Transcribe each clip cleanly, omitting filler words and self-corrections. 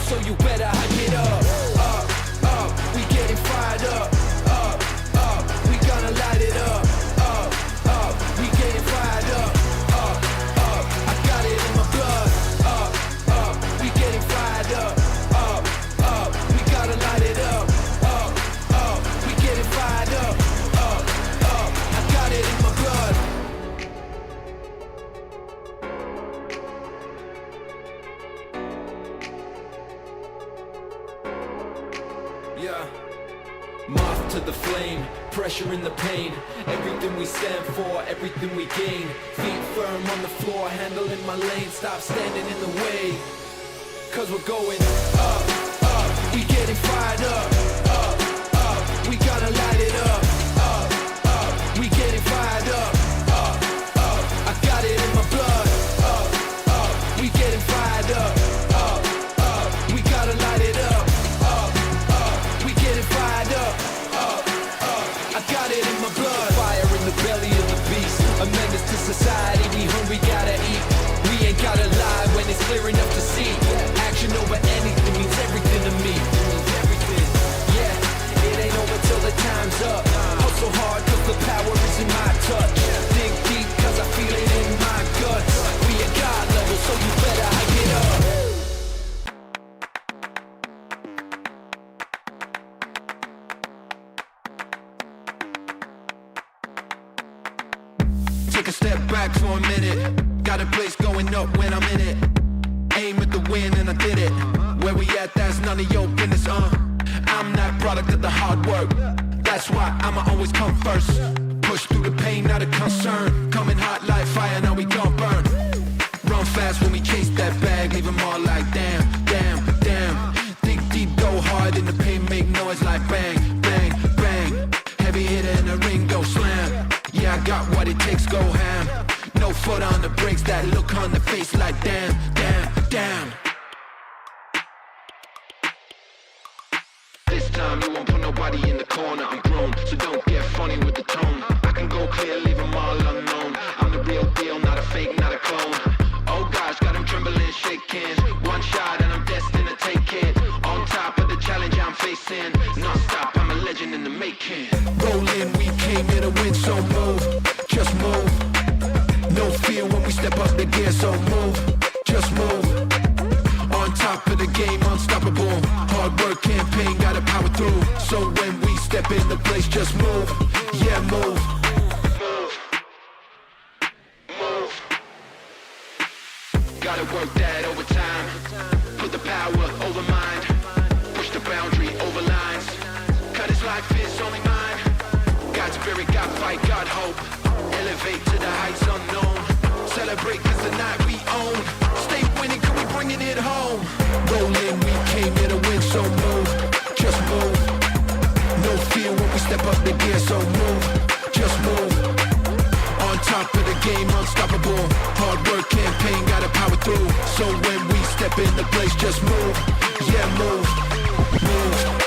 so you better hype it up. We getting fired up. We gonna light it up. We getting fired up. I got it in my blood. We getting fired up. We gotta light it up. We getting fired up. I got it in my blood. Yeah. Moth to the flame, pressure in the pain. Everything we stand for, everything we gain. Feet firm on the floor, handling my lane. Stop standing in the way, cause we're going up. We getting fired up. We gotta light it up. We getting fired up. I got it in my blood. We getting fired up. We gotta light it up. We getting fired up. I got it in my blood. Fire in the belly of the beast. A menace to society. We hungry, gotta eat. We ain't gotta lie when it's clear enough to see. Action over anything means everything to me. Yeah, it ain't over till the time's up. Hustle hard cause the power is in my touch. Dig deep cause I feel it in my guts. We at God level, so you better hype it up. Take a step back for a minute. Got a place going up when I'm in it. Aim at the win and I did it. Where we at, that's none of your business, I'm that product of the hard work. That's why I'ma always come first. Push through the pain, not a concern. Coming hot like fire, now we gon' burn. Run fast when we chase that bag. Leave them all like damn, damn, damn. Dig deep, go hard in the pain. Make noise like bang, bang, bang. Heavy hitter in the ring, go slam. Yeah, I got what it takes, go ham. No foot on the brakes, that look on the face like damn, damn, damn. This time you won't put nobody in the corner. I'm grown, so don't get funny with the tone. I can go clear, leave them all unknown. I'm the real deal, not a fake, not a clone. Oh gosh, got them trembling, shaking. One shot and I'm destined to take it. On top of the challenge I'm facing. Non-stop, I'm a legend in the making. Rolling, we came here to win, so move. Just move. No fear when we step up the gear, so move. Just move. On top of the game, unstoppable. Hard work campaign, gotta power through. So when we step in the place, just move. Yeah, move. Move. Move. Gotta work that overtime. Put the power over mind. Push the boundary over lines. Cut his life is only mine. Got spirit, got fight, got hope. Elevate to the heights unknown. Celebrate cause the night we own. Stay winning cause we bringing it home. Rolling, we came here to win, so move. Just move. No fear when we step up the gear, so move. Just move. On top of the game, unstoppable. Hard work campaign, gotta power through. So when we step in the place, just move. Yeah, move. Move.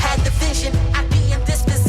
Had the vision, I'd be in this position.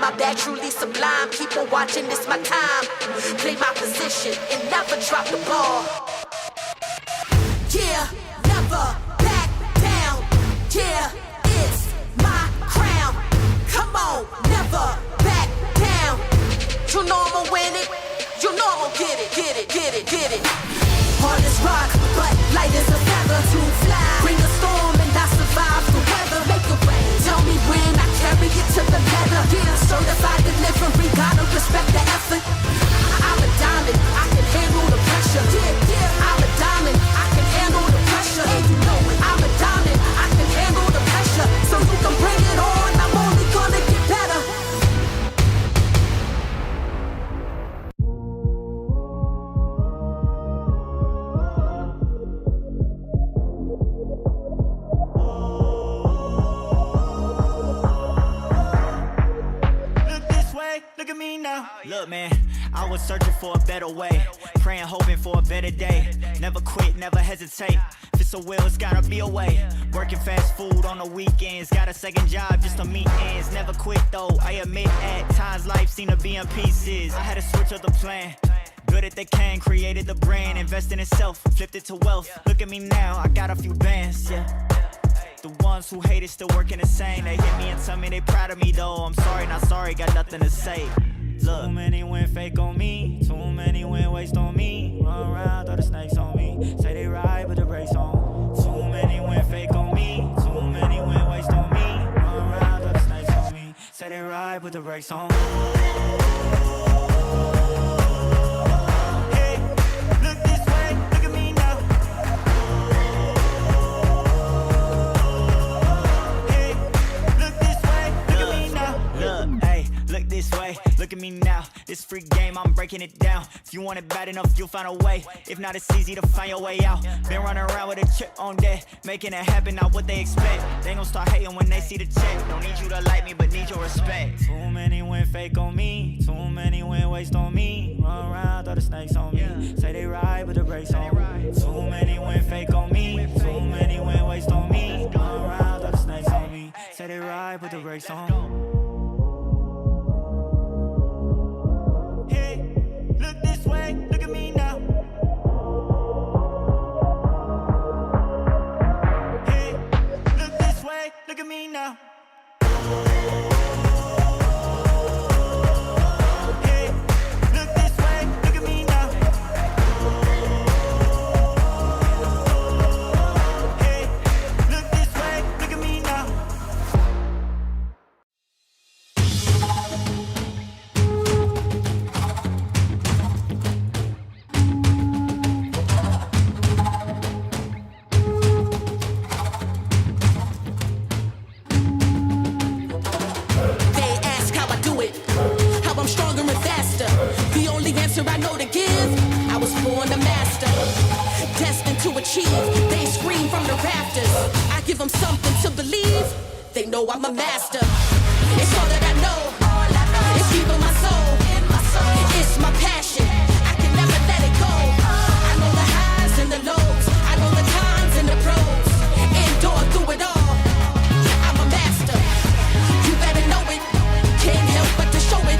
my bag truly sublime. Keep on watching, it's my time. Play my position and never drop the ball. Yeah, never back down. Yeah, it's my crown. Come on, never back down. You know I'ma win it. You know I'ma get it, get it, get it, get it. Hard as rock, but light as a feather to fly. Bring a storm and I survive the weather. Make it rain. Tell me when I carry it to the letter. Yeah, certified delivery, gotta respect the effort. I'm a diamond, I can handle the pressure. Yeah, yeah, I'm a diamond, I can handle the pressure. And you know it, I'm a diamond, I can handle the pressure. So you can bring it on, I'm only gonna get better. Look at me now. Look, man, I was searching for a better way, praying, hoping for a better day. Never quit, never hesitate. If it's a will, it's gotta be a way. Working fast food on the weekends, got a second job just to meet ends. Never quit though, I admit at times life seemed to be in pieces. I had to switch up the plan. Good at the can, created the brand, invested in self, flipped it to wealth. Look at me now, I got a few bands, yeah. The ones who hate it still working the same. They hit me and tell me they proud of me though. I'm sorry, not sorry, got nothing to say. Look. Too many went fake on me, too many went waste on me. Run around, throw the snakes on me. Say they ride with the brakes on. Too many went fake on me, too many went waste on me. Run around, throw the snakes on me. Say they ride with the brakes on. Hey, look this way, look at me now. Look this way, look at me now. This free game, I'm breaking it down. If you want it bad enough, you'll find a way. If not, it's easy to find your way out. Been running around with a chip on deck, making it happen, not what they expect. They gon' start hating when they see the check. Don't need you to like me, but need your respect. Too many went fake on me, too many went waste on me. Run around, throw the snakes on me. Say they ride with the brakes on. Too many went fake on me, too many went waste on me. Run around, throw the snakes on me. Say they ride with the brakes on. Look this way, look at me now. Hey, look this way, look at me now. Hey, look this way, look at me now. Hey, look this way, look at me now. I know to give, I was born a master, destined to achieve. They scream from the rafters, I give them something to believe. They know I'm a master. It's all that I know, it's deep in my soul. It's my passion, I can never let it go. I know the highs and the lows, I know the cons and the pros. Endure through it all, I'm a master. You better know it, can't help but to show it.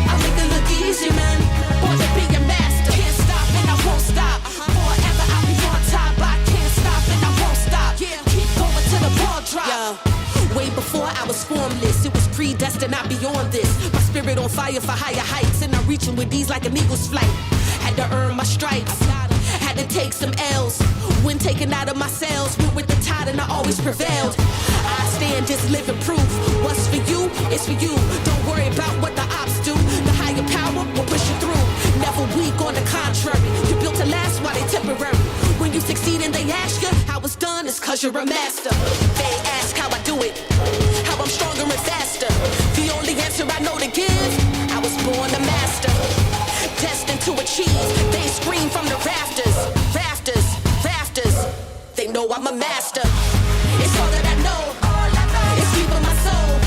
I make it look easy, man. Born to be a master. Can't stop and I won't stop. Forever I'll be on top. I can't stop and I won't stop. Yeah, keep going till the ball drop. Yeah. Way before I was formless, it was predestined, I'd be on this. My spirit on fire for higher heights, and I'm reaching with these like an eagle's flight. Had to earn my stripes, had to take some L's. When taken out of my cells, went with the tide and I always prevailed. I stand just living proof. What's for you, it's for you. Don't worry about what the ops do. The higher power will push you through. Never weak, on the contrary. You built to last while they temporary. When you succeed and they ask you how it's done, it's cause you're a master. They ask how I do it, how I'm stronger and faster. The only answer I know to give, I was born a master, destined to achieve. They scream from the rafters, rafters, rafters. They know I'm a master. It's all that I know, it's deep in my soul.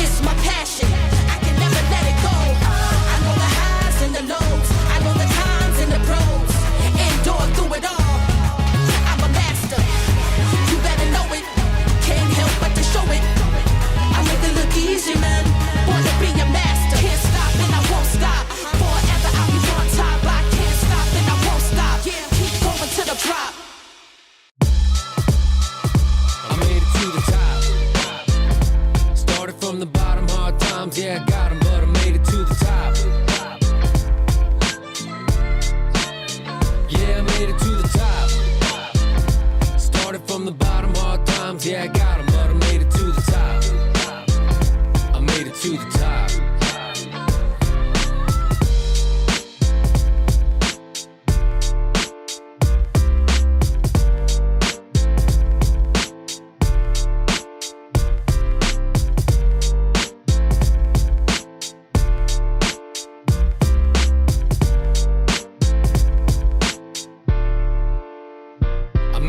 It's my passion, I can never let it go. I know the highs and the lows, I know the cons and the pros. Endure through it all, I'm a master. You better know it, can't help but to show it. I make it look easy, man. Born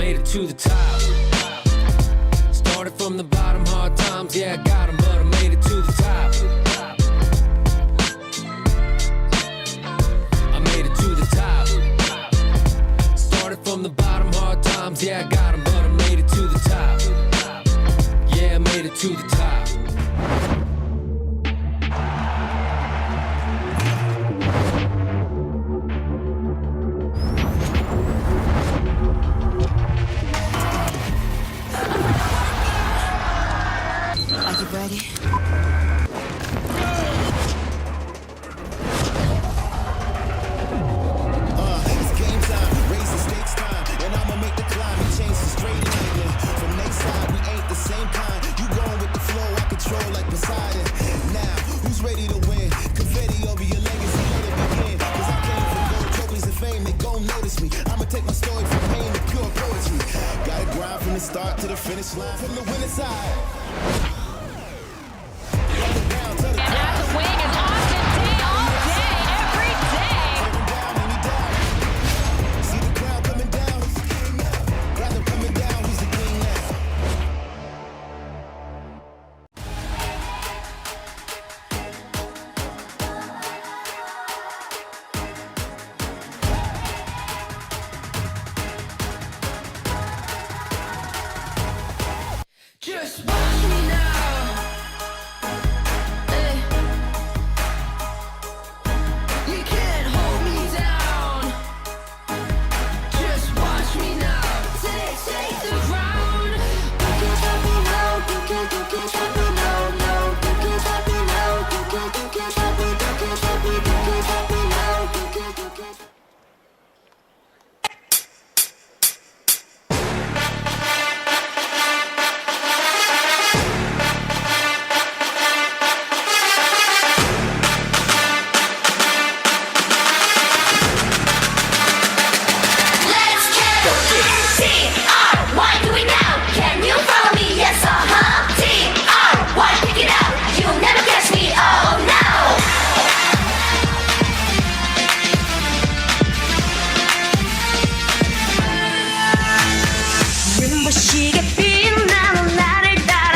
made it to the top. Started from the bottom, hard times, yeah, I got 'em, but I made it to the top. I made it to the top. Started from the bottom, hard times, yeah, I got 'em, but I made it to the top. Yeah, I made it to the top. Ready? It's game time, raise the stakes time, and I'ma make the climb and change the straight line. From next side, we ain't the same kind. You going with the flow, I control like Poseidon. Now, who's ready to win? Confetti over your legacy, let it begin. Cause I came from gold trophies and fame, they gon' notice me. I'ma take my story from pain to pure poetry. Gotta grind from the start to the finish line, from the winning side. And at the wing is Austin day all day, every day. See the crowd coming down, who's the king now? Got them coming down, who's the king now? Just watch me now. You can't hold me down. Just watch me now. Take the ground. You can't stop me now. You can't stop me now. No, you can't stop me now. You can't stop me. You can't stop me. You can't stop me now. You can't. Let's kill. Team R, why do we now? Can you follow me? Yes, Team R, why pick it up? You never catch me. Oh no. 눈부시게 빛나는 나를 따라.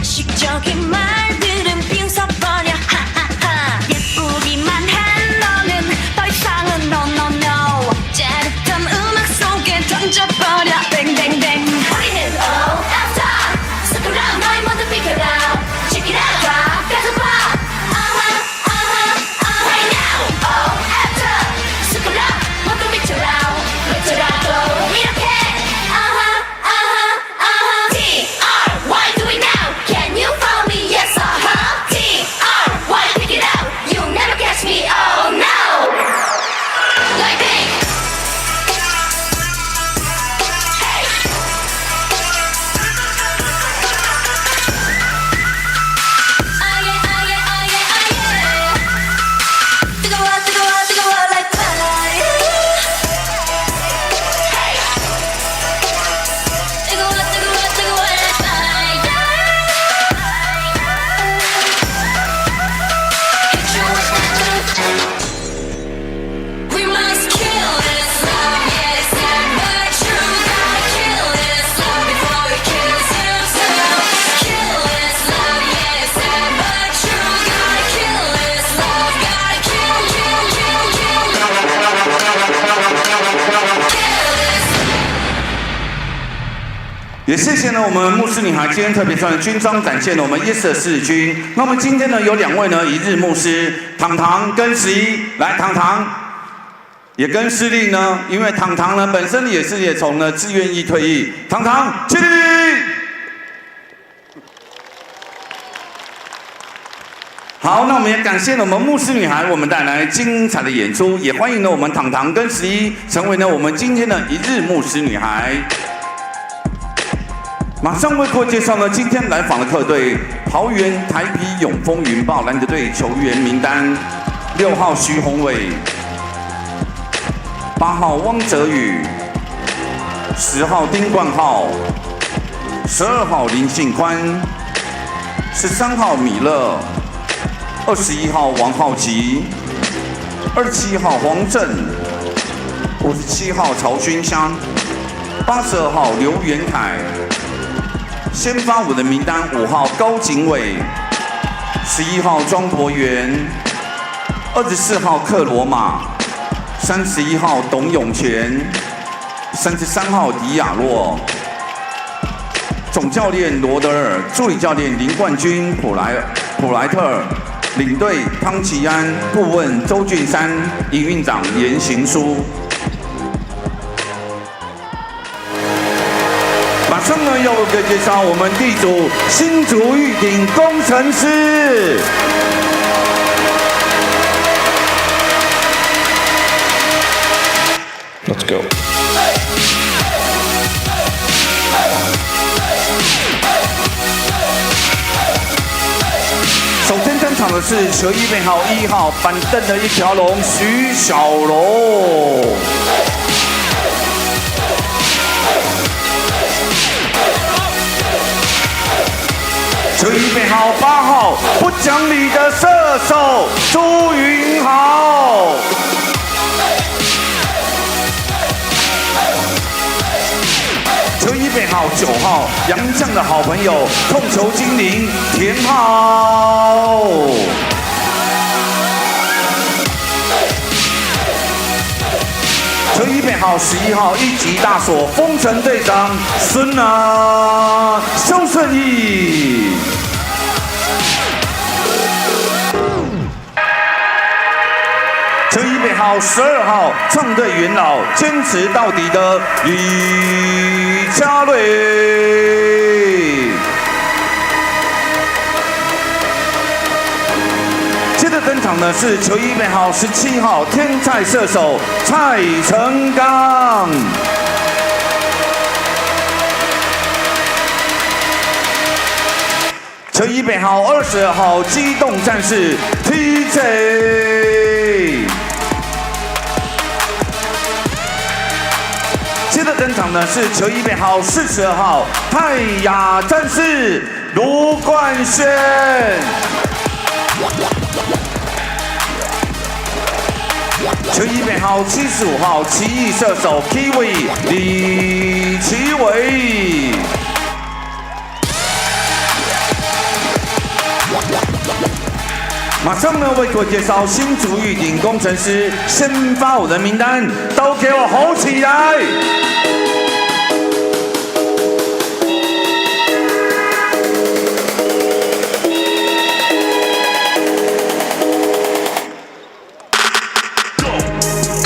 식적인 말들은 빙서버려. 하하하. 예쁘기만 한 너는 더 이상은 no no no. 짜릿한 음악 속에 던져버려. 뱅뱅뱅. 우리는 all after. 스크럼 너의 모든 비켜라. Check it out. 가서 봐. Right now. All after. 스크럼 모두 비춰라. 비춰라도 이렇게. Team R, why do we now? Can you follow me? Yes, Team R, why pick it up? You never catch me. Oh no. Like pink. Hey. 뜨거워 뜨거워 뜨거워 like fire. Hey. 뜨거워 뜨거워 뜨거워 like fire. Hit you with that good. We must kill this love, yeah, it's never true. Gotta kill this love before it kills himself. Kill this love, yeah, it's never true. Gotta kill this love, gotta kill this. Kill this. 也谢谢呢，我们牧师女孩今天特别穿的军装，展现了我们耶瑟四军。那我们今天呢有2位呢一日牧师，糖糖跟11。来，糖糖也跟司令呢，因为糖糖呢本身也从呢自愿役退役。糖糖，起立！好，那我们也感谢了我们牧师女孩，为我们带来精彩的演出，也欢迎呢我们糖糖跟11成为呢我们今天的一日牧师女孩。马上为各位介绍呢，今天来访的客队：桃园台啤永丰云豹篮球队球员名单：6号徐宏伟，8号汪哲宇，10号丁冠浩，12号林信宽，13号米勒，21号王浩吉，27号黄正，57号曹勋香82号刘元凯，先发舞的名单5号高景伟，11号庄国元，24号克罗马，31号董永全，33号迪亚洛。总教练罗德尔，助理教练林冠军、普莱特，领队汤奇安，顾问周俊山，营运长严行书。马上呢，要为各位介绍我们地主新竹玉鼎工程师。Let's go。首先登场的是球衣编号1号板凳的一条龙徐小龙。球衣编号8号不讲理的射手朱云豪。球衣编号9号洋将的好朋友控球精灵田浩。球衣编号11号一级大锁丰城队长孙啊肖胜义。球衣编号12号创队元老坚持到底的李佳瑞。接着登场的是球衣编号17号天才射手蔡成刚。球衣编号22号机动战士 TJ。接着登场的是球衣编号42号泰雅战士卢冠轩。球衣编号75号奇异射手 Kiwi 李奇伟。马上呢，为各位介绍新竹玉鼎工程师先发舞的名单，都给我吼起来！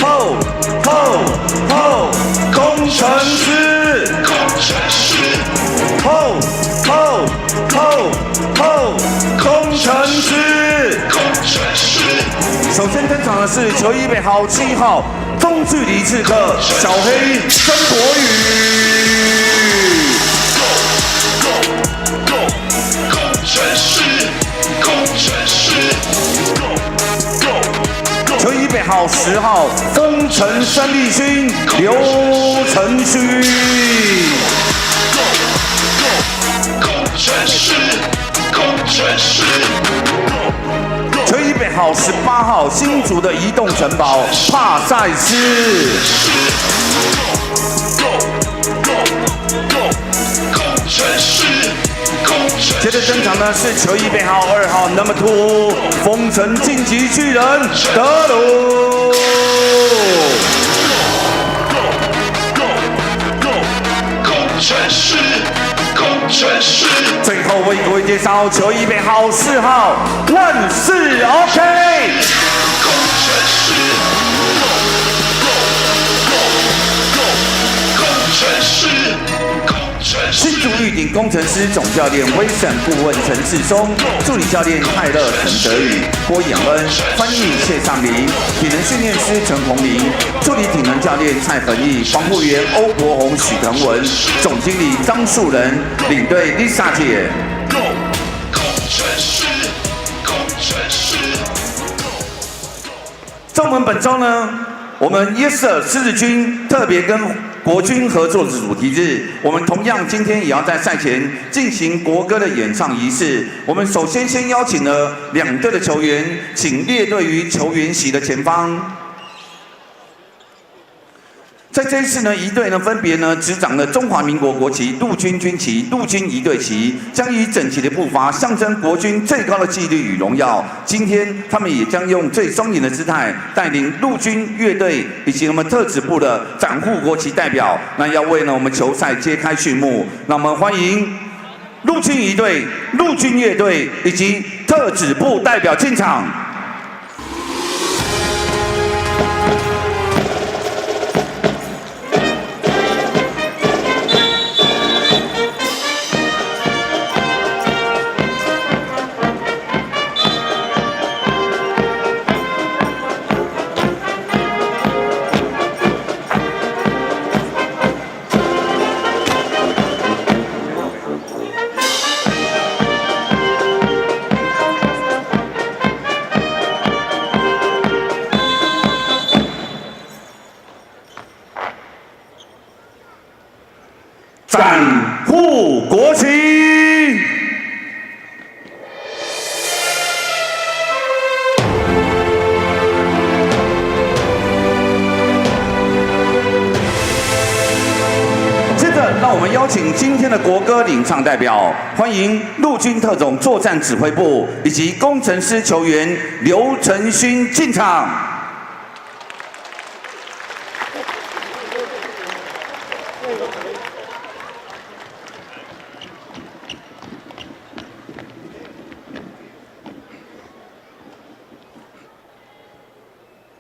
吼吼吼！工程师，工程师，吼吼吼吼！工程师。首先登场的是球衣编号7号中距离刺客小黑曾国宇。工程师，工程师。球衣编号10号丰城生力勋刘承勋。工程师，工程师。球衣编号18号新竹的移动城堡帕塞斯。接着登场的是球衣编号2号 Number 2丰城晋级巨人德鲁。最后为各位介绍球衣编号4号万事 OK。新竹玉鼎工程师总教练威省顾问陈世松，助理教练泰勒陈德宇、郭衍恩，翻译谢尚林，体能训练师陈宏林，助理体能教练蔡恒毅，防护员欧国宏、许腾文，总经理张树仁，领队 Lisa 姐。在我们本周呢，我们 Yes Sir 狮子军特别跟国军合作的主题日，我们同样今天也要在赛前进行国歌的演唱仪式。我们首先邀请了2队的球员，请列队于球员席的前方。在这一次呢，仪队呢分别呢执掌了中华民国国旗、陆军军旗、陆军仪队旗，将以整齐的步伐象征国军最高的纪律与荣耀。今天他们也将用最庄严的姿态，带领陆军乐队以及我们特指部的展护国旗代表，那要为呢我们球赛揭开序幕。那我们欢迎陆军仪队、陆军乐队以及特指部代表进场。展护国旗。接着，让我们邀请今天的国歌领唱代表，欢迎陆军特种作战指挥部以及工程师球员刘承勋进场。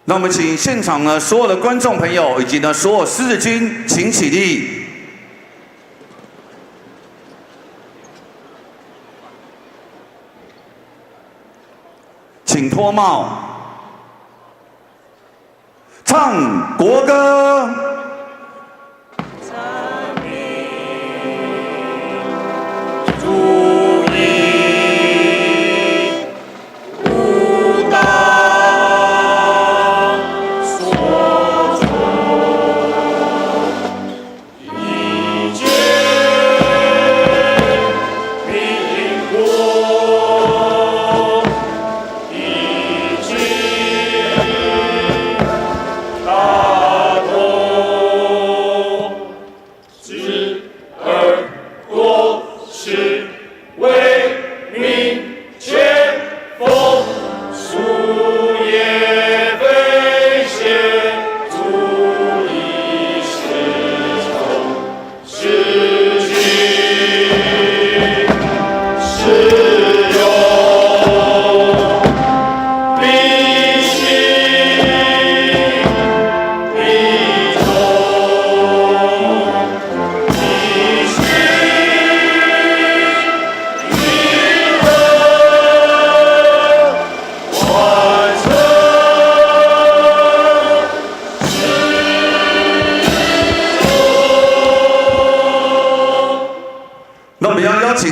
那我们请现场呢所有的观众朋友以及呢所有狮子军，请起立。请脱帽，唱国歌。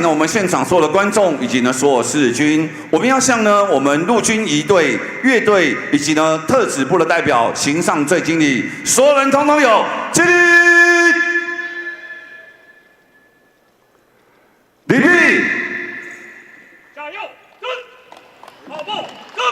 我们现场所有的观众以及呢所有狮子军，我们要向呢我们陆军仪队、乐队以及呢特指部的代表行上最敬礼，所有人通通有敬礼。礼毕，加油，跟，跑步，跟。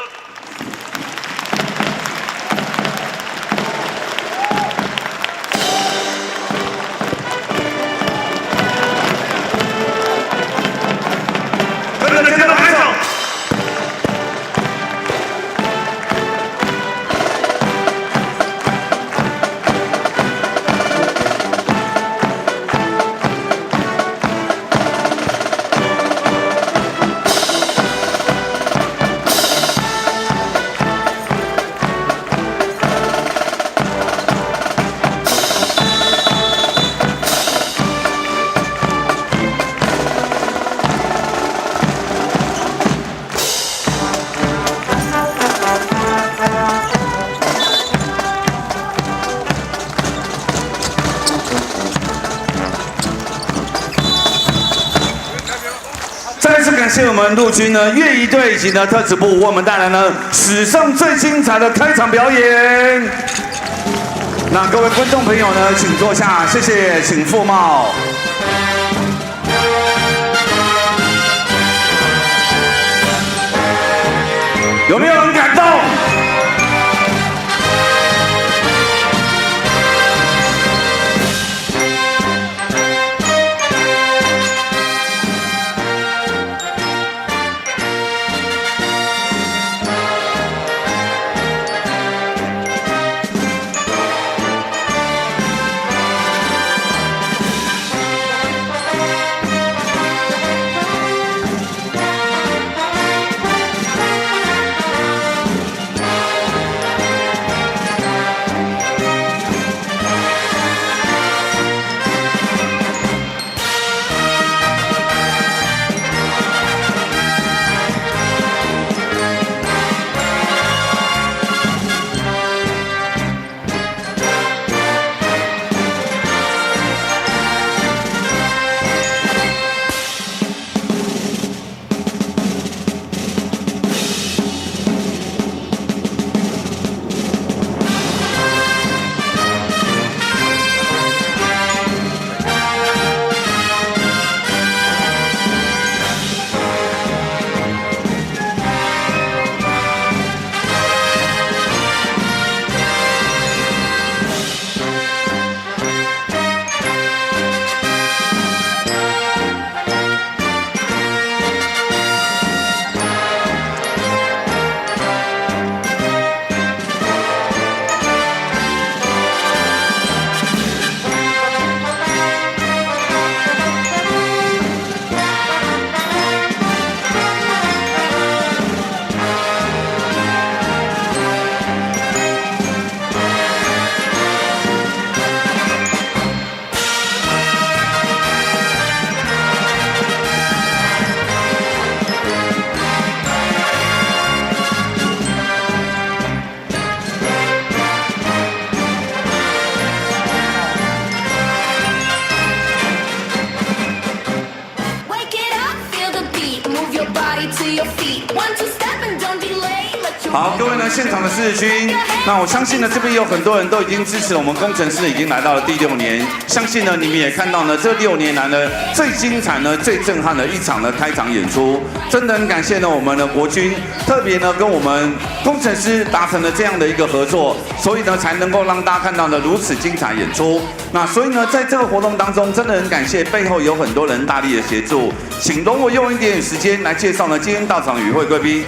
再次感谢我们陆军呢乐仪队以及呢特指部为我们带来呢史上最精彩的开场表演。那各位观众朋友呢，请坐下，谢谢，请覆帽。有没有人感动？ your feet. 1, 2 step and don't delay. Let your 好，各位呢，现场的世军，那我相信呢，这边有很多人都已经支持我们工程师，已经来到了第6年。相信呢，你们也看到呢，这6年来呢，最精彩呢、最震撼的一场的开场演出，真的很感谢呢，我们的国军特别呢跟我们工程师达成了这样的一个合作，所以呢才能够让大家看到呢如此精彩演出。那所以呢，在这个活动当中，真的很感谢背后有很多人大力的协助，请容我用一点时间来介绍呢今天到场的与会贵宾。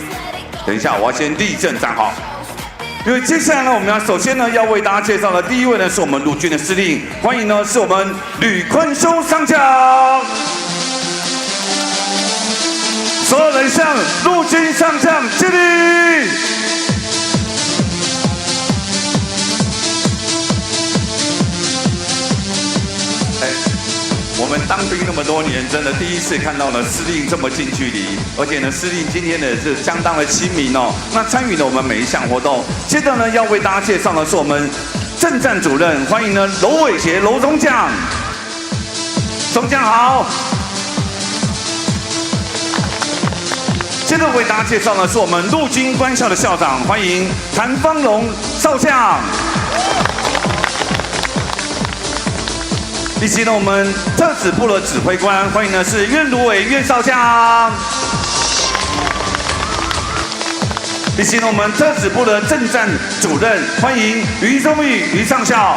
等一下，我要先立正站好，因为接下来呢，我们要首先呢要为大家介绍的第一位呢是我们陆军的司令，欢迎呢是我们吕坤兄上将，所有人向陆军上将敬礼。我们当兵那么多年，真的第一次看到了司令这么近距离，而且呢，司令今天呢是相当的亲民哦。那参与了我们每一项活动，接着呢要为大家介绍的是我们政战主任，欢迎呢娄伟杰娄中将，中将好。接着为大家介绍的是我们陆军官校的校长，欢迎谭方荣少将。以及呢，我们特指部的指挥官，欢迎的是苑如伟苑少将。以及呢，我们特指部的政战主任，欢迎于宗宇于上校。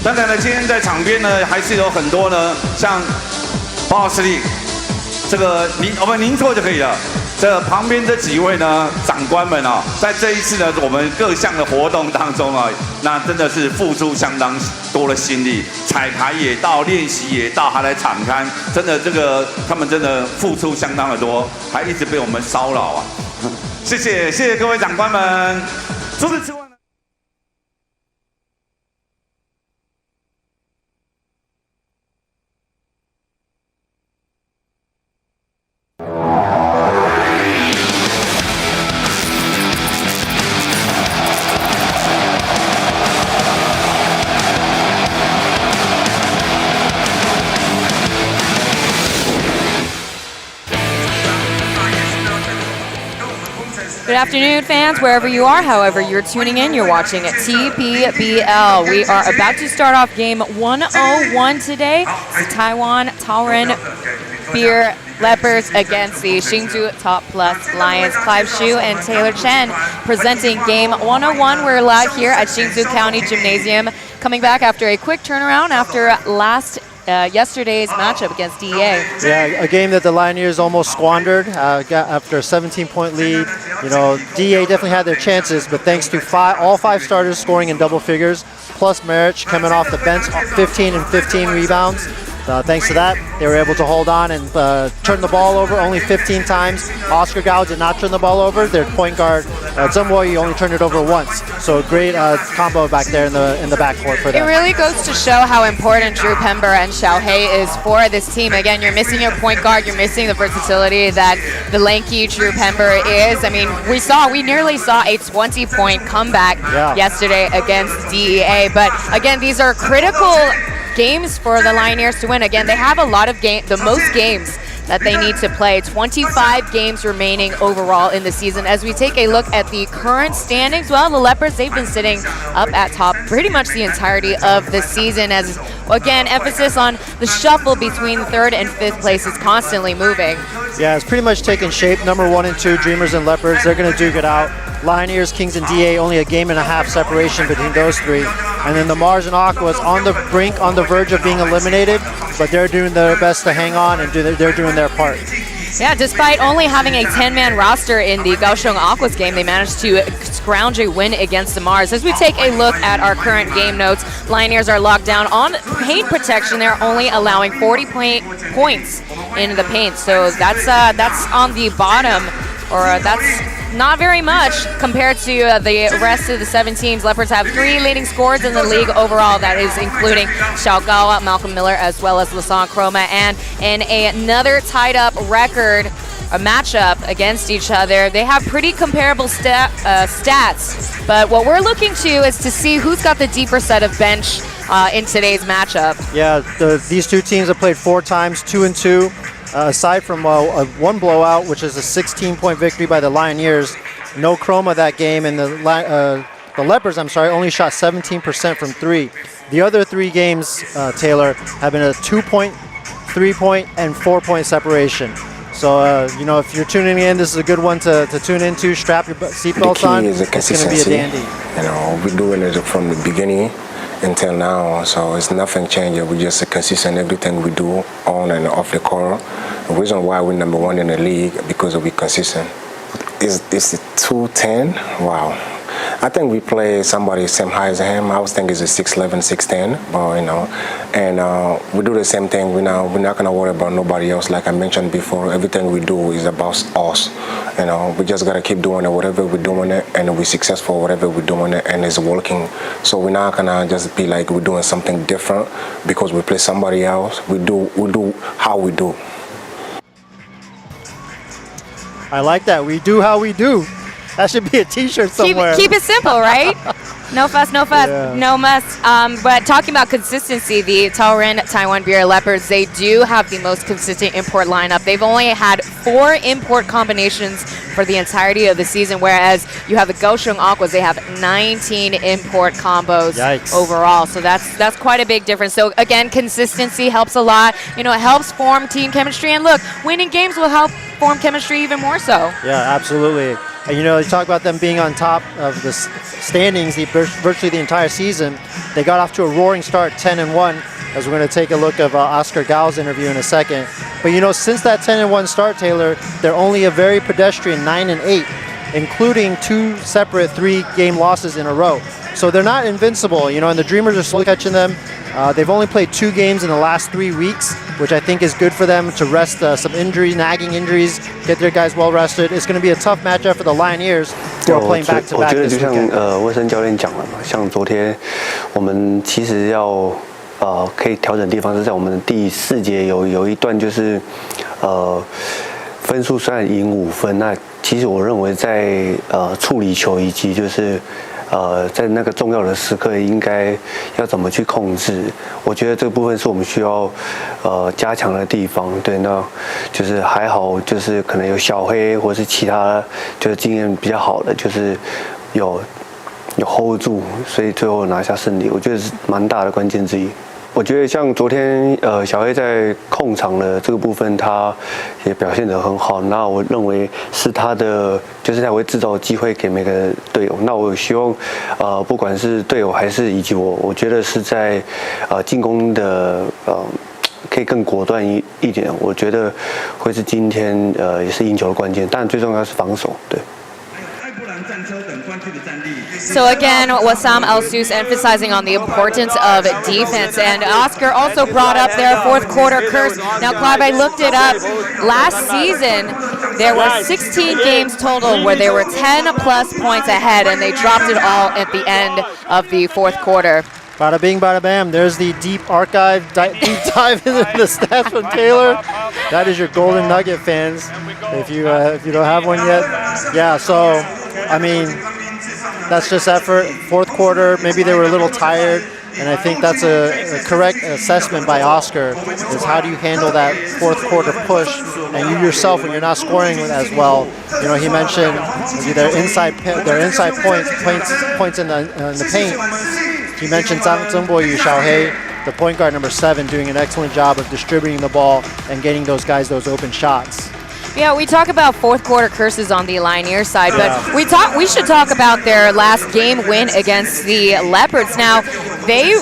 当然呢，今天在场边呢，还是有很多呢，像报告司令，这个您错就可以了。这旁边这几位呢，长官们哦，在这一次呢，我们各项的活动当中啊，那真的是付出相当多的心力，彩排也到，练习也到，还来场勘，真的这个他们真的付出相当的多，还一直被我们骚扰啊！谢谢各位长官们。除此之外呢？ Good afternoon, fans, wherever you are, however you're tuning in, you're watching at TPBL. We are about to start off game 101 today. It's the Taiwan Taoyuan Beer Leopards against the Hsinchu Toplus Lions. Clive Hsu and Taylor Chen presenting game 101. We're live here at Hsinchu County Gymnasium, coming back after a quick turnaround after yesterday's matchup against DEA. Yeah, a game that the Lioneers almost squandered after a 17-point lead. You know, DEA definitely had their chances, but thanks to all five starters scoring in double figures, plus Marich coming off the bench, 15 and 15 rebounds. Thanks to that, they were able to hold on and turn the ball over only 15 times. Oscar Gao did not turn the ball over. Their point guard, Zheng Woyi, only turned it over once. So a great combo back there in the backcourt for them. It really goes to show how important Drew Pember and Xiao Hei is for this team. Again, you're missing your point guard. You're missing the versatility that the lanky Drew Pember is. I mean, we nearly saw a 20-point comeback yesterday against DEA. But again, these are critical games for the Lioneers to win. Again, they have a lot of the most games that they need to play. 25 games remaining overall in the season. As we take a look at the current standings, well, the Leopards, they've been sitting up at top pretty much the entirety of the season, as, again, emphasis on the shuffle between third and fifth place is constantly moving. Yeah, it's pretty much taken shape. Number 1 and 2, Dreamers and Leopards, they're going to duke it out. Lioneers, Kings, and DA, only a game and a half separation between those three. And then the Mars and Aquas on the brink, on the verge of being eliminated, but they're doing their best to hang on, and they're doing their part. Yeah, despite only having a 10-man roster in the Kaohsiung Aquas game, they managed to scrounge a win against the Mars. As we take a look at our current game notes, Lioneers are locked down on paint protection. They're only allowing 40 points in the paint, so that's on the bottom, or that's not very much compared to the rest of the 7 teams. Leopards have 3 leading scorers in the league overall. That is including Xiao Gao, Malcolm Miller, as well as Lasan Chroma. And in another tied-up record, a matchup against each other, they have pretty comparable stats. But what we're looking to is to see who's got the deeper set of bench in today's matchup. Yeah, these two teams have played 4 times, 2-2. Aside from one blowout, which is a 16-point victory by the Lioneers, no chroma that game, and the Leopards, only shot 17% from 3. The other 3 games, Taylor, have been a 2-point, 3-point, and 4-point separation. So, if you're tuning in, this is a good one to tune into. Strap your seatbelts on. It's going to be a dandy. We're doing it from the beginning until now, so it's nothing changed. We just consistent everything we do on and off the court. The reason why we're number 1 in the league because we're consistent. Is 210? Wow. I think we play somebody same height as him. I was thinking it's a 6'11", 6'10", but and we do the same thing. We're not gonna worry about nobody else. Like I mentioned before, everything we do is about us. We just gotta keep doing it, whatever we're doing it, and we're successful, whatever we're doing it, and it's working. So we're not gonna just be like we're doing something different because we play somebody else. We do how we do. I like that. We do how we do. That should be a T-shirt somewhere. Keep it simple, right? No fuss, no muss. But talking about consistency, the Taiwan Beer Leopards, they do have the most consistent import lineup. They've only had 4 import combinations for the entirety of the season, whereas you have the Kaohsiung Aquas, they have 19 import combos overall. So that's quite a big difference. So again, consistency helps a lot. It helps form team chemistry, and look, winning games will help form chemistry even more so. Yeah, absolutely. And you talk about them being on top of the standings virtually the entire season. They got off to a roaring start, 10-1, as we're going to take a look of Oscar Gao's interview in a second. But since that 10-1 start, Taylor, they're only a very pedestrian 9-8, including 2 separate 3-game losses in a row. So they're not invincible, and the Dreamers are slowly catching them. They've only played 2 games in the last 3 weeks, which I think is good for them to rest some injuries, nagging injuries, get their guys well rested. It's going to be a tough matchup for the Lioneers, who are playing back-to-back this weekend. 我觉得就像卫生教练讲了嘛，像昨天我们其实要可以调整的地方是在我们的第4节有一段就是分数虽然赢5分，那其实我认为在处理球以及就是在那个重要的时刻应该要怎么去控制，我觉得这部分是我们需要加强的地方。对，那就是还好，就是可能有小黑或是其他就是经验比较好的，就是有 hold 住，所以最后拿下胜利，我觉得是蛮大的关键之一。 我觉得像昨天小黑在控场的这个部分，他也表现得很好。那我认为是他的，就是他会制造机会给每个队友。那我希望不管是队友还是以及我觉得是在进攻的可以更果断一点。我觉得会是今天也是赢球的关键。但最重要是防守，对。 So again, Wassam El-Sous emphasizing on the importance of defense, and Oscar also brought up their 4th quarter curse. Now, Clive, I looked it up. Last season, there were 16 games total where they were 10+ points ahead, and they dropped it all at the end of the 4th quarter. Bada bing, bada bam. There's the deep archive, deep dive into the stats from Taylor. That is your golden nugget, fans. If you don't have one yet, yeah. So, I mean, that's just effort. 4th quarter, maybe they were a little tired, and I think that's a correct assessment by Oscar. Is how do you handle that 4th quarter push, and you yourself when you're not scoring as well. He mentioned their inside points in the paint. He mentioned Zhang Zhengbo Xiaohei, the point guard number 7, doing an excellent job of distributing the ball and getting those guys those open shots. Yeah, we talk about 4th quarter curses on the Lioneers side, but we should talk about their last game win against the Leopards. Now, they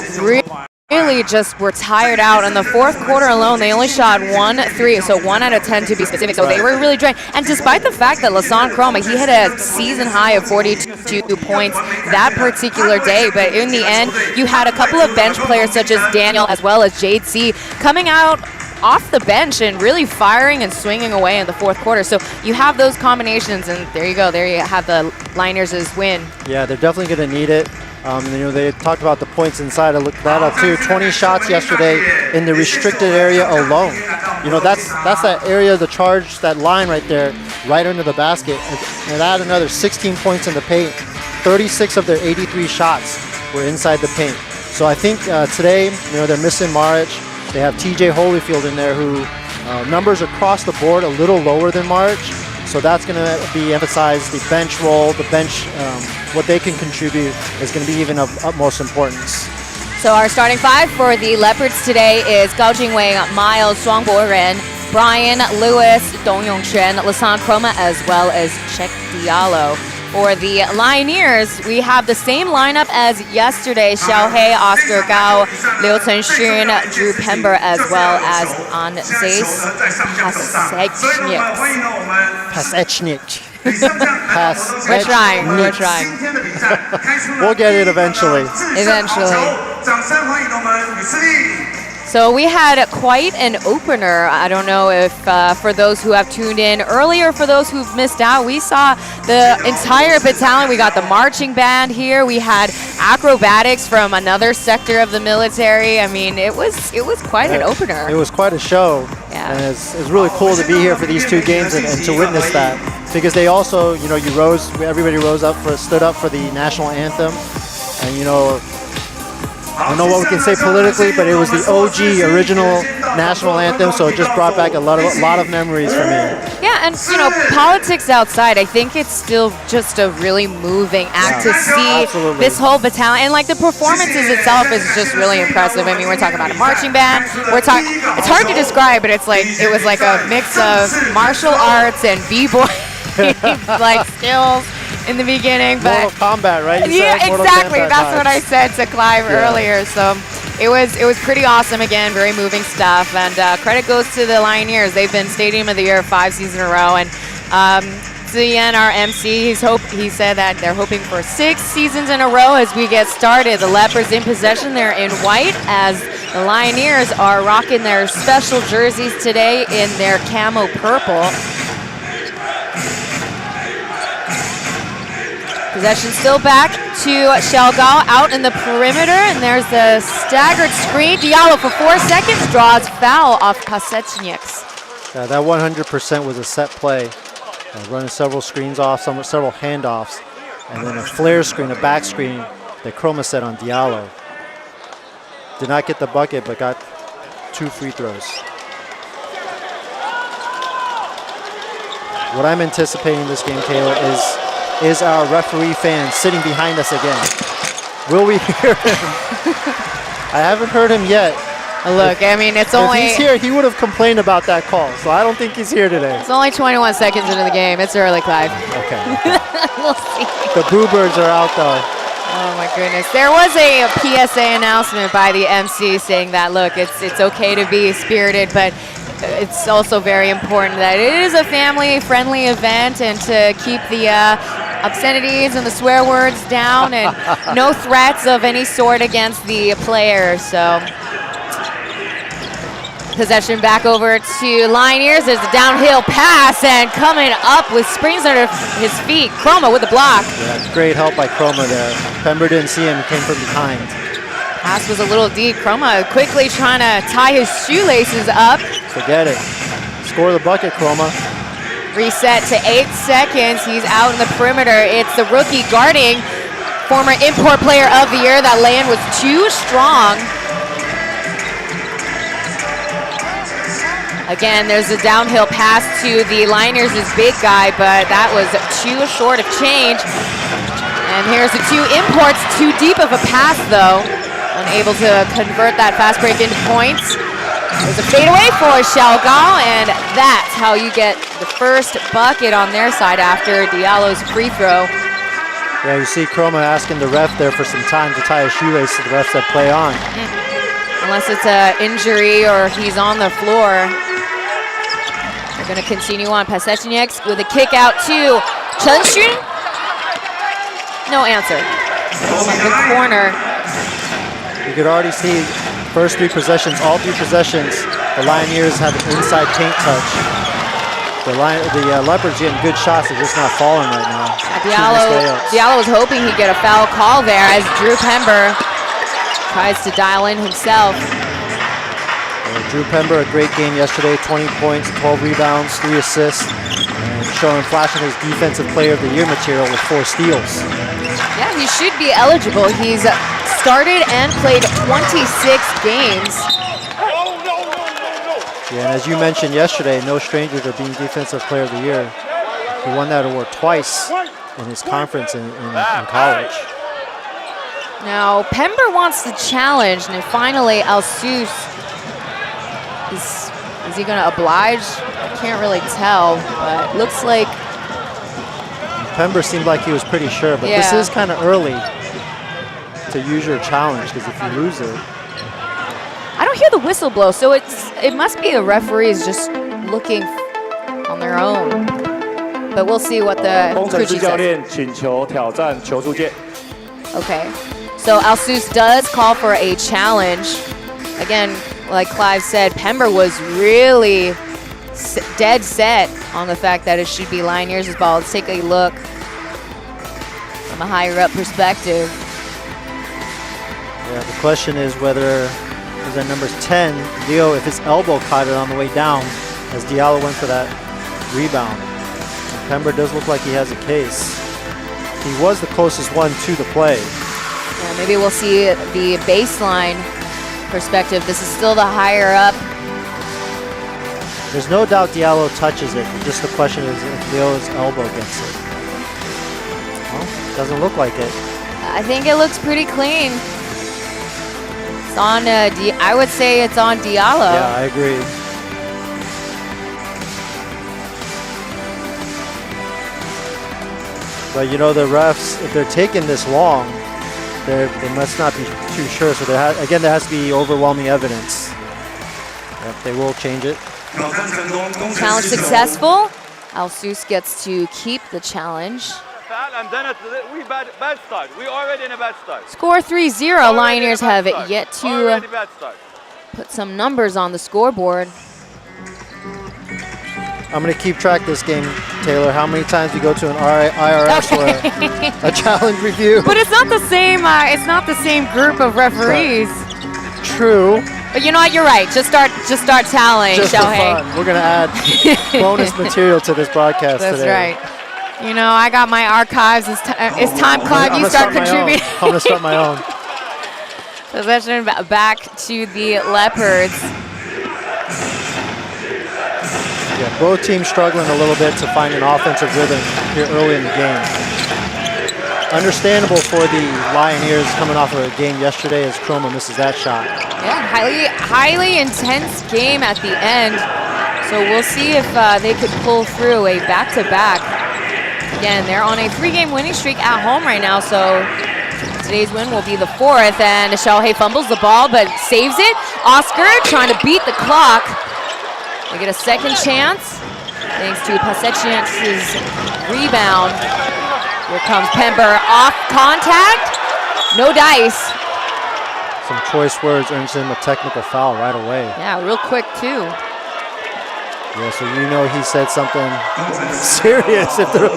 really just were tired out. In the 4th quarter alone, they only shot 1 3, so 1 out of 10 to be specific. So they were really drained. And despite the fact that Lassane Chroma, he hit a season high of 42 points that particular day, but in the end, you had a couple of bench players such as Daniel as well as Jade C coming out off the bench and really firing and swinging away in the 4th quarter. So you have those combinations, and there you go. There you have the Lioneers' win. Yeah, they're definitely going to need it. They talked about the points inside. I looked that up too. 20 shots yesterday in the restricted area alone. That's that area, the charge, that line right there, right under the basket. And add another 16 points in the paint. 36 of their 83 shots were inside the paint. So I think today, they're missing March. They have TJ Holyfield in there who numbers across the board a little lower than March. So that's going to be emphasized. The bench role, the bench, what they can contribute is going to be even of utmost importance. So our starting five for the Leopards today is Gao Jingwei, Miles, Zhuang Boren, Brian, Lewis, Dong Yongquan, Lasan Chroma, as well as Check Diallo. For the Lioneers, we have the same lineup as yesterday: Xiaohei, Oscar Gao, Liu Chenxun, Drew Pember, as well as Andrzej Pasechnik. We're trying. We'll get it eventually. So we had quite an opener. I don't know if for those who have tuned in earlier, for those who've missed out, we saw the entire battalion. We got the marching band here. We had acrobatics from another sector of the military. I mean, it was quite an opener. It was quite a show. Yeah. And it's really cool to be here for these two games and to witness that. Because they also, everybody stood up for the national anthem. And, I don't know what we can say politically, but it was the OG original national anthem, so it just brought back a lot of memories for me. Yeah, and politics outside, I think it's still just a really moving act to see this whole battalion, and like the performances itself is just really impressive. I mean, we're talking about a marching band. It's hard to describe, but it was like a mix of martial arts and b-boy like skills in the beginning, but Mortal Kombat, right? Yeah, exactly. That's what I said to Clive earlier. So it was pretty awesome. Again, very moving stuff. And credit goes to the Lioneers. They've been Stadium of the Year 5 seasons in a row. And Ziyan, our MC, he said that they're hoping for 6 seasons in a row as we get started. The Leopards in possession. They're in white as the Lioneers are rocking their special jerseys today in their camo purple. Possession still back to Xiaogao out in the perimeter, and there's the staggered screen. Diallo for 4 seconds draws foul off Pasechnik's. Yeah, that 100% was a set play. Running several screens off, several handoffs, and then a flare screen, a back screen that Chroma set on Diallo. Did not get the bucket, but got 2 free throws. What I'm anticipating this game, Taylor, is our referee fan sitting behind us again. Will we hear him? I haven't heard him yet. Look, I mean, if he's here, he would have complained about that call, so I don't think he's here today. It's only 21 seconds into the game. It's early, Clive. Okay. We'll see. The Boo Birds are out, though. Oh, my goodness. There was a PSA announcement by the MC saying that, look, it's okay to be spirited, but it's also very important that it is a family-friendly event and to keep the obscenities and the swear words down and no threats of any sort against the players. So possession back over to Lioneers. There's a downhill pass and coming up with springs under his feet. Chroma with the block. Yeah, great help by Chroma there. Pember didn't see him, came from behind. Pass was a little deep. Chroma quickly trying to tie his shoelaces up. Forget it. Score the bucket, Chroma. Reset to 8 seconds. He's out in the perimeter. It's the rookie guarding former import player of the year. That lay-in was too strong. Again, there's a downhill pass to the Lioneers' big guy, but that was too short of change. And here's the 2 imports. Too deep of a pass, though. Unable to convert that fast break into points. There's a fadeaway for Xiaogao, and that's how you get the first bucket on their side after Diallo's free throw. Yeah, you see Chroma asking the ref there for some time to tie a shoelace, so the ref said play on. Unless it's an injury or he's on the floor. They're going to continue on. Pasechnik with a kick out to Chenxun. No answer. From the corner. You could already see first 3 possessions, all 3 possessions, the Lioneers have an inside paint touch. The Leopards getting good shots, they're just not falling right now. Diallo was hoping he'd get a foul call there as Drew Pember tries to dial in himself. Drew Pember, a great game yesterday, 20 points, 12 rebounds, 3 assists, and flashing his Defensive Player of the Year material with 4 steals. Yeah, he should be eligible. He's started and played 26 games. Yeah, and as you mentioned yesterday, no stranger to being Defensive Player of the Year. He won that award twice in his conference in college. Now, Pember wants the challenge, and then finally, Alsus is he going to oblige? I can't really tell, but looks like... Pember seemed like he was pretty sure, but this is kind of early to use your challenge, because if you lose it... I don't hear the whistle blow, so it must be the referees just looking on their own. But we'll see what the crew chief says. Okay, so Alsus does call for a challenge. Again, like Clive said, Pember was really dead set on the fact that it should be Lioneers' ball. Let's take a look from a higher up perspective. Yeah, the question is whether, is that number 10, Leo, if his elbow caught it on the way down as Diallo went for that rebound. And Pember does look like he has a case. He was the closest one to the play. Yeah, maybe we'll see the baseline perspective. This is still the higher up. There's no doubt Diallo touches it. Just the question is if Leo's elbow gets it. Well, doesn't look like it. I think it looks pretty clean. It's on, I would say it's on Diallo. Yeah, I agree. But you know, the refs, if they're taking this long, they must not be too sure. So there has to be overwhelming evidence. Yep, they will change it. Challenge successful. Alsus gets to keep the challenge. And then we bad start. We already in a bad start. Score 3-0. Lioneers have yet to put some numbers on the scoreboard. I'm going to keep track this game, Taylor. How many times you go to an IRS or a challenge review? But it's not the same. It's not the same group of referees. True. But you know what? You're right. Just start tallying, Just for Xiaohei. fun. We're going to add bonus material to this broadcast That's today. right. You know, I got my archives. It's time, Clive. You start contributing. I'm going to start my own. Possession back to the Leopards. Yeah, both teams struggling a little bit to find an offensive rhythm here early in the game. Understandable for the Lioneers coming off of a game yesterday as Chroma misses that shot. Yeah, highly intense game at the end. So we'll see if they could pull through a back-to-back. Again, they're on a 3-game winning streak at home right now, so today's win will be the 4th, and Xiaohei fumbles the ball but saves it. Oscar trying to beat the clock. They get a second chance thanks to Pasecchian's rebound. Here comes Pember off contact. No dice. Some choice words earns him a technical foul right away. Yeah, real quick too. Yeah, so you know he said something serious if the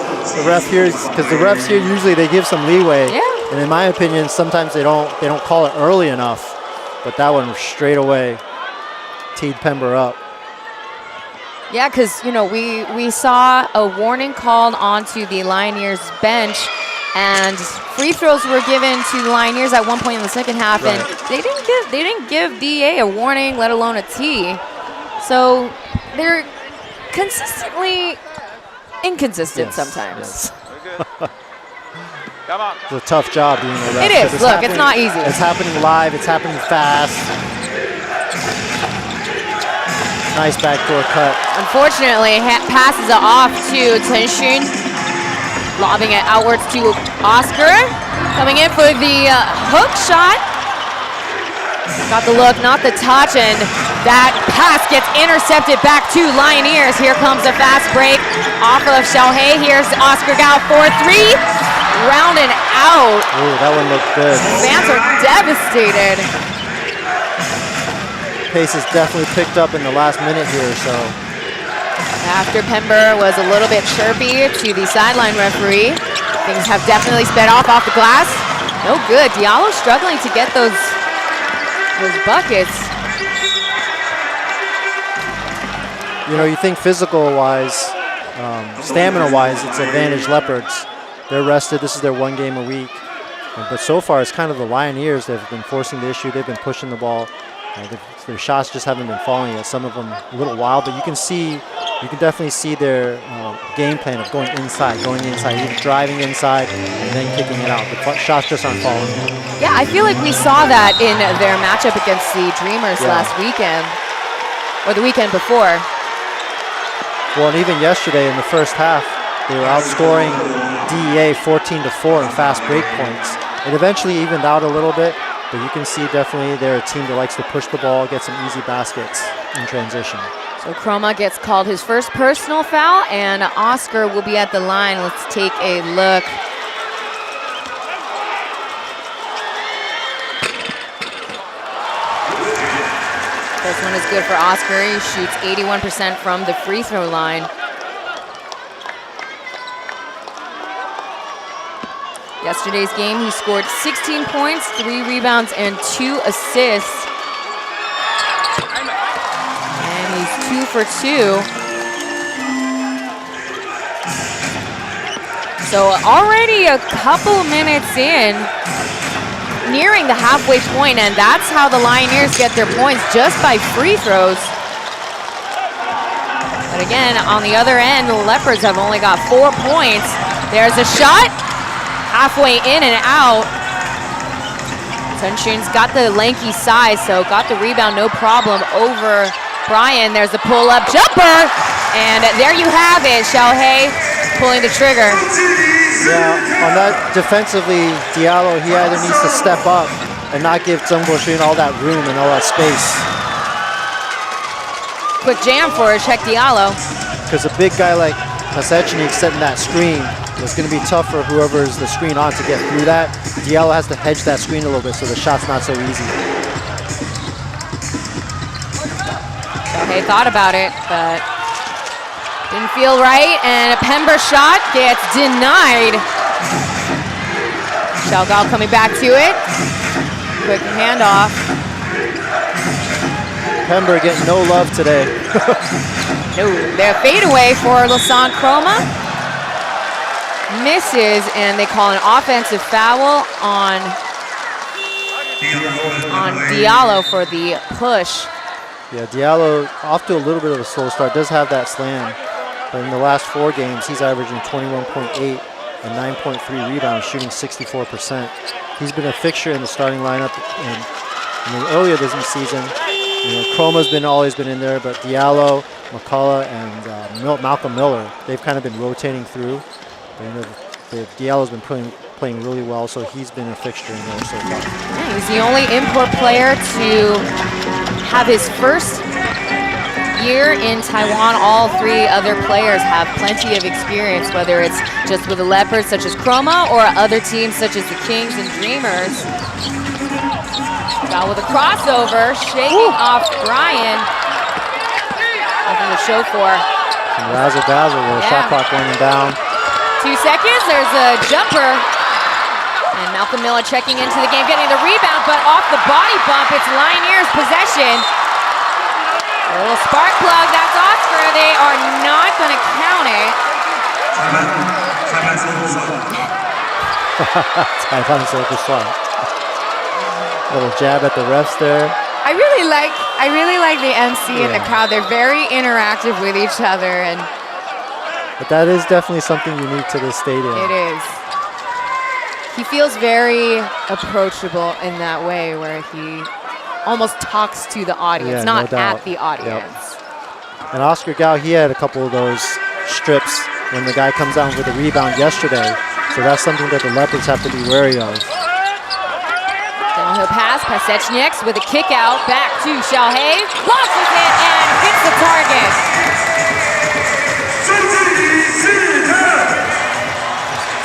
ref hears, because the refs here usually they give some leeway. Yeah. And in my opinion, sometimes they don't call it early enough. But that one straight away teed Pember up. Yeah, because you know we saw a warning called onto the Lioneers bench, and free throws were given to the Lioneers at one point in the second half, right. and they didn't give DA a warning, let alone a T. So they're consistently inconsistent sometimes. Come on. It's a tough job being a ref. It is. Look, it's not easy. It's happening live. It's happening fast. Nice backdoor cut. Unfortunately, passes it off to Hsinchu, lobbing it outwards to Oscar. Coming in for the hook shot. Got the look, not the touch, and that pass gets intercepted back to Lioneers. Here comes a fast break off of Xiaohei. Here's Oscar Gao 4-3. Rounded out. Ooh, that one looked good. Fans are devastated. Pace has definitely picked up in the last minute here, so. After Pember was a little bit chirpy to the sideline referee, things have definitely sped off the glass. No good. Diallo struggling to get those buckets. You know, you think physical-wise, stamina-wise, it's advantage Leopards. They're rested. This is their 1 game a week. But so far, it's kind of the Lioneers that have been forcing the issue. They've been pushing the ball. Their shots just haven't been falling yet. Some of them a little wild, but you can definitely see their game plan of going inside, even driving inside, and then kicking it out. The shots just aren't falling yet. Yeah, I feel like we saw that in their matchup against the Dreamers last weekend, or the weekend before. Well, and even yesterday in the first half, they were outscoring DEA 14-4 in fast break points. It eventually evened out a little bit, but you can see definitely they're a team that likes to push the ball, get some easy baskets in transition. So Chroma gets called his first personal foul, and Oscar will be at the line. Let's take a look. This one is good for Oscar. He shoots 81% from the free throw line. Yesterday's game, he scored 16 points, 3 rebounds, and 2 assists. And he's 2 for 2. So already a couple minutes in, nearing the halfway point, and that's how the Lioneers get their points, just by free throws. But again, on the other end, the Leopards have only got 4 points. There's a shot, halfway in and out. Hsinchu's got the lanky size, so got the rebound, no problem, over Brian. There's a pull-up jumper, and there you have it, Xiaohei pulling the trigger. Yeah, on that defensively, Diallo, he either needs to step up and not give Zheng Guoxun all that room and all that space. Quick jam for Check Diallo. Because a big guy like Pasechnik setting that screen, it's going to be tough for whoever's the screen on to get through that. Diallo has to hedge that screen a little bit so the shot's not so easy. Okay, thought about it, but didn't feel right, and a Pember shot gets denied. Xiaogao coming back to it. Quick handoff. Pember getting no love today. No, they're fadeaway for Lassane Chroma. Misses, and they call an offensive foul on Diallo for the push. Yeah, Diallo off to a little bit of a slow start. Does have that slam, but in the last 4 games, he's averaging 21.8 and 9.3 rebounds, shooting 64%. He's been a fixture in the starting lineup. And earlier this season, Chroma's always been in there, but Diallo, McCullough, and Malcolm Miller, they've kind of been rotating through. Diallo's been playing really well, so he's been a fixture in there so far. Yeah, he's the only import player to have his first year in Taiwan. All 3 other players have plenty of experience, whether it's just with the Leopards such as Chroma or other teams such as the Kings and Dreamers. Got with a crossover, shaking off Brian. Nothing to show for. Razzle-dazzle with a shot clock running down. 2 seconds, there's a jumper. And Malcolm Miller checking into the game, getting the rebound, but off the body bump, it's Lioneers possession. A little spark plug, that's Oscar. They are not gonna count it. Taiwan Silver Slot. Little jab at the refs there. I really like the MC and the crowd. They're very interactive with each other, and but that is definitely something unique to this stadium. it is. He feels very approachable in that way, where he almost talks to the audience, not at the audience. And Oscar Gao, he had a couple of those strips when the guy comes down with a rebound yesterday. So that's something that the Leopards have to be wary of. Downhill pass, Pasechnik with a kick out, back to Xiaohei, loses it and hits the target.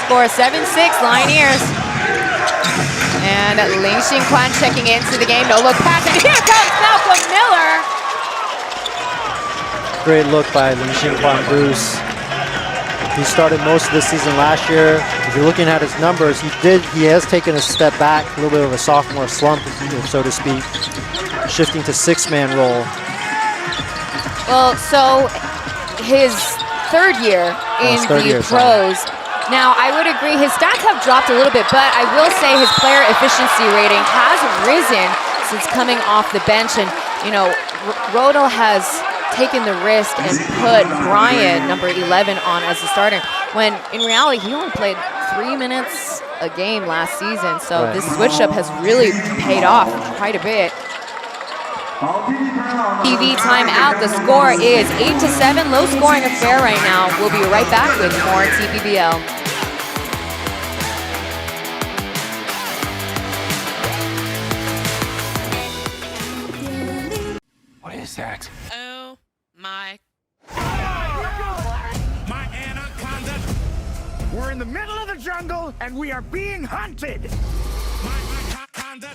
Score 7-6, Lioneers. And Ling Xingquan checking into the game, no look pass, and here comes Malcolm Miller. Great look by Ling Xingquan Bruce. He started most of the season last year. If you're looking at his numbers, he has taken a step back, a little bit of a sophomore slump, so to speak, shifting to 6-man role. Well, so his third year in the pros, Now, I would agree his stats have dropped a little bit, but I will say his player efficiency rating has risen since coming off the bench. And, you know, Rodel has taken the risk and put Brian, number 11, on as a starter, when in reality he only played 3 minutes a game last season. So this switch up has really paid off quite a bit. TV timeout. The score is 8-7. Low scoring affair right now. We'll be right back with more TPBL. What is that? Oh my. My anaconda. We're in the middle of the jungle and we are being hunted. My anaconda.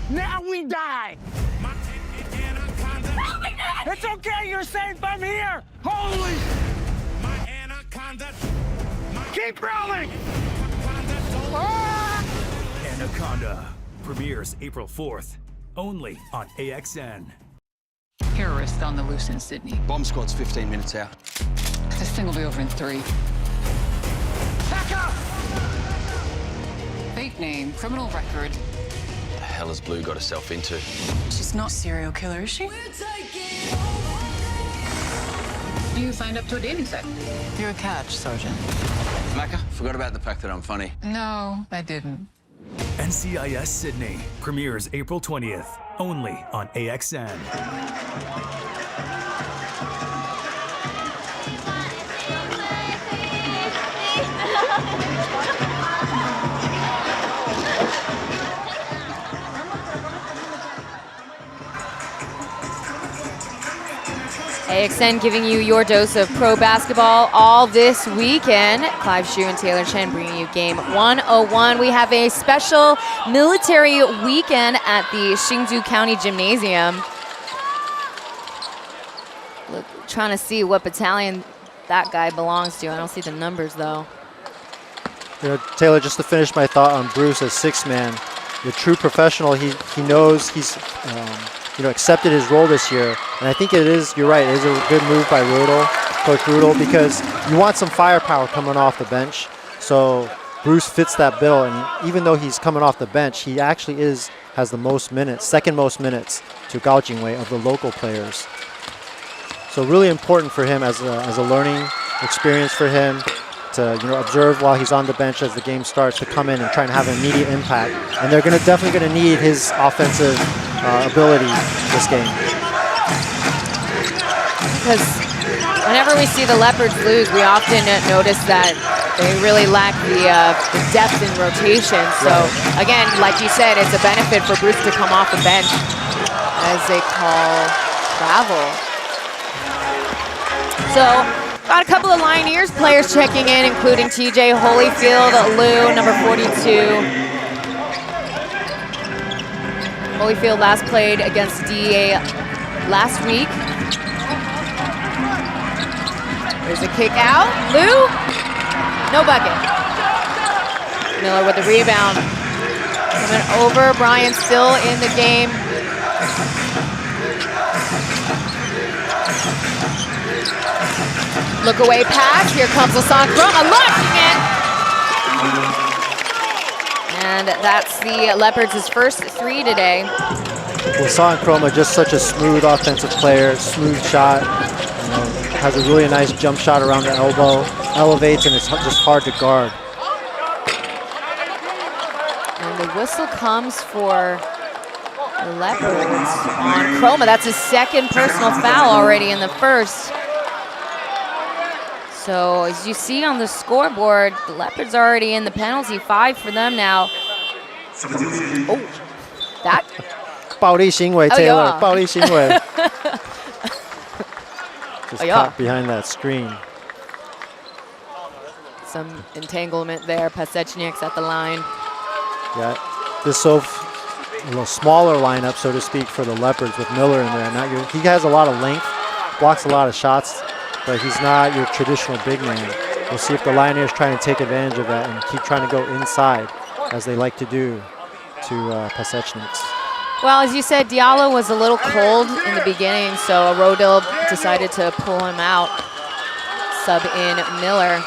Now we die. My anaconda. It's okay, you're safe. I'm here. Holy. My anaconda. Keep rolling. Anaconda premieres April 4th, only on AXN. Terrorist on the loose in Sydney. Bomb squad's 15 minutes out. This thing will be over in 3. Back up! Fake name, criminal record. The hell has Blue got herself into? She's not a serial killer, is she? You signed up to a dating site. You're a catch, Sergeant. Macca, forgot about the fact that I'm funny. No, I didn't. NCIS Sydney premieres April 20th, only on AXN. AXN giving you your dose of pro basketball all this weekend. Clive Hsu and Taylor Chen bringing you game 101. We have a special military weekend at the Hsinchu County Gymnasium. Look, trying to see what battalion that guy belongs to. I don't see the numbers though. You know, Taylor, just to finish my thought on Bruce as sixth man, the true professional, he knows he's accepted his role this year, and I think it is, you're right, it is a good move by Coach Rudel, because you want some firepower coming off the bench. So Bruce fits that bill, and even though he's coming off the bench, he actually has the most minutes, second most minutes to Gao Jingwei of the local players. So really important for him as a learning experience for him to observe while he's on the bench as the game starts, to come in and try and have an immediate impact. And they're definitely going to need his offensive ability this game. Because whenever we see the Leopards lose, we often notice that they really lack the depth in rotation. So again, like you said, it's a benefit for Bruce to come off the bench as they call travel. So got a couple of Lioneers players checking in, including TJ Holyfield, Lou, number 42. Holyfield last played against DEA last week. There's a kick out. Lou, no bucket. Miller with the rebound. Coming over, Brian still in the game. Look away pass, here comes Hassan Kroma launching it! And that's the Leopards' first 3 today. Hassan Kroma, just such a smooth offensive player, smooth shot, has a really nice jump shot around the elbow, elevates, and it's just hard to guard. And the whistle comes for the Leopards on Kroma. That's his second personal foul already in the first. So as you see on the scoreboard, the Leopards are already in the penalty, 5 for them now. Oh, that. 暴力行为, Taylor. 暴力行为. Just caught behind that screen. Some entanglement there. Pasechnik's at the line. Yeah, this a little smaller lineup, so to speak, for the Leopards with Miller in there. He has a lot of length, blocks a lot of shots, but he's not your traditional big man. We'll see if the Lioneers trying to take advantage of that and keep trying to go inside, as they like to do to Pasechnik's. Well, as you said, Diallo was a little cold in the beginning, so Rodil decided to pull him out, sub in Miller.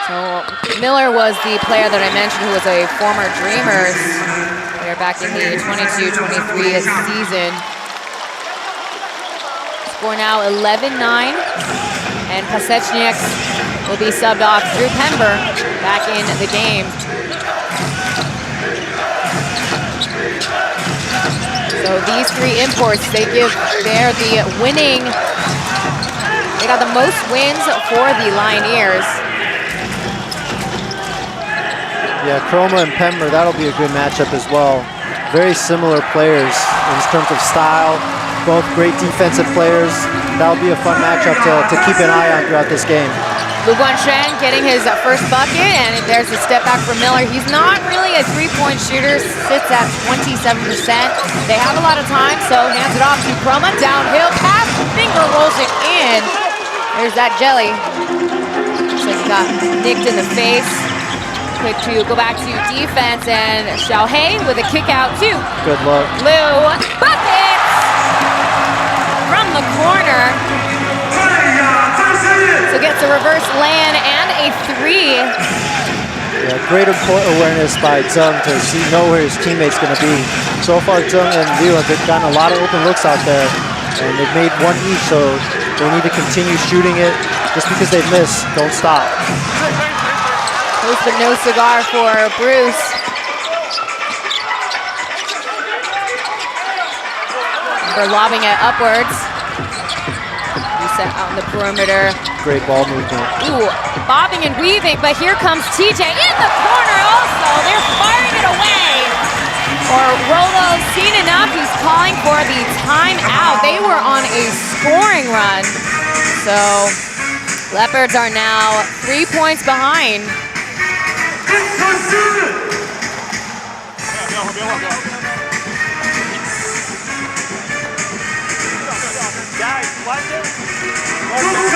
So So Miller was the player that I mentioned who was a former Dreamers player back in the 22-23 season. Score now 11-9, and Pasechniak will be subbed off. Drew Pember back in the game. So these three imports, they're the winning, they got the most wins for the Lioneers. Yeah, Chroma and Pember, that'll be a good matchup as well. Very similar players in terms of style, both great defensive players. That'll be a fun matchup to keep an eye on throughout this game. Lu Guanshen getting his first bucket, and there's a step back for Miller. He's not really a three-point shooter, sits at 27%. They have a lot of time, so hands it off to Chroma. Downhill pass, finger rolls it in. There's that jelly. Looks like he got nicked in the face. Quick to go back to defense, and Xiaohei with a kick out too. Good luck. Liu, buckets from the corner. So gets a reverse land and a three. Yeah, great awareness by Zheng to know where his teammate's going to be. So far, Zheng and Liu have gotten a lot of open looks out there, and they've made one each, so they need to continue shooting it. Just because they've missed, don't stop. Toast but no cigar for Bruce. They're lobbing it upwards. Reset out on the perimeter. Great ball movement. Ooh, bobbing and weaving, but here comes TJ in the corner also. They're firing it away. Or Rolo's seen enough. He's calling for the timeout. They were on a scoring run. So Leopards are now 3 points behind.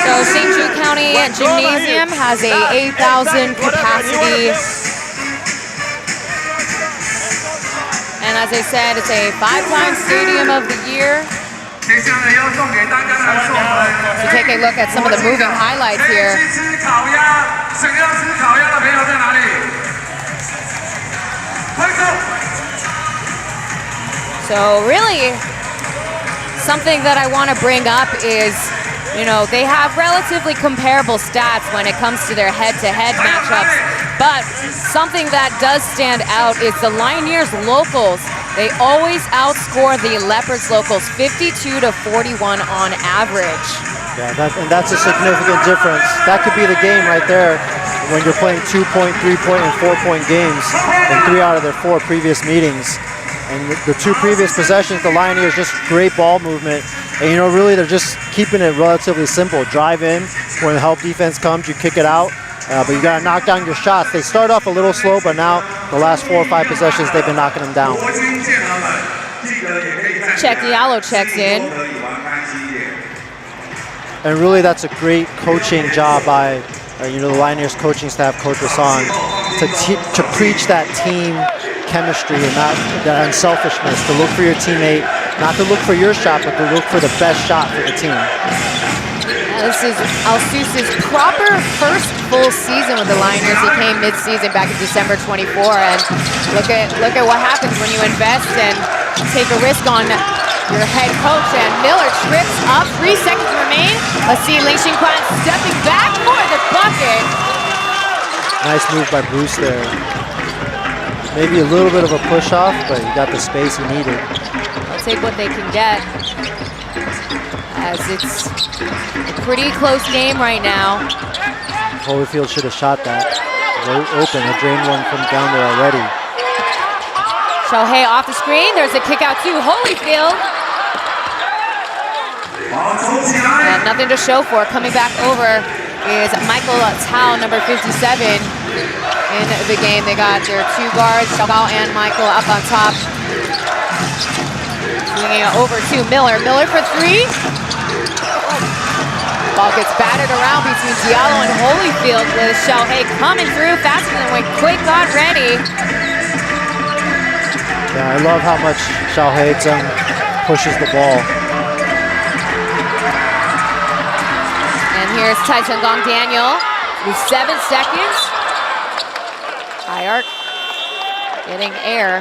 So Hsinchu County Gymnasium has a 8,000 capacity. And as I said, it's a 5-time Stadium of the Year. So take a look at some of the moving highlights here. So really, something that I want to bring up is, you know, they have relatively comparable stats when it comes to their head-to-head matchups, but something that does stand out is the Lioneers locals. They always outscore the Leopards locals 52-41 on average. Yeah, and that's a significant difference. That could be the game right there when you're playing 2-point, 3-point, and 4-point games in 3 out of their 4 previous meetings. And the 2 previous possessions, the Lioneers just great ball movement. And you know, really they're just keeping it relatively simple. Drive in, when the help defense comes, you kick it out. But you gotta knock down your shots. They start off a little slow, but now the last 4 or 5 possessions, they've been knocking them down. Check Diallo checks in. And really that's a great coaching job by you know, the Lioneers coaching staff, Coach Hassan, to preach that team chemistry and not that unselfishness, to look for your teammate, not to look for your shot, but to look for the best shot for the team. This is Alsus's proper first full season with the Lioneers. He came mid-season back in December 24, and look at what happens when you invest and take a risk on your head coach. And Miller trips up, 3 seconds remain. Let's see Ling Xingquan stepping back for the bucket. Nice move by Bruce there. Maybe a little bit of a push-off, but he got the space he needed. They'll take what they can get, as it's a pretty close game right now. Holyfield should have shot that. Open, a drain one from down there already. Xiaohei off the screen. There's a kick out to Holyfield. And nothing to show for. Coming back over is Michael Tao, number 57. In the game, they got their 2 guards, Xiao and Michael, up on top. Swinging it over to Miller. Miller for 3. Ball gets batted around between Diallo and Holyfield, with Xiaohei coming through faster than when Quick got ready. Yeah, I love how much Xiaohei pushes the ball. And here's Tai Cheng Gong Daniel with 7 seconds. High arc, getting air.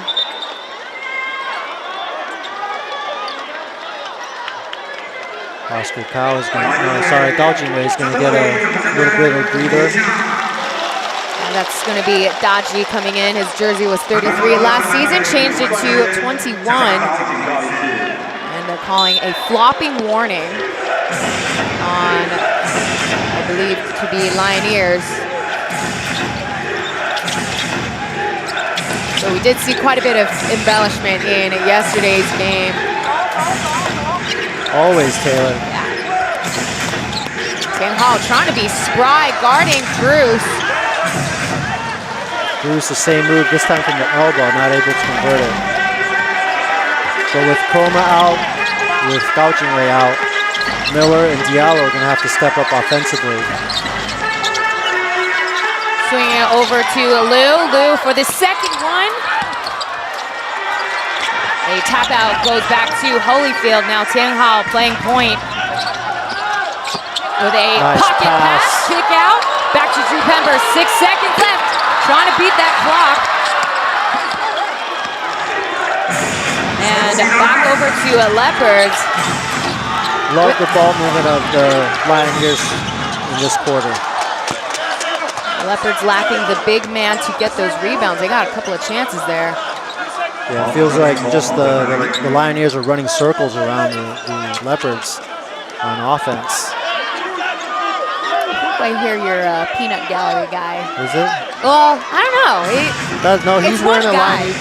Oscar Kao is going to, Gao Jingwei is going to get a little bit of breather. And that's going to be Daji coming in. His jersey was 33 last season, changed it to 21. And they're calling a flopping warning on, I believe, to be Lioneers. So we did see quite a bit of embellishment in yesterday's game. Always Taylor. Tian Hao trying to be spry, guarding Bruce. Bruce, the same move, this time from the elbow, not able to convert it. But with Chroma out, with Gao Jingwei out, Miller and Diallo are going to have to step up offensively. Swinging it over to Liu. Liu for the second one. A tap out goes back to Holyfield. Now Tian Hao playing point with a nice pocket pass, kick out. Back to Drew Pember, 6 seconds left. Trying to beat that clock. And back over to Leopards. Love the ball movement of the Lioneers in this quarter. Leopards lacking the big man to get those rebounds. They got a couple of chances there. Yeah, it feels like just the Lioneers are running circles around the Leopards on offense. I hear your peanut gallery guy. Is it? Well, I don't know. He's wearing a line.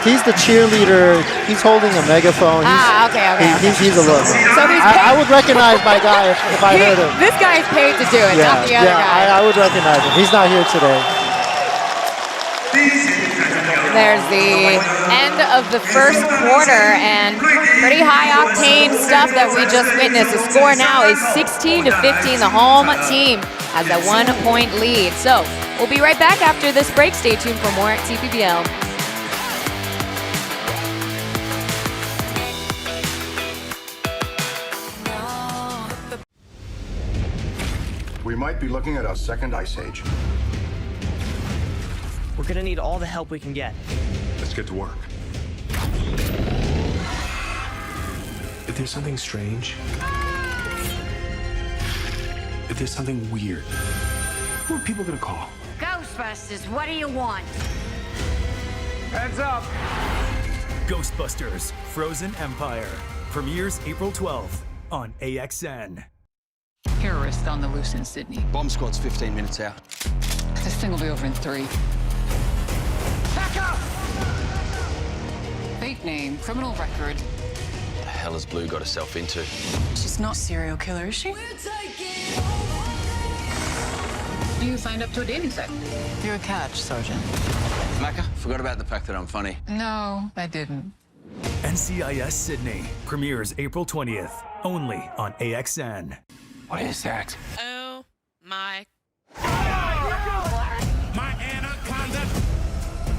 He's the cheerleader. He's holding a megaphone. Okay. He's a look. So I would recognize my guy if I heard him. This guy is paid to do it, not the other guy. I would recognize him. He's not here today. There's the end of the first quarter, and pretty high octane stuff that we just witnessed. The score now is 16-15. The home team has a 1-point lead. So we'll be right back after this break. Stay tuned for more at TPBL. We might be looking at our second ice age. We're gonna need all the help we can get. Let's get to work. If there's something strange, if there's something weird, who are people gonna call? Ghostbusters, what do you want? Heads up! Ghostbusters Frozen Empire premieres April 12th on AXN. Terrorist on the loose in Sydney. Bomb squad's 15 minutes out. This thing will be over in 3. Back up! Fake name, criminal record. The hell has Blue got herself into? She's not a serial killer, is she? You signed up to a dating site. You're a catch, Sergeant. Macca, forgot about the fact that I'm funny. No, I didn't. NCIS Sydney premieres April 20th, only on AXN. What is that? Oh my. My anaconda.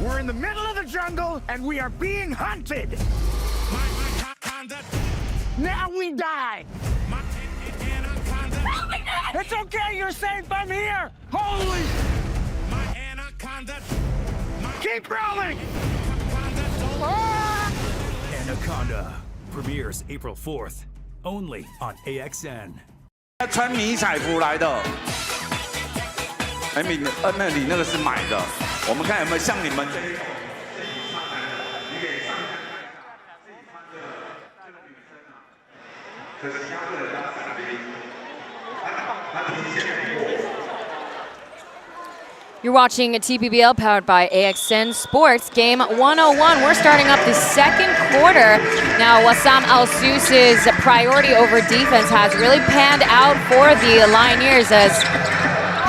We're in the middle of the jungle and we are being hunted. My anaconda. Now we die. My anaconda. It's okay, you're safe. I'm here. Holy. My anaconda. Keep rolling. Anaconda premieres April 4th, only on AXN. 穿迷彩服来的，那里那个是买的，我们看有没有像你们这一种。可是他为了他伞兵，他提前来过。 You're watching a TPBL powered by AXN Sports, game 101. We're starting up the second quarter. Now, Wassam Al-Sous's priority over defense has really panned out for the Lioneers as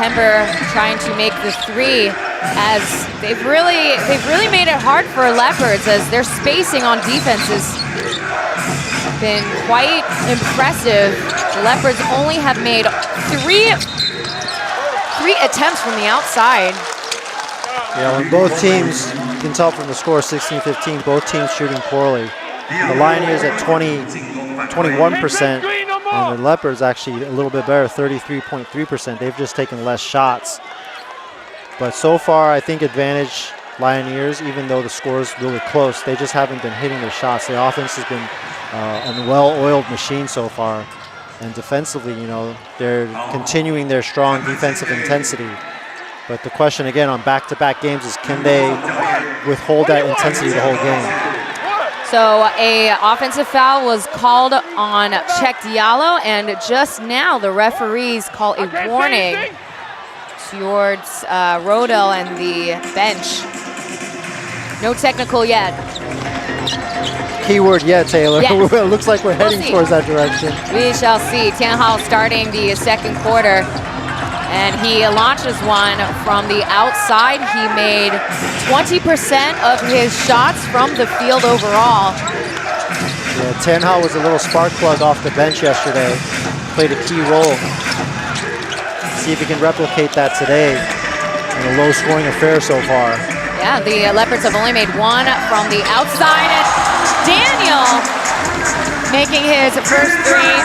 Pember trying to make the 3, as they've really made it hard for Leopards as their spacing on defense has been quite impressive. The Leopards only have made 3 attempts from the outside. Yeah, when both teams, you can tell from the score 16-15, both teams shooting poorly. The Lioneers at 21%, and the Leopards actually a little bit better, 33.3%. They've just taken less shots. But so far, I think advantage Lioneers, even though the score is really close. They just haven't been hitting their shots. The offense has been a well-oiled machine so far. And defensively, you know, they're continuing their strong defensive intensity. But the question again on back-to-back games is, can they withhold that intensity the whole game? So a offensive foul was called on Check Diallo, and just now the referees call a warning towards Rodell and the bench. No technical yet. Keyword yet, Taylor. Yes. It looks like we're heading towards that direction. We shall see. Tianhao starting the second quarter. And he launches one from the outside. He made 20% of his shots from the field overall. Yeah, Tianhao was a little spark plug off the bench yesterday. Played a key role. See if he can replicate that today in a low-scoring affair so far. Yeah, the Leopards have only made one from the outside. And Daniel making his first three.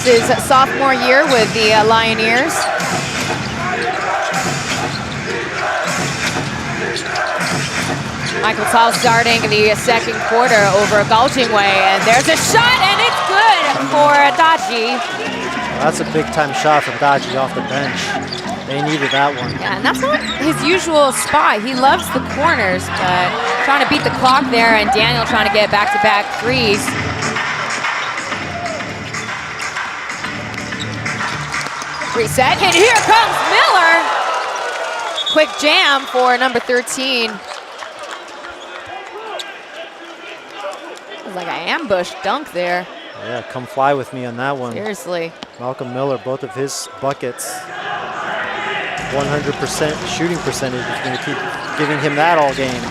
His sophomore year with the Lioneers. Michael Tao starting the second quarter over Gao Jingwei, and there's a shot, and it's good for Daji. Well, that's a big-time shot from Daji off the bench. They needed that one. Yeah, and that's not his usual spot. He loves the corners, but trying to beat the clock there, and Daniel trying to get back-to-back threes. Reset, and here comes Miller. Quick jam for number 13. It was like an ambush dunk there. Yeah, come fly with me on that one. Seriously. Malcolm Miller, both of his buckets. 100% shooting percentage is going to keep giving him that all game.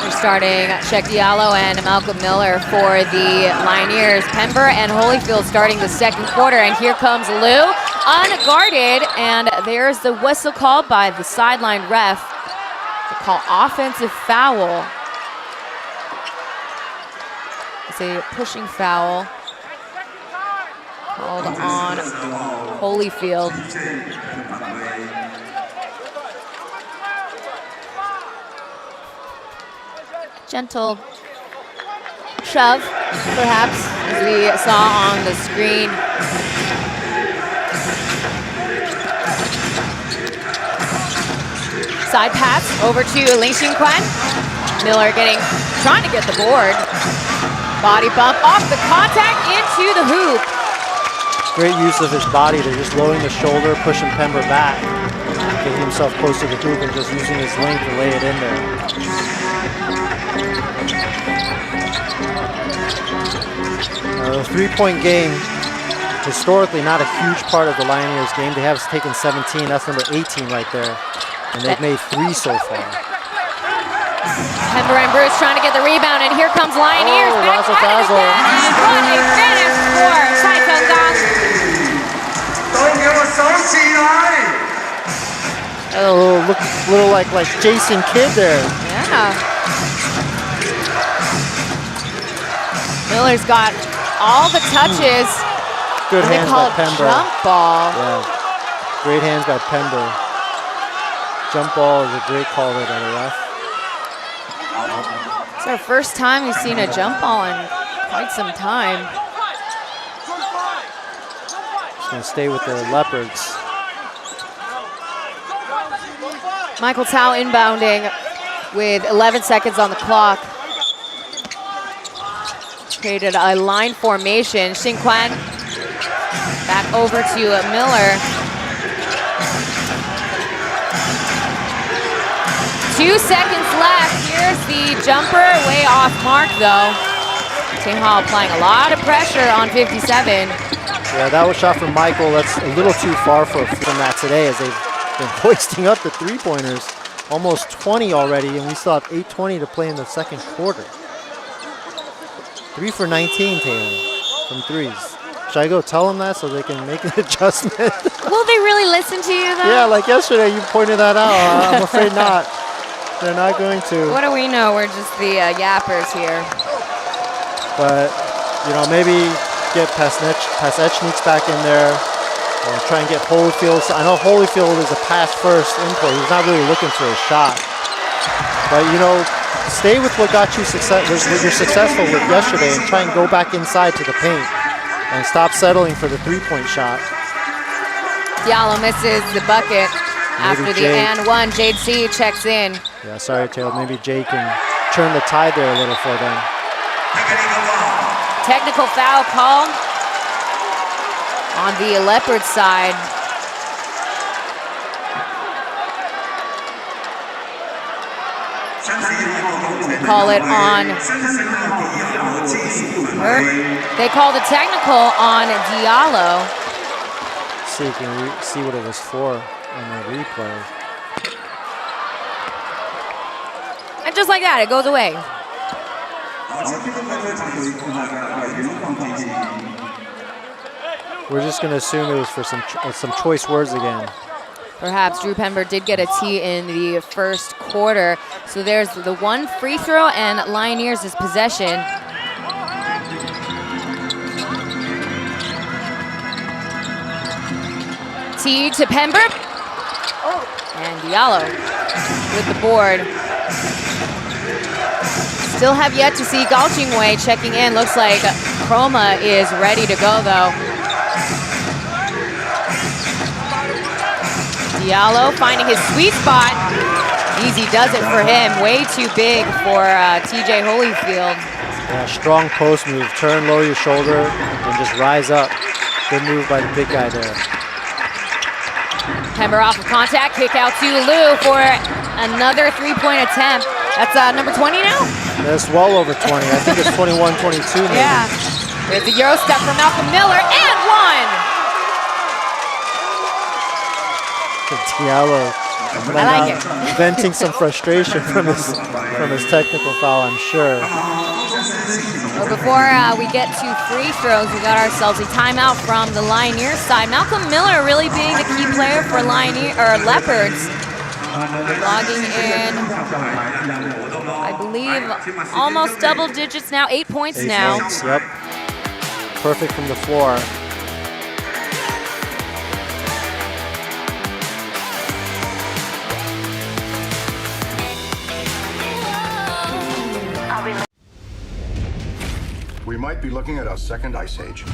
We're starting Check Diallo and Malcolm Miller for the Lioneers. Pember and Holyfield starting the second quarter, and here comes Liu, unguarded, and there's the whistle called by the sideline ref. They call offensive foul. It's a pushing foul called on Holyfield. Gentle shove, perhaps, as we saw on the screen. Side pass over to Ling Xinquan. Miller trying to get the board. Body bump off the contact into the hoop. Great use of his body. They're just lowering the shoulder, pushing Pember back, getting himself close to the hoop and just using his length to lay it in there. The three-point game, historically not a huge part of the Lioneers game. They have taken 17, that's number 18 right there. And they've made 3 so far. Pember and Bruce trying to get the rebound, and here comes Lioneers. Oh, razzle-dazzle. What a finish for Cai Tonggang. A little like Jason Kidd there. Yeah. Miller's got all the touches. Good hands by Pember. Jump ball. Yeah, great hands by Pember. Jump ball is a great call there by the ref. It's our first time we've seen a jump ball in quite some time. It's going to stay with the Leopards. Michael Tao inbounding with 11 seconds on the clock. Created a line formation. Xinquan back over to Miller. 2 seconds left. Here's the jumper, way off mark though. Tianhao applying a lot of pressure on 57. Yeah, that was shot from Michael. That's a little too far from that today, as they've been hoisting up the three-pointers. Almost 20 already, and we still have 8:20 to play in the second quarter. 3 for 19, Taylor, from threes. Should I go tell them that so they can make an adjustment? Will they really listen to you though? Yeah, like yesterday you pointed that out. I'm afraid not. They're not going to. What do we know? We're just the yappers here. But, you know, maybe get Pasechnik's back in there. Try and get Holyfield. I know Holyfield is a pass first import. He's not really looking for a shot. But you know, stay with what got you what you're successful with yesterday and try and go back inside to the paint and stop settling for the three-point shot. Diallo misses the bucket after the and one. Jade C checks in. Yeah, sorry, Taylor. Maybe Jade can turn the tide there a little for them. Technical foul called on the Leopards side. Call it on. They called a technical on Diallo. See, you can see what it was for on the replay. And just like that, it goes away. We're just going to assume it was for some choice words again. Perhaps Drew Pember did get a T in the first quarter. So there's the one free throw and Lioneers' possession. T to Pember. And Diallo with the board. Still have yet to see Gao Jingwei checking in. Looks like Chroma is ready to go though. Diallo finding his sweet spot. Easy does it for him. Way too big for TJ Holyfield. Yeah, strong post move. Turn, lower your shoulder, and just rise up. Good move by the big guy there. Pember off of contact. Kick out to Liu for another three-point attempt. That's number 20 now? That's well over 20. I think it's 21, 22 maybe. Yeah. There's a Euro step from Malcolm Miller and one! Diallo. I like it. Venting some frustration from his technical foul, I'm sure. Well, before we get to free throws, we got ourselves a timeout from the Lioneers side. Malcolm Miller really being the key player for Leopards. Logging in, I believe, almost double digits now, 8 points now. Points, yep. Perfect from the floor. We might be looking at our second ice age.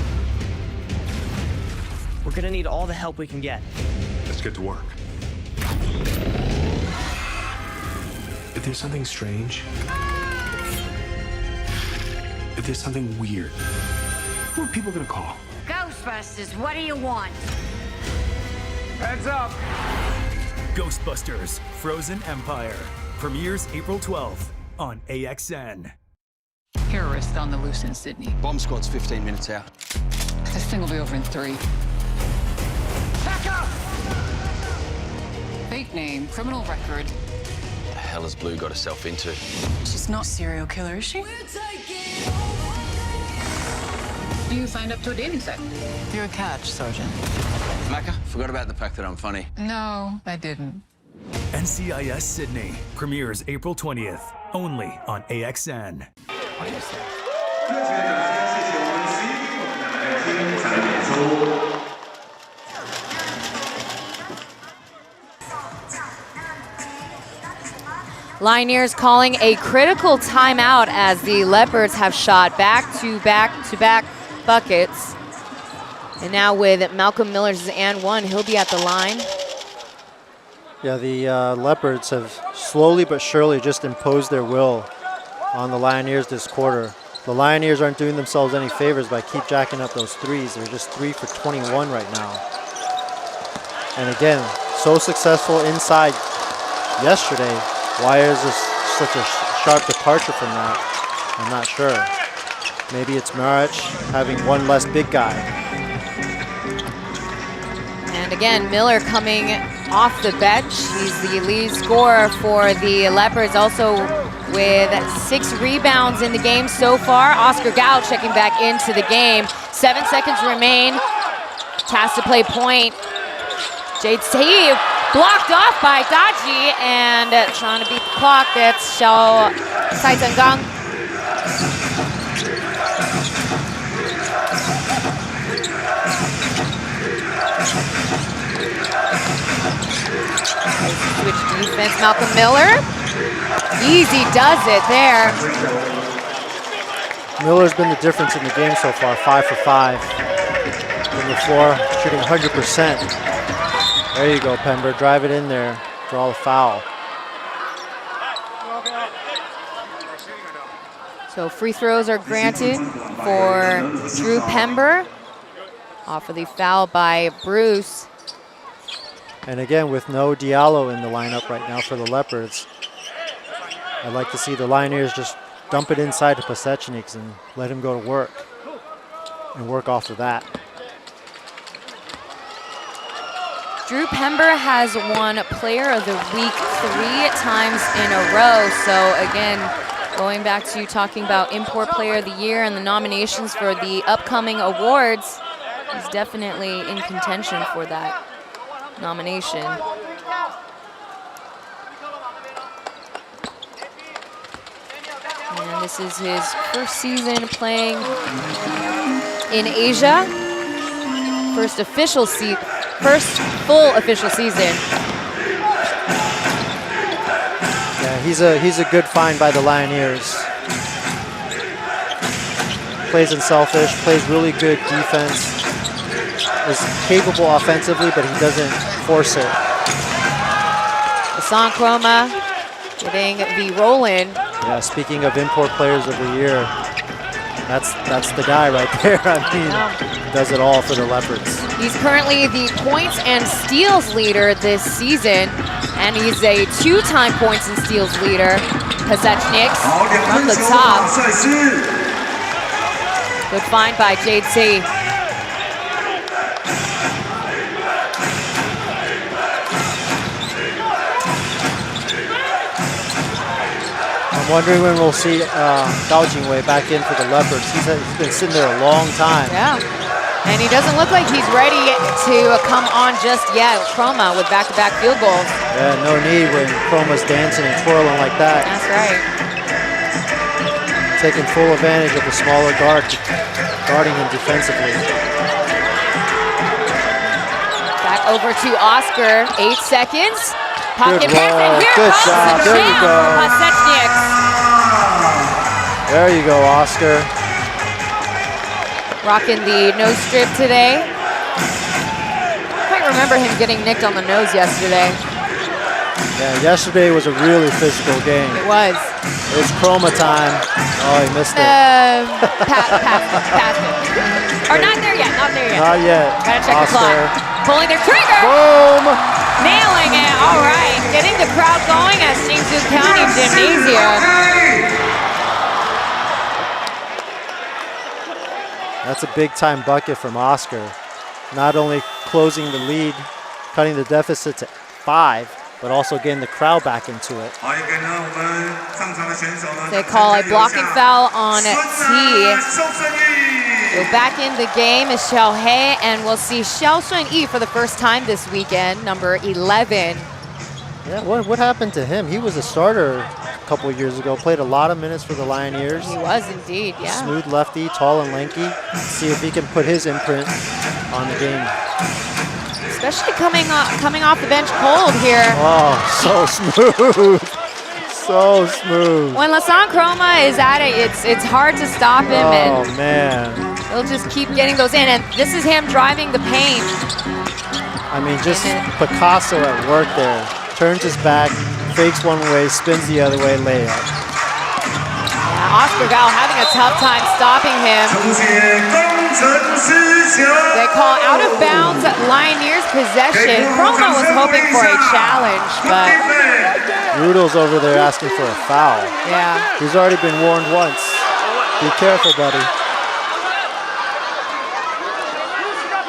We're gonna need all the help we can get. Let's get to work. If there's something strange, if there's something weird, who are people gonna call? Ghostbusters, what do you want? Heads up. Ghostbusters Frozen Empire premieres April 12th on AXN. Terrorist on the loose in Sydney. Bomb squad's 15 minutes out. This thing will be over in 3. Back up! Fake name, criminal record. The hell has Blue got herself into? She's not a serial killer, is she? You signed up to a dating site. You're a catch, Sergeant. Macca, forgot about the fact that I'm funny. No, I didn't. NCIS Sydney premieres April 20th, only on AXN. Lioneers calling a critical timeout as the Leopards have shot back-to-back-to-back buckets. And now with Malcolm Miller's and one, he'll be at the line. Yeah, the Leopards have slowly but surely just imposed their will on the Lioneers this quarter. The Lioneers aren't doing themselves any favors by keep jacking up those threes. They're just 3 for 21 right now. And again, so successful inside yesterday. Why is this such a sharp departure from that? I'm not sure. Maybe it's Maric having one less big guy. And again, Miller coming off the bench. He's the lead scorer for the Leopards, also with 6 rebounds in the game so far. Oscar Gao checking back into the game. 7 seconds remain. Tasked to play point. Jade Steve blocked off by Daji and trying to beat the clock. That's Xiao Saizhengang. Switch defense, Malcolm Miller. Easy does it there. Miller's been the difference in the game so far, 5 for 5 from the floor, shooting 100%. There you go, Pember, drive it in there, draw the foul. So free throws are granted for Drew Pember off of the foul by Bruce. And again, with no Diallo in the lineup right now for the Leopards, I'd like to see the Lioneers just dump it inside to Pasechniks and let him go to work and work off of that. Drew Pember has won Player of the Week 3 times in a row. So again, going back to talking about Import Player of the Year and the nominations for the upcoming awards, he's definitely in contention for that nomination. And this is his first season playing in Asia. First full official season. Yeah, he's a good find by the Lioneers. Plays unselfish, plays really good defense. Is capable offensively, but he doesn't force it. Hassan Chroma getting the roll in. Yeah, speaking of import players of the year, that's the guy right there. I mean, does it all for the Leopards. He's currently the points and steals leader this season, and he's a 2-time points and steals leader. Pasechniks from the top. Good find by JT. I'm wondering when we'll see Gao Jingwei back in for the Leopards. He's been sitting there a long time. Yeah, and he doesn't look like he's ready to come on just yet. Chroma with back-to-back field goals. Yeah, no need when Chroma's dancing and twirling like that. That's right. Taking full advantage of the smaller guard, guarding him defensively. Back over to Oscar, 8 seconds. Pocket pass, and here Good comes job. the There you jam go. for Pasechniks. There you go, Oscar. Rocking the nose strip today. Quite remember him getting nicked on the nose yesterday. Yeah, yesterday was a really physical game. It was. It was Chroma time. Oh, he missed it. Pass it. Or not there yet, not there yet. Not yet. Gotta check the Oscar. clock. Pulling their trigger. Boom. Nailing it, all right. Getting the crowd going at Hsinchu County Gymnasium. That's a big time bucket from Oscar. Not only closing the lead, cutting the deficit to 5, but also getting the crowd back into it. They call a blocking foul on T. So back in the game is Xiaohei, and we'll see Xiao Shun-Yi for the first time this weekend, number 11. Yeah, what happened to him? He was a starter a couple of years ago, played a lot of minutes for the Lioneers. He was indeed, yeah. Smooth lefty, tall and lanky. See if he can put his imprint on the game. Especially coming off the bench cold here. Oh, so smooth. So smooth. When Lasan Chroma is at it, it's hard to stop him. Oh, and man. He'll just keep getting those in, and this is him driving the paint. I mean, just Picasso at work there. Turns his back, fakes one way, spins the other way, layup. Yeah, Oscar Gao having a tough time stopping him. They call out of bounds Lioneers possession. Chroma was hoping for a challenge, but Rudel's over there asking for a foul. yeah. He's already been warned once. Be careful, buddy.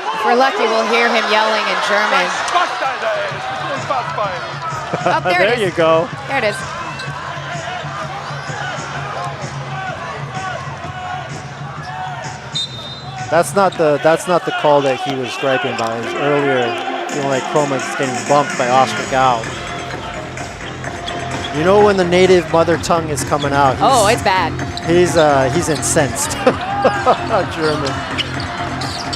If we're lucky, we'll hear him yelling in German. Oh, there it There is. you go. There it is. That's not the call that he was griping about. It was earlier, feeling like Chroma's getting bumped by Oscar Gao. You know when the native mother tongue is coming out. Oh, it's bad. He's incensed. German.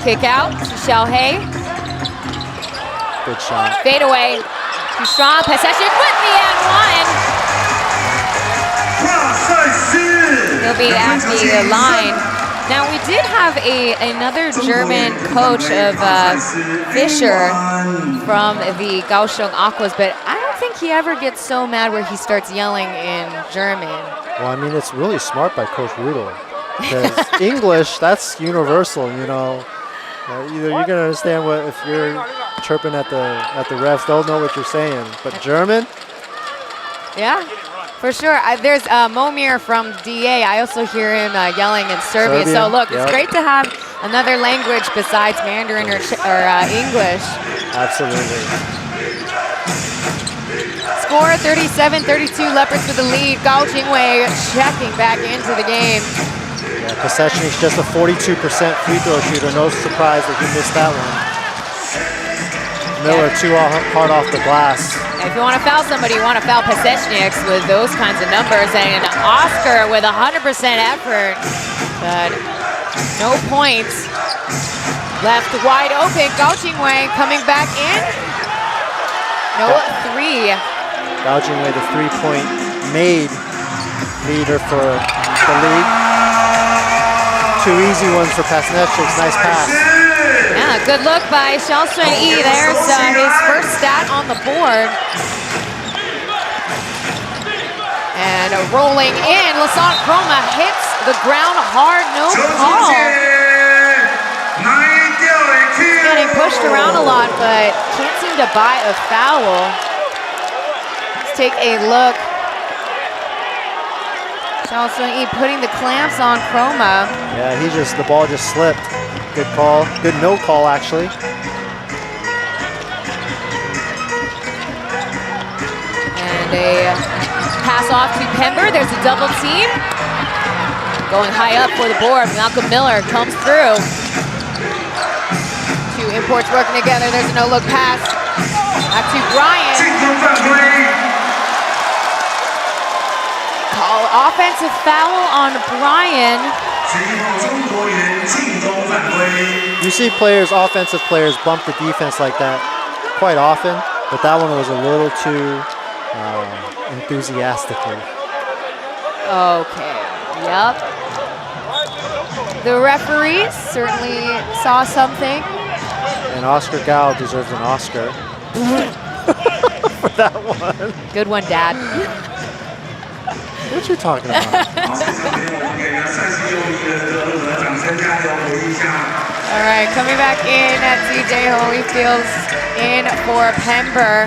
Kick out to Xiaohei. Good shot. Fade away. Too strong. Pasechnik with the and one. He'll be at the line. Now we did have another German coach of Fischer from the Kaohsiung Aquas, but I don't think he ever gets so mad where he starts yelling in German. Well, I mean, it's really smart by Coach Rudel, because English, that's universal, you know. Either you're gonna understand what if you're chirping at the refs, they'll know what you're saying. But German? Yeah. For sure. There's Momir from DA. I also hear him yelling in Serbian. So look, it's great to have another language besides Mandarin or English. Absolutely. Score 37-32. Leopards with the lead. Gao Jingwei checking back into the game. Yeah, Pasechnik's just a 42% free throw shooter. No surprise that he missed that one. Miller too hard off the glass. If you want to foul somebody, you want to foul Pasechnik with those kinds of numbers. And Oscar with 100% effort, but no points. Left wide open. Gao Jingwei coming back in. No three. Gao Jingwei, the three-point made leader for the league. Two easy ones for Pasechnik. Nice pass. Yeah, good look by Xiao Yi. There's his first stat on the board. And rolling in, Lassant Chroma hits the ground hard, no call. He's getting pushed around a lot, but can't seem to buy a foul. Let's take a look. Xiao Yi putting the clamps on Chroma. Yeah, the ball just slipped. Good call. Good no call, actually. And a pass off to Pember. There's a double team. Going high up for the board. Malcolm Miller comes through. Two imports working together. There's a no-look pass. Back to Brian. Call offensive foul on Brian. You see offensive players bump the defense like that quite often, but that one was a little too enthusiastically. Okay, yep. The referee certainly saw something. And Oscar Gao deserves an Oscar for that one. Good one, Dad. What you talking about? All right, coming back in at DJ Holyfield's in for Pember.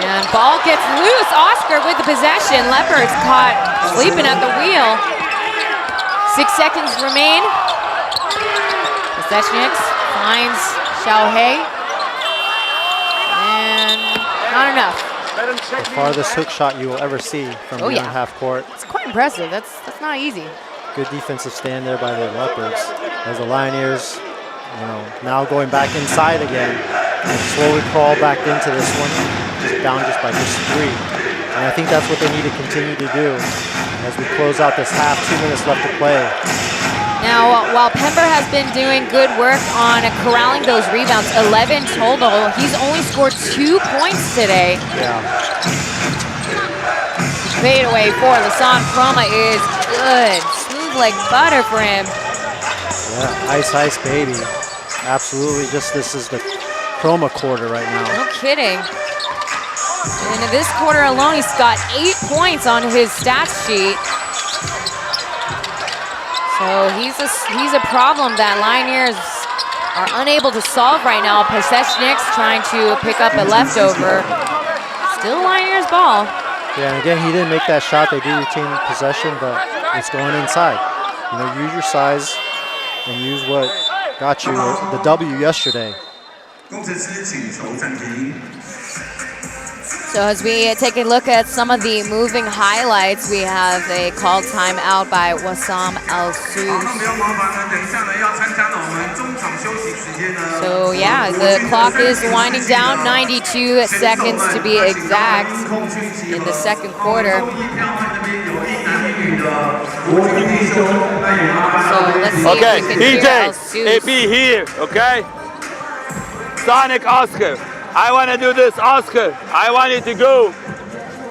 And ball gets loose. Oscar with the possession. Leopards caught sleeping at the wheel. 6 seconds remain. Pasechnik finds Xiaohei. And not enough. The farthest hook shot you will ever see from beyond half court. It's quite impressive. That's not easy. Good defensive stand there by the Leopards. As the Lioneers, now going back inside again, and slowly crawl back into this one, down just by just 3. And I think that's what they need to continue to do as we close out this half. 2 minutes left to play. Now, while Pember has been doing good work on corralling those rebounds, 11 total, he's only scored 2 points today. Yeah. Fade away for Lassant Chroma is good. Smooth like butter for him. Yeah, ice, baby. Absolutely, this is the Chroma quarter right now. No kidding. And in this quarter alone, he's got 8 points on his stats sheet. So he's a problem that Lioneers are unable to solve right now. Pasechnik's trying to pick up a leftover. Still Lioneers ball. Yeah, and again, he didn't make that shot. They do retain possession, but it's going inside. Use your size and use what got you the W yesterday. So as we take a look at some of the moving highlights, we have a called timeout by Wassam Al-Sous. So yeah, the clock is winding down, 92 seconds to be exact in the second quarter. So let's see if we can hear Al-Sous. AB here, okay? Sonic, Oscar. I want to do this, Oscar. I want you to go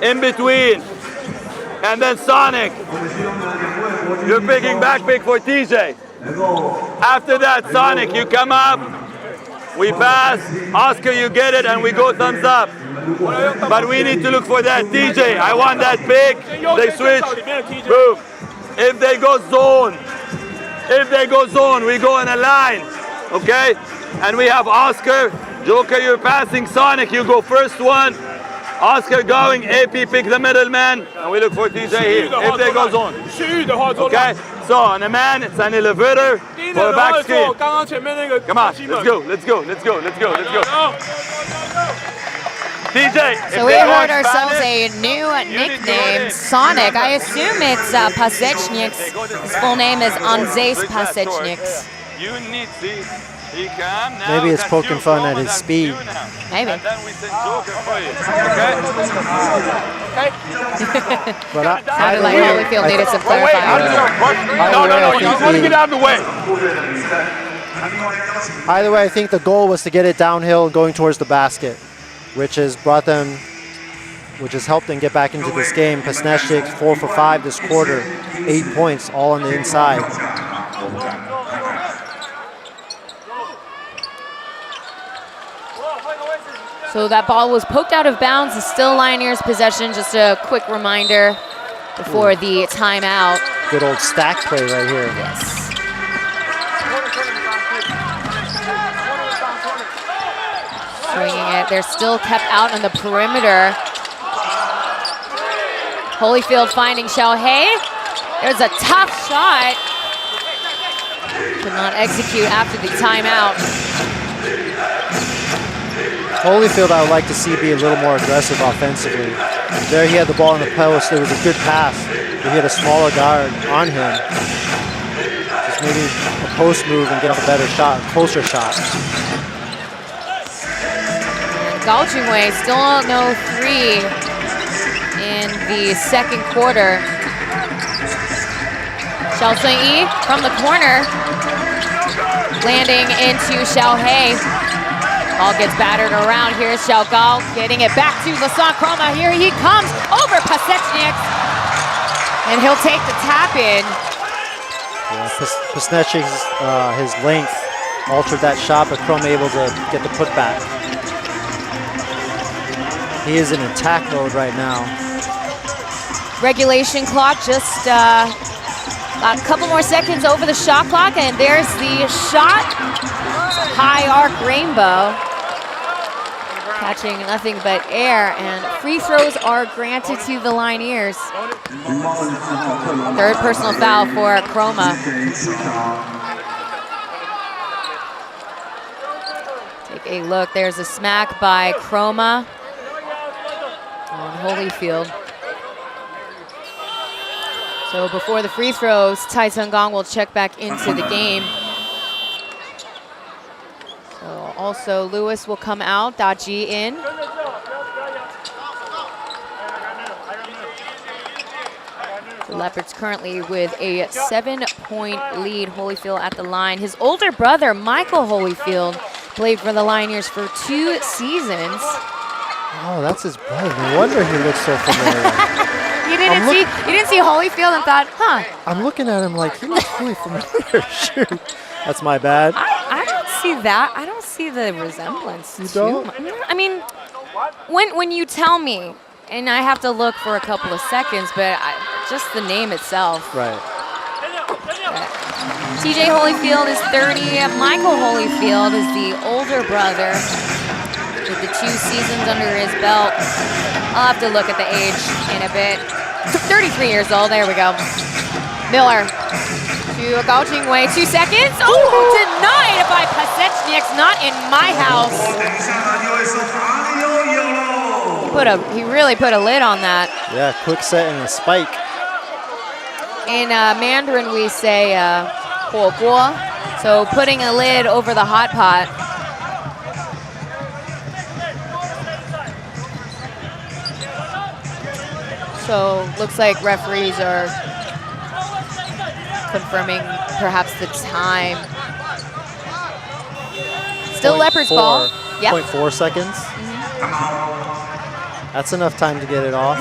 in between. And then Sonic. You're picking back pick for TJ. After that, Sonic, you come up. We pass. Oscar, you get it, and we go thumbs up. But we need to look for that. TJ, I want that pick. They switch. Boom. If they go zone, we go in a line. Okay? And we have Oscar. Joker, you're passing. Sonic, you go first one. Oscar going. AP, pick the middle man. And we look for TJ here. If they go zone. Okay? So on a man, it's an elevator for a back screen. Come on, let's go. TJ. So we heard ourselves a new nickname, Sonic. I assume it's Pasechniks. His full name is Andrzej Pasechniks. Maybe it's poking fun at his speed. Maybe. But sounded like Holyfield needed some clarifying. No, you want to get out of the way. Either way, I think the goal was to get it downhill going towards the basket, which has helped them get back into this game. Pasechniks 4 for 5 this quarter, 8 points, all on the inside. So that ball was poked out of bounds. It's still Lioneers' possession. Just a quick reminder before the timeout. Good old stack play right here. Yes. Swinging it. They're still kept out on the perimeter. Holyfield finding Xiaohei. There's a tough shot. Could not execute after the timeout. Holyfield, I would like to see be a little more aggressive offensively. There he had the ball in the post. There was a good pass. He hit a smaller guard on him. Just maybe a post move and get a better shot, closer shot. Gao Jingwei still no 3 in the second quarter. Xiao Sun-yi from the corner, landing into Xiaohei. Ball gets battered around. Here's Xiao Gao getting it back to Lasan Chroma. Here he comes over Pasechniks. And he'll take the tap in. Yeah, Pasechniks, his length altered that shot, but Chroma able to get the putback. He is in attack mode right now. Regulation clock, just a couple more seconds over the shot clock, and there's the shot. High arc rainbow. Catching nothing but air, and free throws are granted to the Lioneers. Third personal foul for Chroma. Take a look, there's a smack by Chroma on Holyfield. So before the free throws, Tai Sung-gong will check back into the game. So also Lewis will come out, Daji in. The Leopards currently with a 7-point lead. Holyfield at the line. His older brother, Michael Holyfield, played for the Lioneers for 2 seasons. Oh, that's his brother. No wonder he looks so familiar. You didn't see Holyfield and thought, huh? I'm looking at him like he looks really familiar. Shoot, that's my bad. I don't see that. I don't see the resemblance. You don't? I mean, when you tell me, and I have to look for a couple of seconds, but just the name itself. Right. TJ Holyfield is 30. Michael Holyfield is the older brother with the 2 seasons under his belt. I'll have to look at the age in a bit. 33 years old. There we go. Miller to Gao Jingwei. 2 seconds. Oh, denied by Pasechniks. Not in my house. He really put a lid on that. Yeah, quick set and a spike. In Mandarin, we say huo guo, so putting a lid over the hot pot. So looks like referees are confirming perhaps the time. Still Leopards ball. Yep. 0.4 seconds. That's enough time to get it off.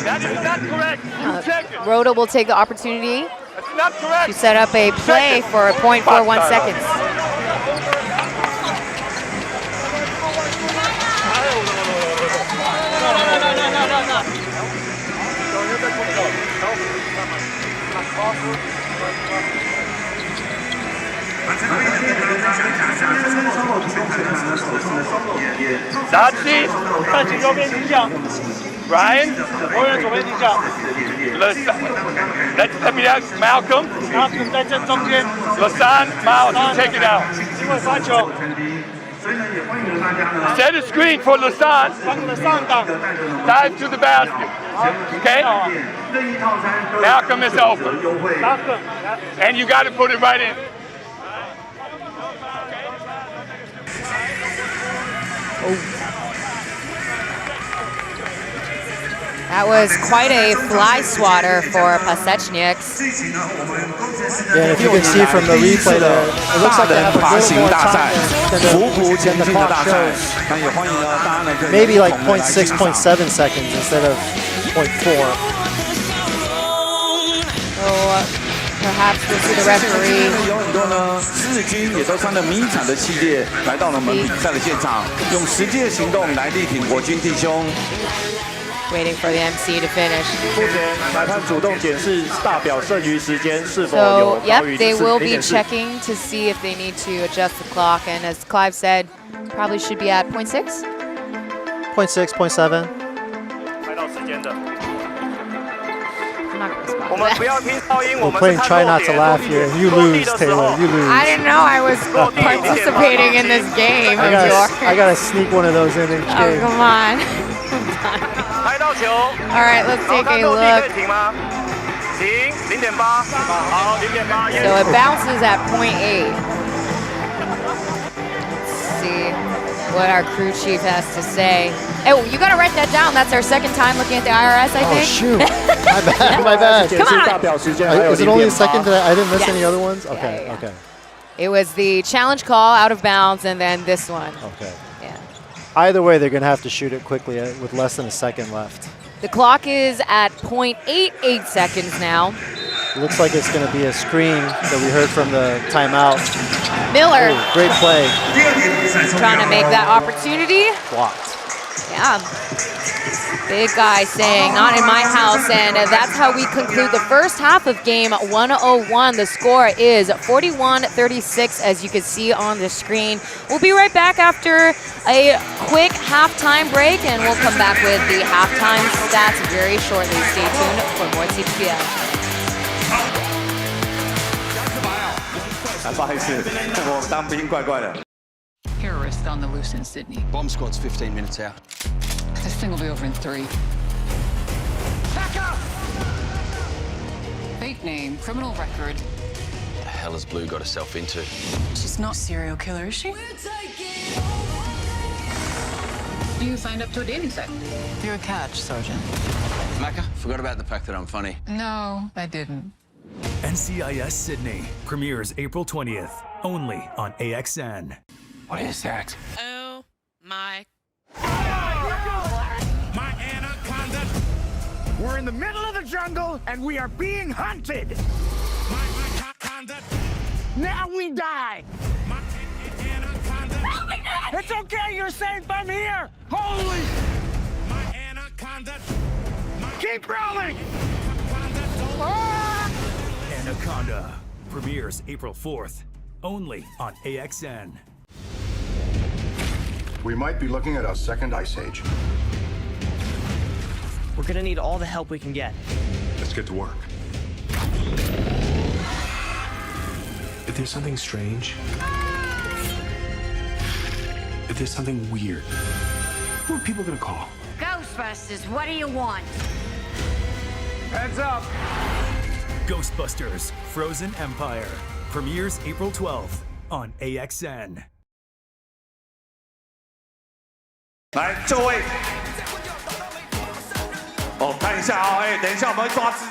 That's not correct. You check it. Rhoda will take the opportunity That's not correct. to set up a play for a 0.41 seconds. Sachi, 看请右边倾向。Ryan， 球员左边倾向。Let me ask Malcolm。Malcolm 在正中间。Lasan, Miles, take it out。因为发球。Set a screen for Lasan. 帮Lasan挡。Dive to the basket. Okay. Malcolm is open. Malcolm. And you got to put it right in. That was quite a fly swatter for Pasechniks. Yeah, if you can see from the replay there, it looks like they have a little more time than the clock shows. Maybe like 0.6, 0.7 seconds instead of 0.4. So perhaps we'll see the referee. 有很多呢，日军也都穿着迷彩的系列来到了我们比赛的现场，用实际的行动来力挺国军弟兄。 Waiting for the MC to finish. 目前裁判主动检视大表剩余时间是否 So, 有高 yep, 于 they will be 0.4 checking to see if they need to adjust the clock. And as Clive said, probably should be at 0.6. 0.6, 0.7. 拍到时间的。 I'm not going to spot 我们不要听噪音，我 We're 们 playing 是 try 看 not 落 to 点。 laugh here. You lose, Taylor. You lose. I didn't know I was participating in this game of yours. I gotta sneak one of those in each Oh, game. come on. 拍到球。 All right, let's take a 落地可以 look. 停吗？停，0.8。好，0.8。 So it bounces at 0.8. Let's see what our crew chief has to say. Oh, you gotta write that down. That's our second time looking at the IRS, I think. Oh shoot! My bad. My bad. Come on. Is it only a second that I didn't miss any other ones? Yeah, Okay. yeah. Okay. It was the challenge call out of bounds, and then this one. Okay. Yeah. Either way, they're gonna have to shoot it quickly with less than a second left. The clock is at 0.88 seconds now. Looks like it's gonna be a screen that we heard from the timeout. Miller Oh, great play. trying to make that opportunity. Blocked. Yeah. Big guy saying, not in my house. And that's how we conclude the first half of game 101. The score is 41-36, as you can see on the screen. We'll be right back after a quick halftime break, and we'll come back with the halftime stats very shortly. Stay tuned for more TPBL. 不好意思，我当兵怪怪的。 Terrorist on the loose in Sydney. Bomb squad's 15 minutes out. This thing will be over in 3. Back up! Fake name, criminal record. The hell has Blue got herself into? She's not a serial killer, is she? You signed up to a dating site. You're a catch, Sergeant. Macca, forgot about the fact that I'm funny. No, I didn't. NCIS Sydney premieres April 20th, only on AXN. What is that? Oh my. My anaconda. We're in the middle of the jungle and we are being hunted. My anaconda. Now we die. My anaconda. It's okay, you're safe. I'm here. Holy. My anaconda. Keep rolling. Ah! Anaconda premieres April 4th, only on AXN. We might be looking at our second ice age. We're gonna need all the help we can get. Let's get to work. If there's something strange, if there's something weird, who are people gonna call? Ghostbusters, what do you want? Heads up. Ghostbusters Frozen Empire premieres April 12th on AXN. 来，就位。哦，看一下啊、哦，等一下我们会抓资。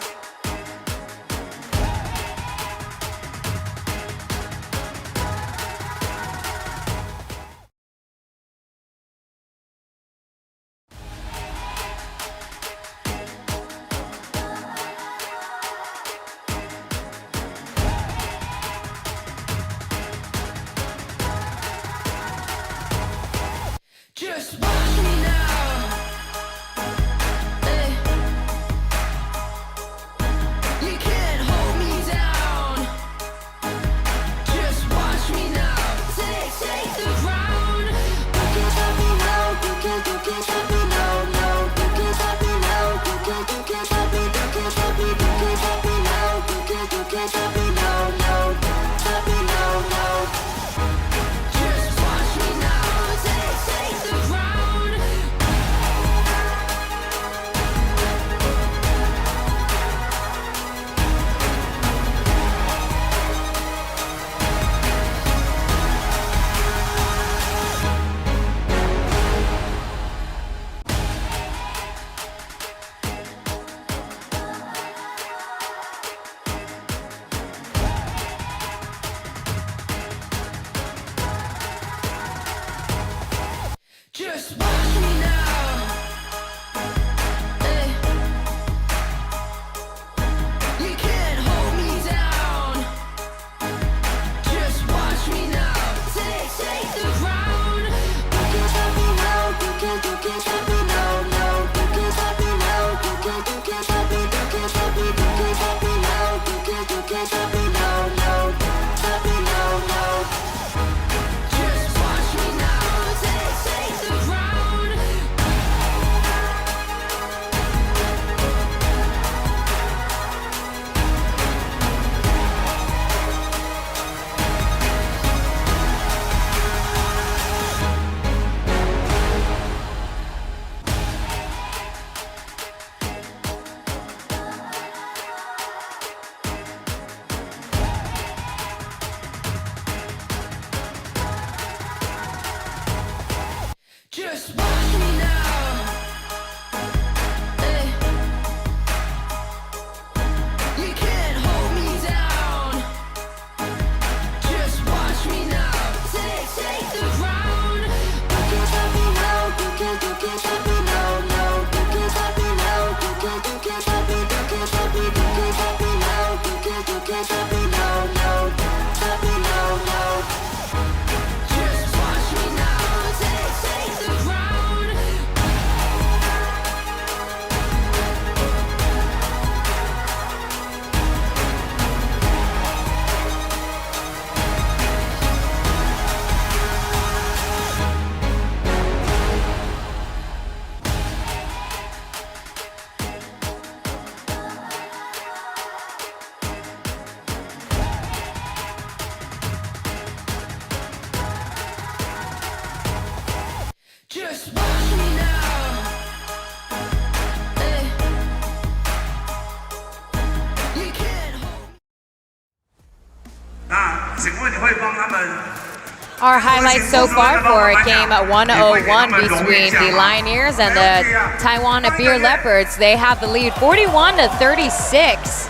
Our highlights so far for game 101 between the Lioneers and the Taiwan Leopards. They have the lead 41-36.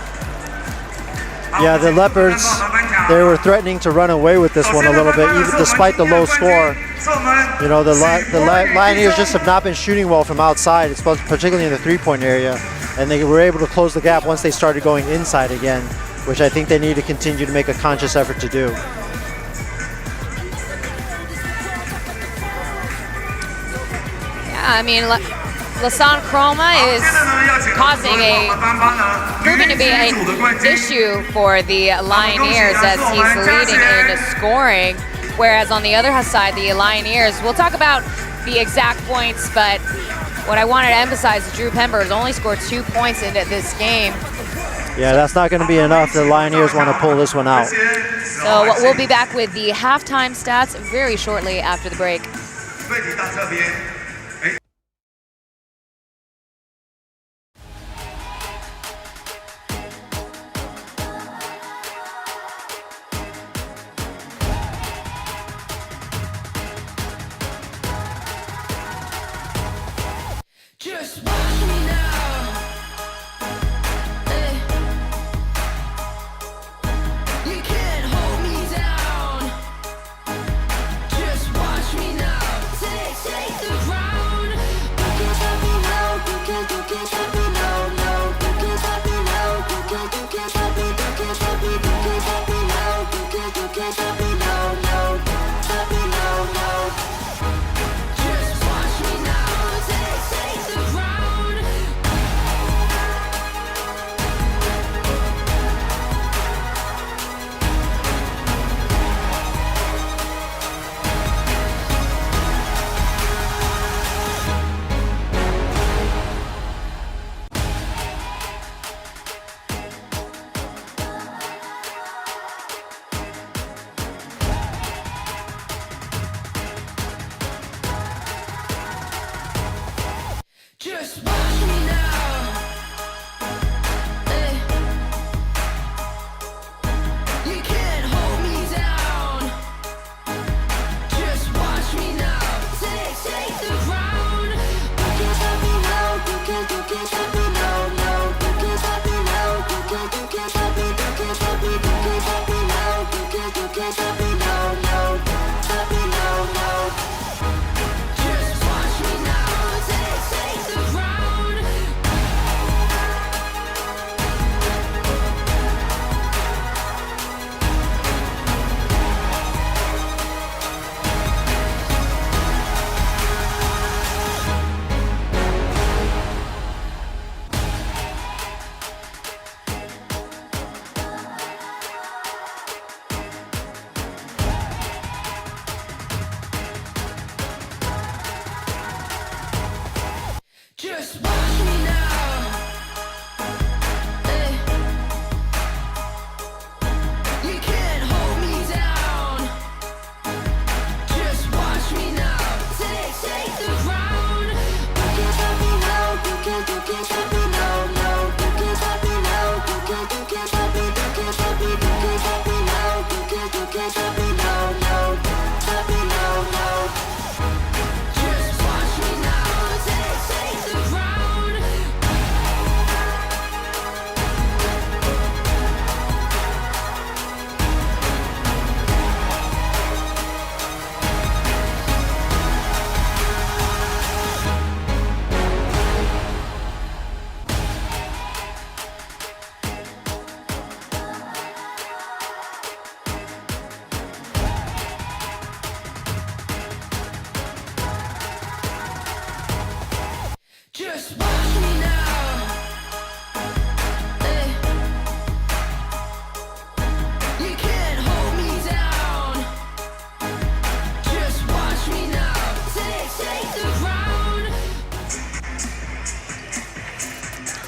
Yeah, the Leopards, they were threatening to run away with this one a little bit, even despite the low score. You know, the Lioneers just have not been shooting well from outside, particularly in the three-point area, and they were able to close the gap once they started going inside again, which I think they need to continue to make a conscious effort to do. I mean, Lasan Chroma is proving to be an issue for the Lioneers as he's leading in scoring, whereas on the other side, the Lioneers, we'll talk about the exact points, but what I wanted to emphasize is Drew Pember has only scored 2 points into this game. Yeah, that's not going to be enough. The Lioneers want to pull this one out. So we'll be back with the halftime stats very shortly after the break. Just watch me now. Hey. You can't hold me down. Just watch me now. Take the ground. You can't stop me now. You can't stop me now. No, you can't stop me now. You can't stop me. You can't stop me. You can't stop me now. You can't stop me now. No, stop me now. No. Just watch me now. Take the ground. Just watch me now. Hey. You can't hold me down. Just watch me now. Take the ground. You can't stop me now. You can't stop me now. No, you can't stop me now. You can't stop me. You can't stop me. You can't stop me now. You can't stop me now. No, stop me now. No. Just watch me now. Take the ground. Just watch me now. Hey. You can't hold me down. Just watch me now. Take the ground. You can't stop me now. You can't stop me now. No, you can't stop me now. You can't stop me. You can't stop me. You can't stop me now. You can't stop me now. No, stop me now. No. Just watch me now. Take the ground. Just watch me now. Hey. You can't hold me down. Just watch me now. Take the ground.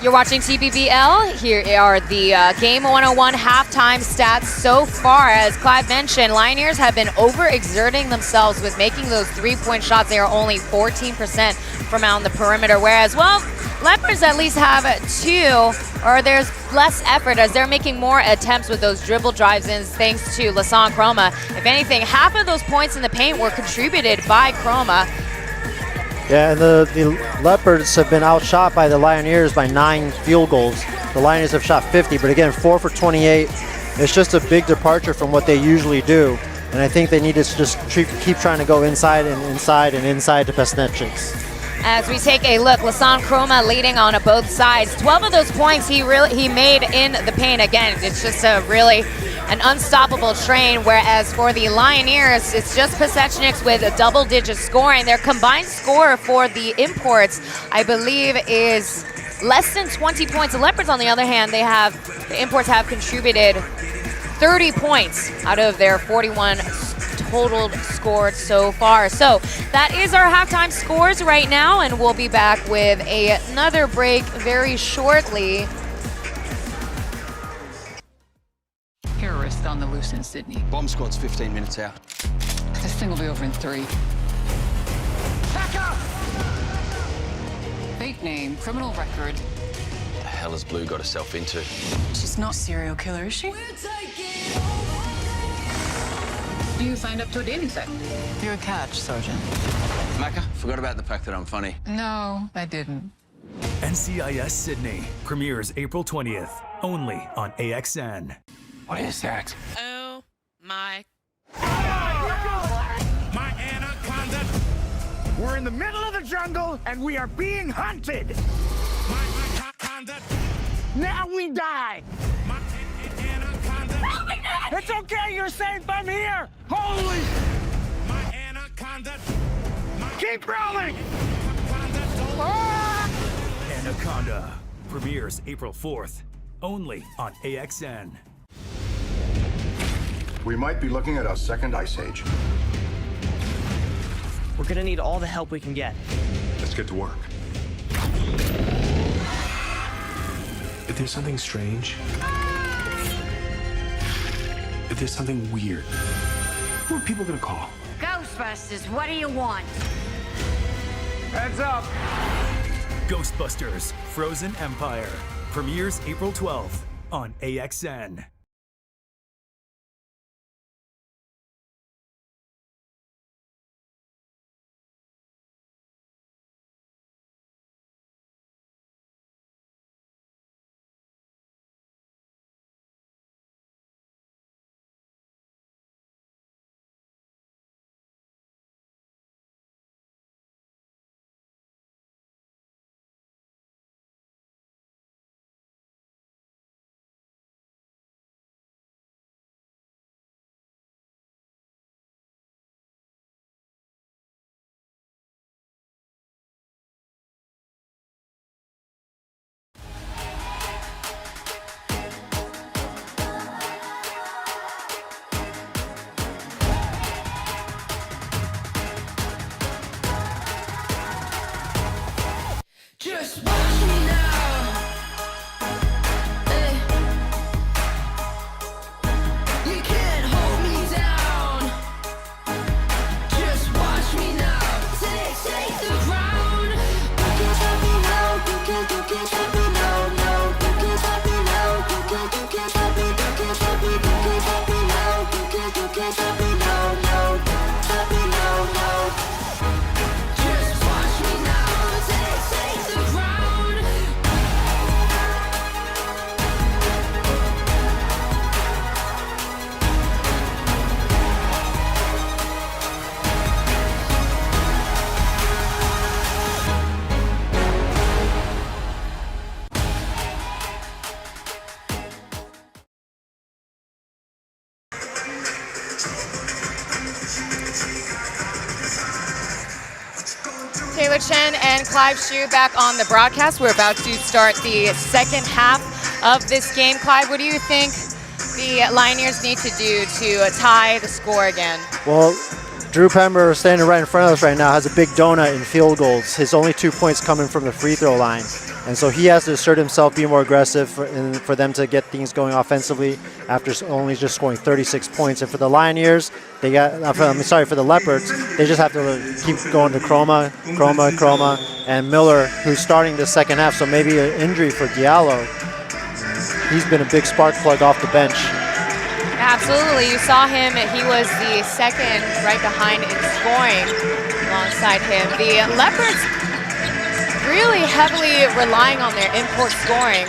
You're watching TPBL. Here are the Game 101 halftime stats so far. As Clive mentioned, Lioneers have been overexerting themselves with making those three-point shots. They are only 14% from out on the perimeter, whereas, well, Leopards at least have 2, or there's less effort as they're making more attempts with those dribble drives in thanks to Lasan Chroma. If anything, half of those points in the paint were contributed by Chroma. Yeah, and the Leopards have been outshot by the Lioneers by 9 field goals. The Lioneers have shot 50, but again, 4 for 28. It's just a big departure from what they usually do. And I think they need to just keep trying to go inside and inside and inside to Pesnetchiks. As we take a look, Lasan Chroma leading on both sides. 12 of those points he made in the paint. Again, it's just really an unstoppable train, whereas for the Lioneers, it's just Pesnetchiks with a double-digit scoring. Their combined score for the imports, I believe, is less than 20 points. The Leopards, on the other hand, the imports have contributed 30 points out of their 41 total scored so far. So that is our halftime scores right now, and we'll be back with another break very shortly. Terrorists on the loose in Sydney. Bomb squad's 15 minutes out. This thing will be over in 3. Back up! Fake name, criminal record. The hell has Blue got herself into? She's not a serial killer, is she? You signed up to a dating site. You're a catch, Sergeant. Macca, forgot about the fact that I'm funny. No, I didn't. NCIS Sydney premieres April 20th, only on AXN. What is that? Oh my. My anaconda. We're in the middle of the jungle and we are being hunted. My anaconda. Now we die. My anaconda. It's okay, you're safe. I'm here. Holy. My anaconda. Keep rolling. Anaconda premieres April 4th, only on AXN. We might be looking at our second ice age. We're gonna need all the help we can get. Let's get to work. If there's something strange, if there's something weird, who are people gonna call? Ghostbusters, what do you want? Heads up. Ghostbusters Frozen Empire premieres April 12th on AXN. Just watch me now. Hey. You can't hold me down. Just watch me now. Take the ground. You can't stop me now. You can't stop me now. No, you can't stop me now. You can't stop me. You can't stop me. You can't stop me now. You can't stop me now. No, stop me now. No. Just watch me now. Take the ground. Taylor Chen and Clive Hsu back on the broadcast. We're about to start the second half of this game. Clive, what do you think the Lioneers need to do to tie the score again? Well, Drew Pember, standing right in front of us right now, has a big donut in field goals. His only 2 points coming from the free throw line. And so he has to assert himself, be more aggressive for them to get things going offensively after only just scoring 36 points. And for the Lioneers, for the Leopards, they just have to keep going to Chroma, and Miller, who's starting the second half. So maybe an injury for Diallo. He's been a big spark plug off the bench. Absolutely, you saw him. He was the second right behind in scoring alongside him. The Leopards really heavily relying on their import scoring.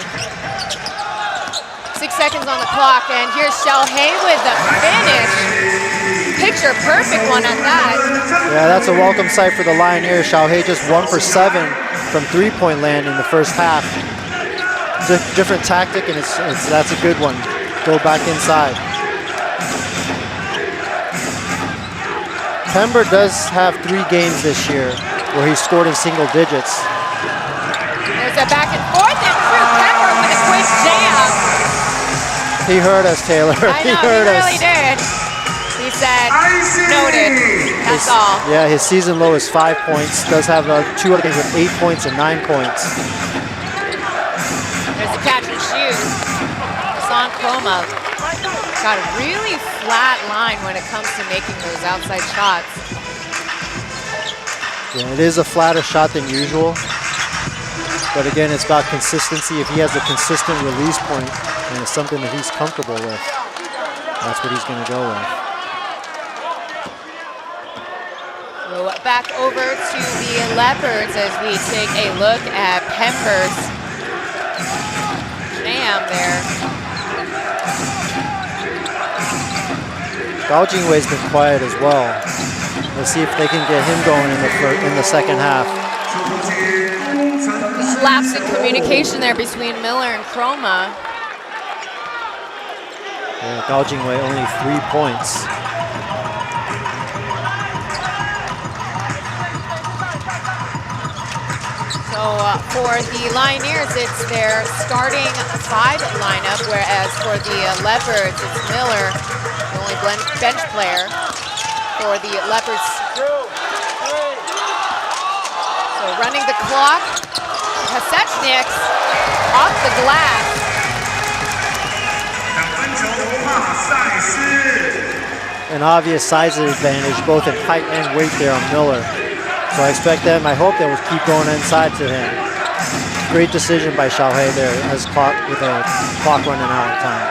6 seconds on the clock, and here's Xiaohei with the finish. Picture perfect one at that. Yeah, that's a welcome sight for the Lioneers. Xiaohei just 1 for 7 from three-point land in the first half. Different tactic, and that's a good one. Go back inside. Pember does have 3 games this year where he scored in single digits. There's a back and forth, and Drew Pember with a quick jam. He heard us, Taylor. I know, he really did. He said, noted, that's all. Yeah, his season low is 5 points. Does have 2 other games with 8 points and 9 points. There's a catch and shoot. Hassan Chroma got a really flat line when it comes to making those outside shots. Yeah, it is a flatter shot than usual. But again, it's about consistency. If he has a consistent release point and it's something that he's comfortable with, that's what he's going to go with. So back over to the Leopards as we take a look at Pember's jam there. Gaojingwei's been quiet as well. Let's see if they can get him going in the second half. Lapse in communication there between Miller and Chroma. Yeah, Gaojingwei only 3 points. So for the Lioneers, it's their starting 5 lineup, whereas for the Leopards, it's Miller, the only bench player for the Leopards. So running the clock, Pasechnik off the glass. An obvious size advantage, both in height and weight there on Miller. So I expect them, I hope they will keep going inside to him. Great decision by Xiaohei there with a clock running out of time.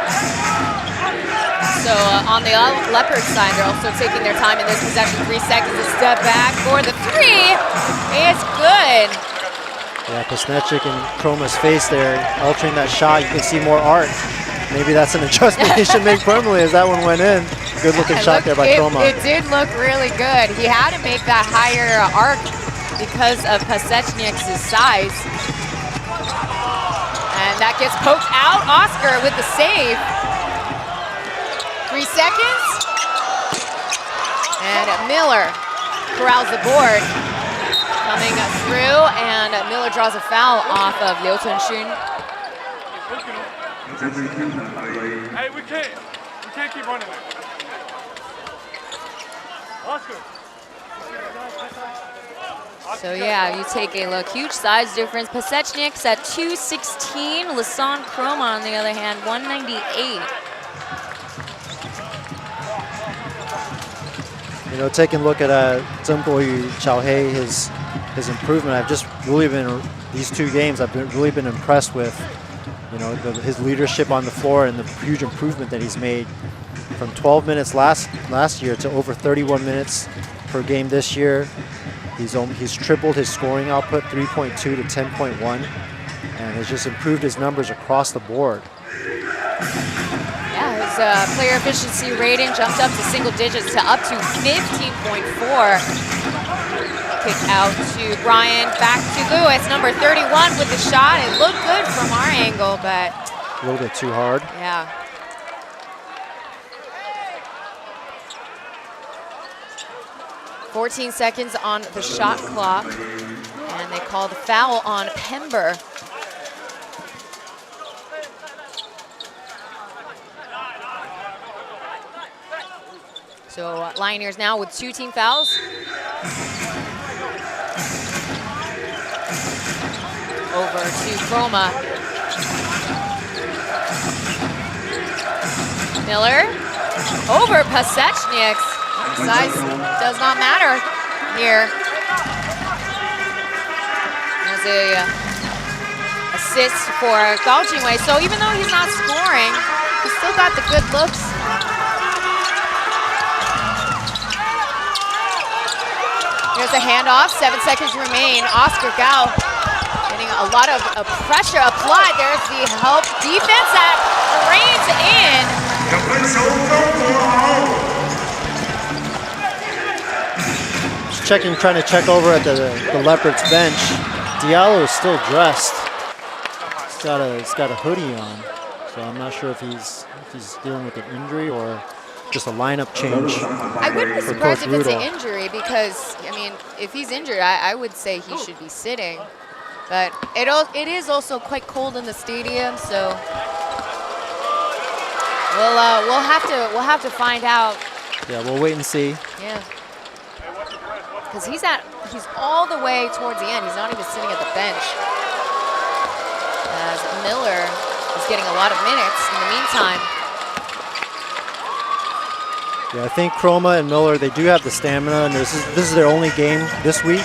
So on the Leopard side, they're also taking their time in this possession. 3 seconds to step back for the 3. It's good. Yeah, Pasechnik in Chroma's face there, altering that shot. You can see more arc. Maybe that's an adjustment he should make permanently as that one went in. Good looking shot there by Chroma. It did look really good. He had to make that higher arc because of Pasechnik's size. And that gets poked out. Oscar with the save. 3 seconds. And Miller corrals the board. Coming through, and Miller draws a foul off of Liu Tunxun. Hey, we can't keep running there. Oscar. So yeah, you take a look. Huge size difference. Pasechnik's at 216. Hassan Chroma, on the other hand, 198. You know, taking a look at Zheng Guoyu, Xiaohei, his improvement. I've just really been, these 2 games, I've really been impressed with, you know, his leadership on the floor and the huge improvement that he's made from 12 minutes last year to over 31 minutes per game this year. He's tripled his scoring output, 3.2 to 10.1, and has just improved his numbers across the board. Yeah, his player efficiency rating jumped up to single digits to up to 15.4. Kick out to Brian, back to Lewis, number 31 with the shot. It looked good from our angle, but a little bit too hard. Yeah. $14 seconds on the shot clock, and they call the foul on Pember. So Lioneers now with 2 team fouls. Over to Chroma. Miller over Pasechnik. Size does not matter here. There's a assist for Gao Jingwei. So even though he's not scoring, he's still got the good looks. Here's a handoff, 7 seconds remain. Oscar Gao getting a lot of pressure applied. There's the help defense that reins in. Just trying to check over at the Leopards bench. Diallo is still dressed. He's got a hoodie on, so I'm not sure if he's dealing with an injury or just a lineup change. I wouldn't be surprised if it's an injury because, I mean, if he's injured, I would say he should be sitting. But it is also quite cold in the stadium, so we'll have to find out. Yeah, we'll wait and see. Yeah, because he's all the way towards the end. He's not even sitting at the bench. As Miller is getting a lot of minutes in the meantime. Yeah, I think Chroma and Miller, they do have the stamina, and this is their only game this week.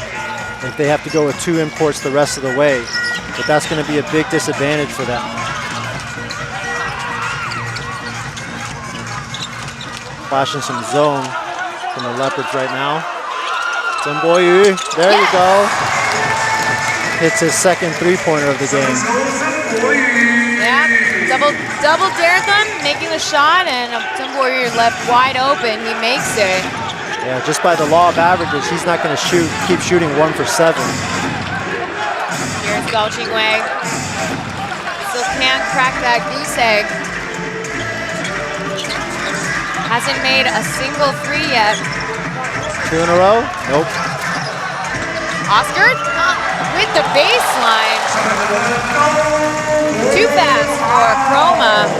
If they have to go with 2 imports the rest of the way, but that's going to be a big disadvantage for them. Flashing some zone from the Leopards right now. Zheng Boyu, there you go. Hits his second 3-pointer of the game. Yeah, double Darethon making the shot, and Zheng Boyu left wide open. He makes it. Yeah, just by the law of averages, he's not going to keep shooting 1 for 7. Here's Gao Jingwei. Still can't crack that goose egg. Hasn't made a single 3 yet. 2 in a row? Nope. Oscar with the baseline. Too fast for Chroma.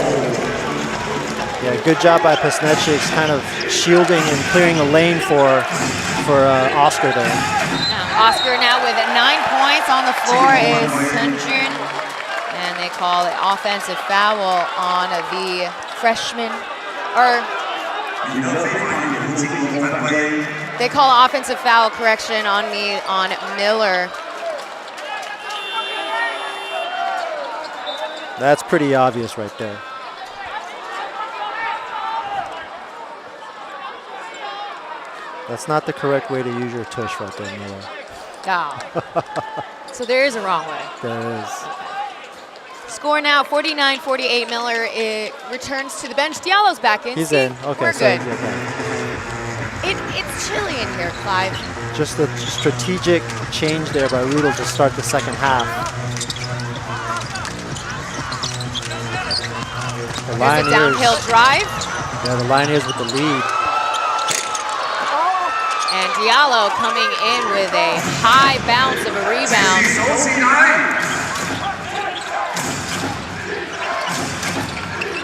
Yeah, good job by Pasechnik, kind of shielding and clearing a lane for Oscar there. Oscar now with 9 points on the floor is Hsinchu, and they call it offensive foul on the freshman, or they call offensive foul correction on Miller. That's pretty obvious right there. That's not the correct way to use your tush right there, Miller. Oh. So there is a wrong way. There is. Score now, 49-48. Miller returns to the bench. Diallo's back in. He's See, in. Okay, we're so good. he's okay. It's chilly in here, Clive. Just a strategic change there by Rudel to start the second half. There's a downhill drive. Yeah, the Lioneers with the lead. And Diallo coming in with a high bounce of a rebound.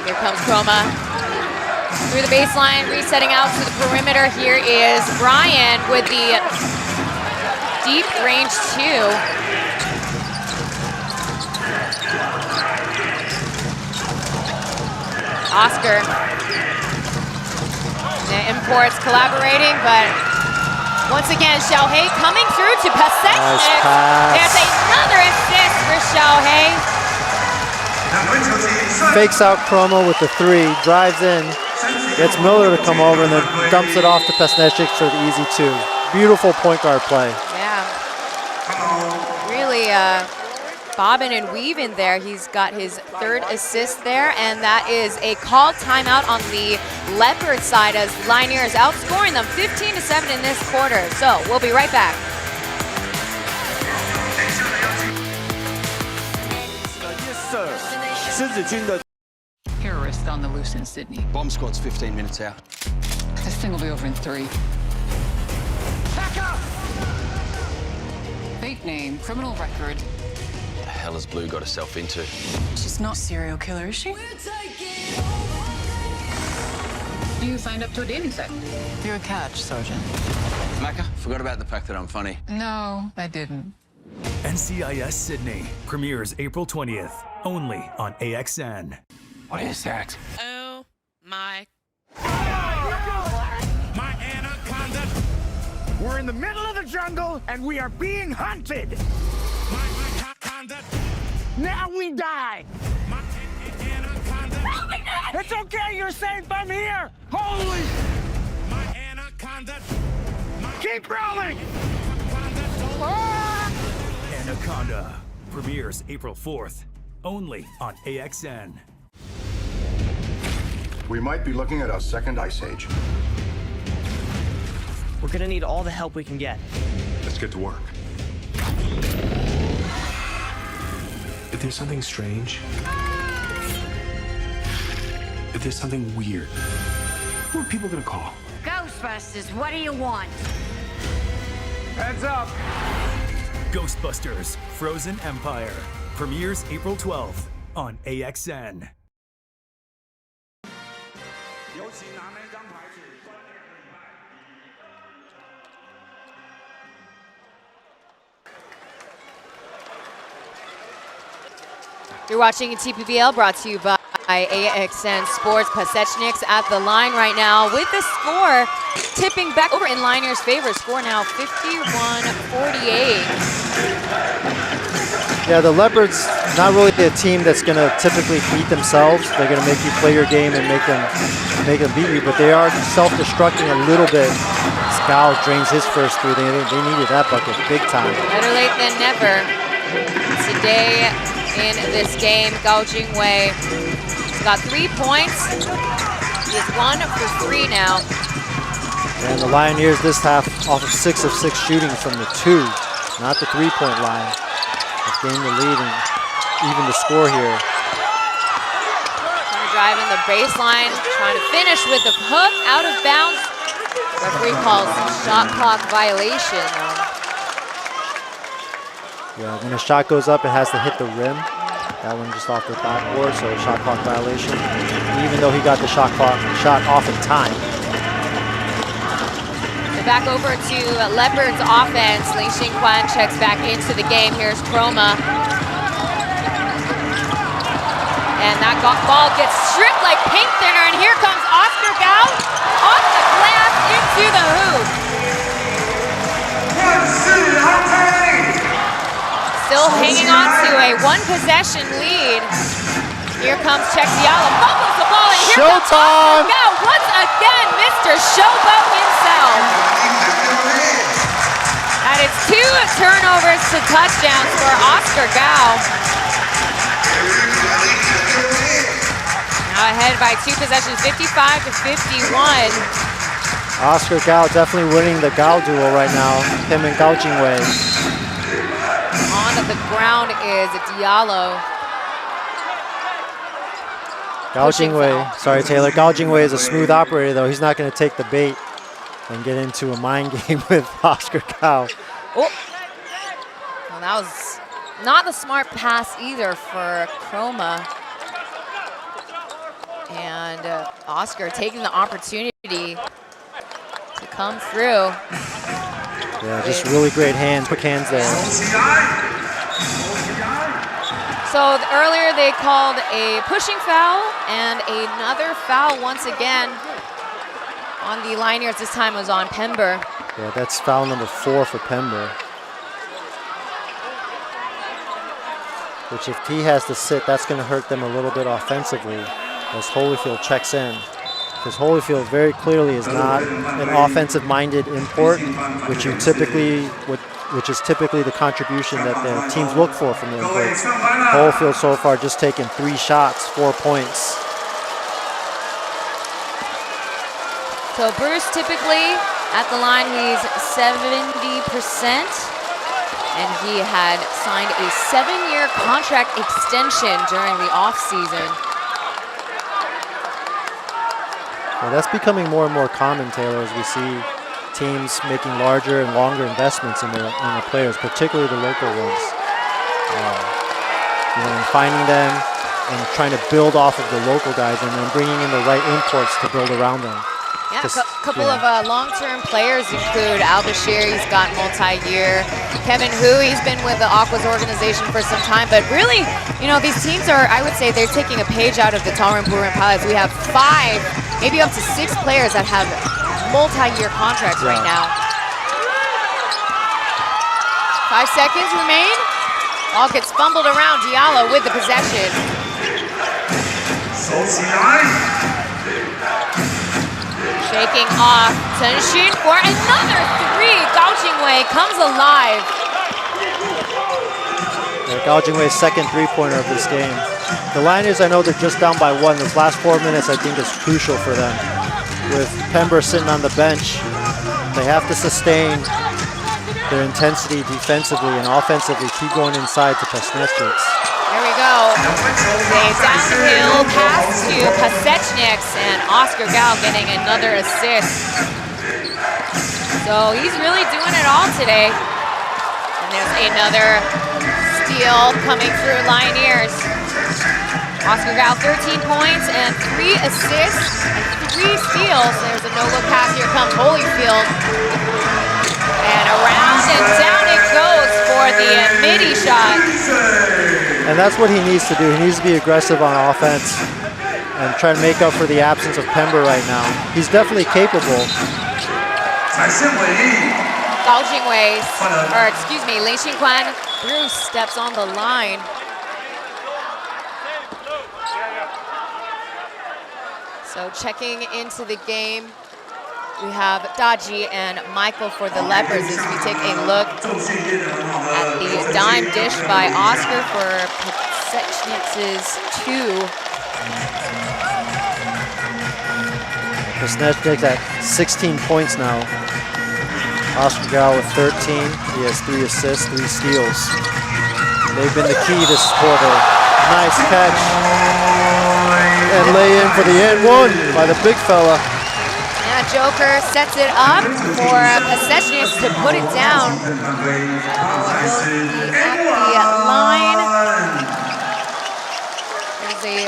Here comes Chroma. Through the baseline, resetting out to the perimeter. Here is Brian with the deep range 2. Oscar. The imports collaborating, but once again, Xiaohei coming through to Pasechnik. Nice pass. There's another assist for Xiaohei. Fakes out Chroma with the 3, drives in, gets Miller to come over, and then dumps it off to Pasechnik for the easy 2. Beautiful point guard play. Yeah. Really bobbing and weaving there. He's got his 3rd assist there, and that is a called timeout on the Leopard side as Lioneers outscoring them 15-7 in this quarter. So we'll be right back. Terrorists on the loose in Sydney. Bomb squad's 15 minutes out. This thing will be over in 3. Back up! Fake name, criminal record. The hell has Blue got herself into? She's not a serial killer, is she? You signed up to a dating site. You're a catch, Sergeant. Macca, forgot about the fact that I'm funny. No, I didn't. NCIS Sydney premieres April 20th, only on AXN. What is that? Oh my. My anaconda. We're in the middle of the jungle and we are being hunted. My anaconda. Now we die. My anaconda. It's okay, you're safe. I'm here. Holy. My anaconda. Keep rolling. Ah! Anaconda premieres April 4th, only on AXN. We might be looking at our second ice age. We're gonna need all the help we can get. Let's get to work. If there's something strange, if there's something weird, who are people gonna call? Ghostbusters, what do you want? Heads up. Ghostbusters Frozen Empire premieres April 12th on AXN. You're watching TPBL, brought to you by AXN Sports. Pasechnik's at the line right now with the score tipping back over in Lioneers' favor. Score now 51-48. Yeah, the Leopards, not really a team that's going to typically beat themselves. They're going to make you play your game and make them beat you, but they are self-destructing a little bit. Scow drains his first three. They needed that bucket big time. Better late than never. Today in this game, Gao Jingwei has got 3 points. He's 1 for 3 now. And the Lioneers this half off of 6 of 6 shooting from the 2, not the 3-point line. Have gained the lead and even the score here. Trying to drive in the baseline, trying to finish with the hook out of bounds. Referee calls shot clock violation. Yeah, when a shot goes up, it has to hit the rim. That one just off the backboard, so shot clock violation. Even though he got the shot off in time. Back over to Leopards offense. Ling Xingquan checks back into the game. Here's Chroma. And that ball gets stripped like paint thinner, and here comes Oscar Gao off the glass into the hoop. Still hanging on to a 1-possession lead. Here comes Chek Diallo, fumbles the ball, and here comes Oscar Gao once again, Mr. Showboat himself. And it's 2 turnovers to touchdowns for Oscar Gao. Now ahead by 2 possessions, 55-51. Oscar Gao definitely winning the Gao duel right now, him and Gao Jingwei. On the ground is Diallo. Gao Jingwei, sorry Taylor, Gao Jingwei is a smooth operator though. He's not going to take the bait and get into a mind game with Oscar Gao. Oh, well, that was not the smart pass either for Chroma. And Oscar taking the opportunity to come through. Yeah, just really great hands, quick hands there. So earlier they called a pushing foul and another foul once again on the Lioneers. This time was on Pember. Yeah, that's foul number 4 for Pember. Which if he has to sit, that's going to hurt them a little bit offensively as Holyfield checks in. Because Holyfield very clearly is not an offensive-minded import, which is typically the contribution that the teams look for from the imports. Holyfield so far just taken 3 shots, 4 points. So Bruce typically at the line, he's 70%, and he had signed a 7-year contract extension during the offseason. Well, that's becoming more and more common, Taylor, as we see teams making larger and longer investments in their players, particularly the local ones. And finding them and trying to build off of the local guys and then bringing in the right imports to build around them. Yeah, a couple of long-term players include Al-Bashir, he's got multi-year. Kevin Hu, he's been with the Aquas organization for some time, but really, you know, these teams are, I would say, they're taking a page out of the Taoyuan pilots. We have 5, maybe up to 6 players that have multi-year contracts right now. 5 seconds remain. Ball gets fumbled around. Diallo with the possession. Shaking off. Hsinchu for another 3. Gao Jingwei comes alive. Gao Jingwei's second three-pointer of this game. The Lioneers, I know they're just down by 1. This last 4 minutes, I think, is crucial for them. With Pember sitting on the bench, they have to sustain their intensity defensively and offensively. Keep going inside to Pasnešniks. There we go. A downhill pass to Pasnešniks, and Oscar Gao getting another assist. So he's really doing it all today. And there's another steal coming through Lioneers. Oscar Gao, 13 points and 3 assists and 3 steals. There's a no-look pass. Here comes Holyfield. And around and down it goes for the midi shot. And that's what he needs to do. He needs to be aggressive on offense and try to make up for the absence of Pember right now. He's definitely capable. Gao Jingwei, or excuse me, Lin Xinquan, Bruce steps on the line. So checking into the game, we have Daji and Michael for the Leopards as we take a look at the dime dish by Oscar for Pasnešniks' 2. Pasnešniks at 16 points now. Oscar Gao with 13. He has 3 assists, 3 steals. They've been the key this quarter. Nice catch. And lay in for the end one by the big fella. Yeah, Joker sets it up for Pasnešniks to put it down. At the line. There's a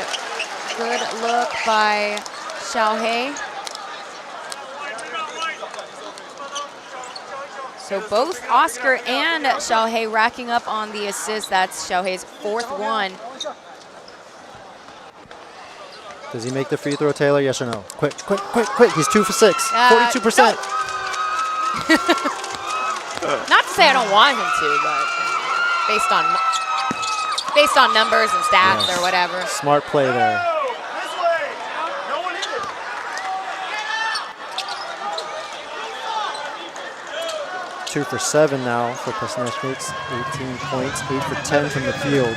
good look by Xiaohei. So both Oscar and Xiaohei racking up on the assist. That's Xiaohei's 4th one. Does he make the free throw, Taylor? Yes or no? Quick, quick, quick, quick. He's 2 for 6. 42%. No. Not to say I don't want him to, but based on numbers and stats or whatever. Smart play there. 2 for 7 now for Pasnešniks. 18 points, 8 for 10 from the field.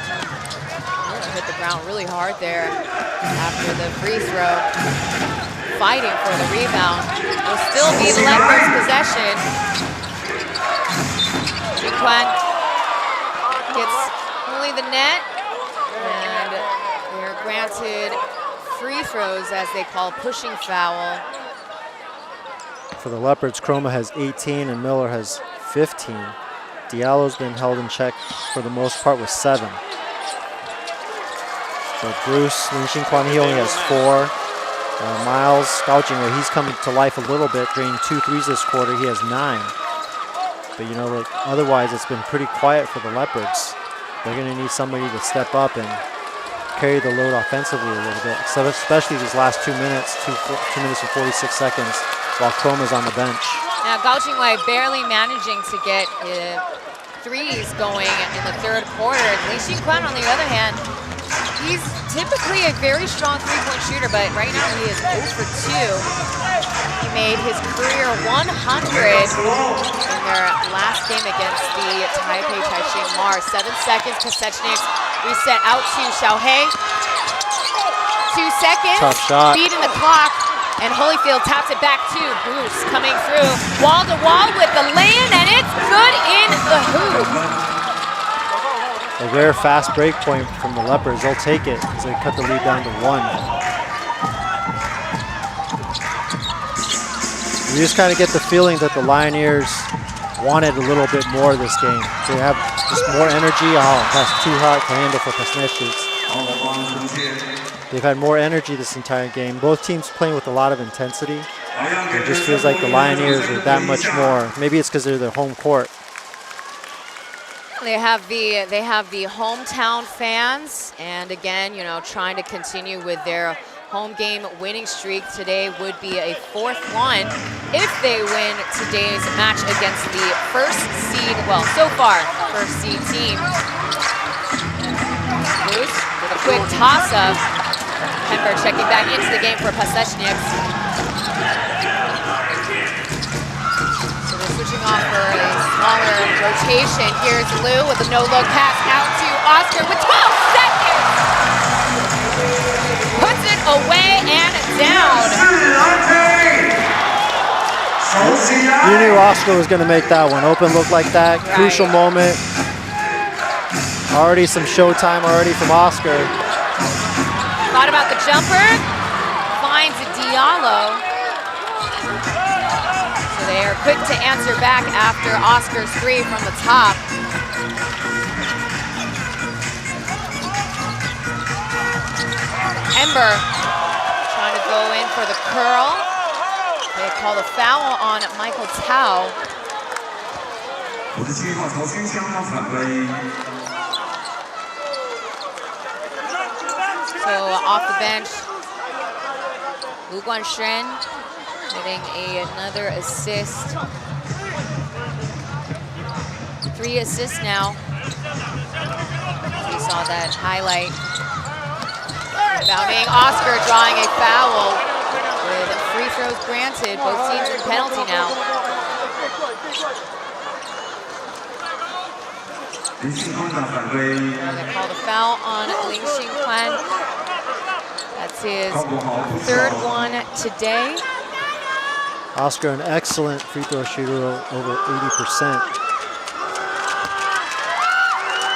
Hit the ground really hard there after the free throw. Fighting for the rebound. Will still be the Leopards' possession. Xinquan gets only the net, and they're granted free throws as they call pushing foul. For the Leopards, Chroma has 18 and Miller has 15. Diallo's been held in check for the most part with 7. But Bruce, Lin Xinquan, he only has 4. Miles Gao Jingwei, he's coming to life a little bit, draining 2 threes this quarter. He has 9. But you know, otherwise it's been pretty quiet for the Leopards. They're going to need somebody to step up and carry the load offensively a little bit, especially these last 2 minutes, 2 minutes and 46 seconds, while Chroma's on the bench. Now Gao Jingwei barely managing to get threes going in the 3rd quarter. Lin Xinquan, on the other hand, he's typically a very strong three-point shooter, but right now he is 0 for 2. He made his career 100 in their last game against the Taipei Taishin Mars. 7 seconds, Pasnešniks reset out to Xiaohei. 2 seconds, tough shot. Beating the clock, and Holyfield taps it back to Bruce coming through. Wall to wall with the lay-in, and it's good in the hoop. A very fast break point from the Leopards. They'll take it as they cut the lead down to 1. You just kind of get the feeling that the Lioneers wanted a little bit more this game. They have just more energy. Oh, that's too hard to handle for Pasnešniks. They've had more energy this entire game. Both teams playing with a lot of intensity. It just feels like the Lioneers are that much more. Maybe it's because they're the home court. They have the hometown fans, and again, you know, trying to continue with their home game winning streak. Today would be a 4th one if they win today's match against the first seed, well, so far, first seed team. Loose with a quick toss-up. Pember checking back into the game for Pasechniks. So they're switching off for a smaller rotation. Here's Lou with a no-look pass out to Oscar with 12 seconds. Puts it away and down. You knew Oscar was going to make that one. Open look like that. Right. Crucial moment. Already some showtime already from Oscar. Thought about the jumper. Finds Diallo. So they are quick to answer back after Oscar's 3 from the top. Ember trying to go in for the curl. They call the foul on Michael Tao. So off the bench, Lu Guanshen getting another assist. 3 assists now. We saw that highlight. Rebounding, Oscar drawing a foul with free throws granted. Both teams in penalty now. They call the foul on Ling Xingquan. That's his 3rd one today. Oscar, an excellent free throw shooter, over 80%.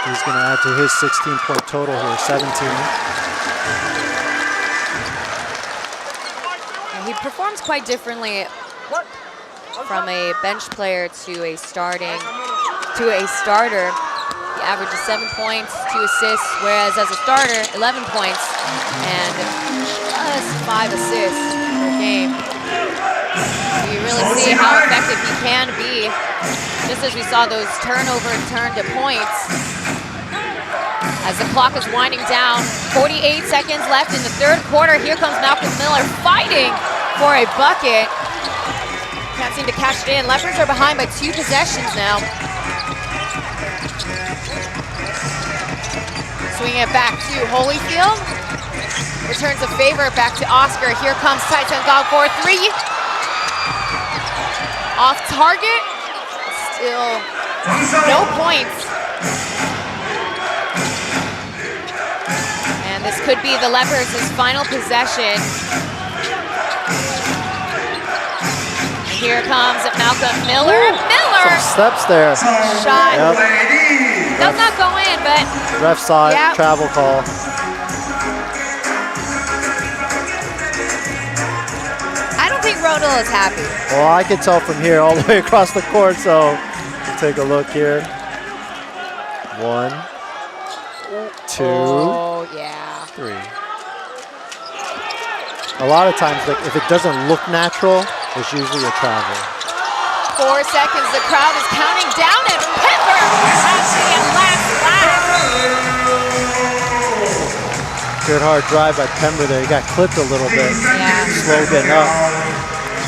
He's going to add to his 16-point total here, 17. He performs quite differently from a bench player to a starter. He averages 7 points, 2 assists, whereas as a starter, 11 points and just 5 assists per game. So you really see how effective he can be, just as we saw those turnovers turn to points. As the clock is winding down, 48 seconds left in the 3rd quarter. Here comes Malcolm Miller fighting for a bucket. Can't seem to cash it in. Leopards are behind by 2 possessions now. Swinging it back to Holyfield. Returns a favor back to Oscar. Here comes Taitengao for 3. Off target. Still no points. And this could be the Leopards' final possession. And here comes Malcolm Miller. Miller! Some steps there. Shot. Yep. Does not go in, but ref saw it, yeah. Travel call. I don't think Rodel is happy. Well, I can tell from here all the way across the court, so take a look here. 1, 2, oh, yeah. 3. A lot of times, like, if it doesn't look natural, it's usually a travel. 4 seconds, the crowd is counting down, and Pepper has the last laugh. Good hard drive by Pember there. He got clipped a little bit. Yeah. Slow getting up.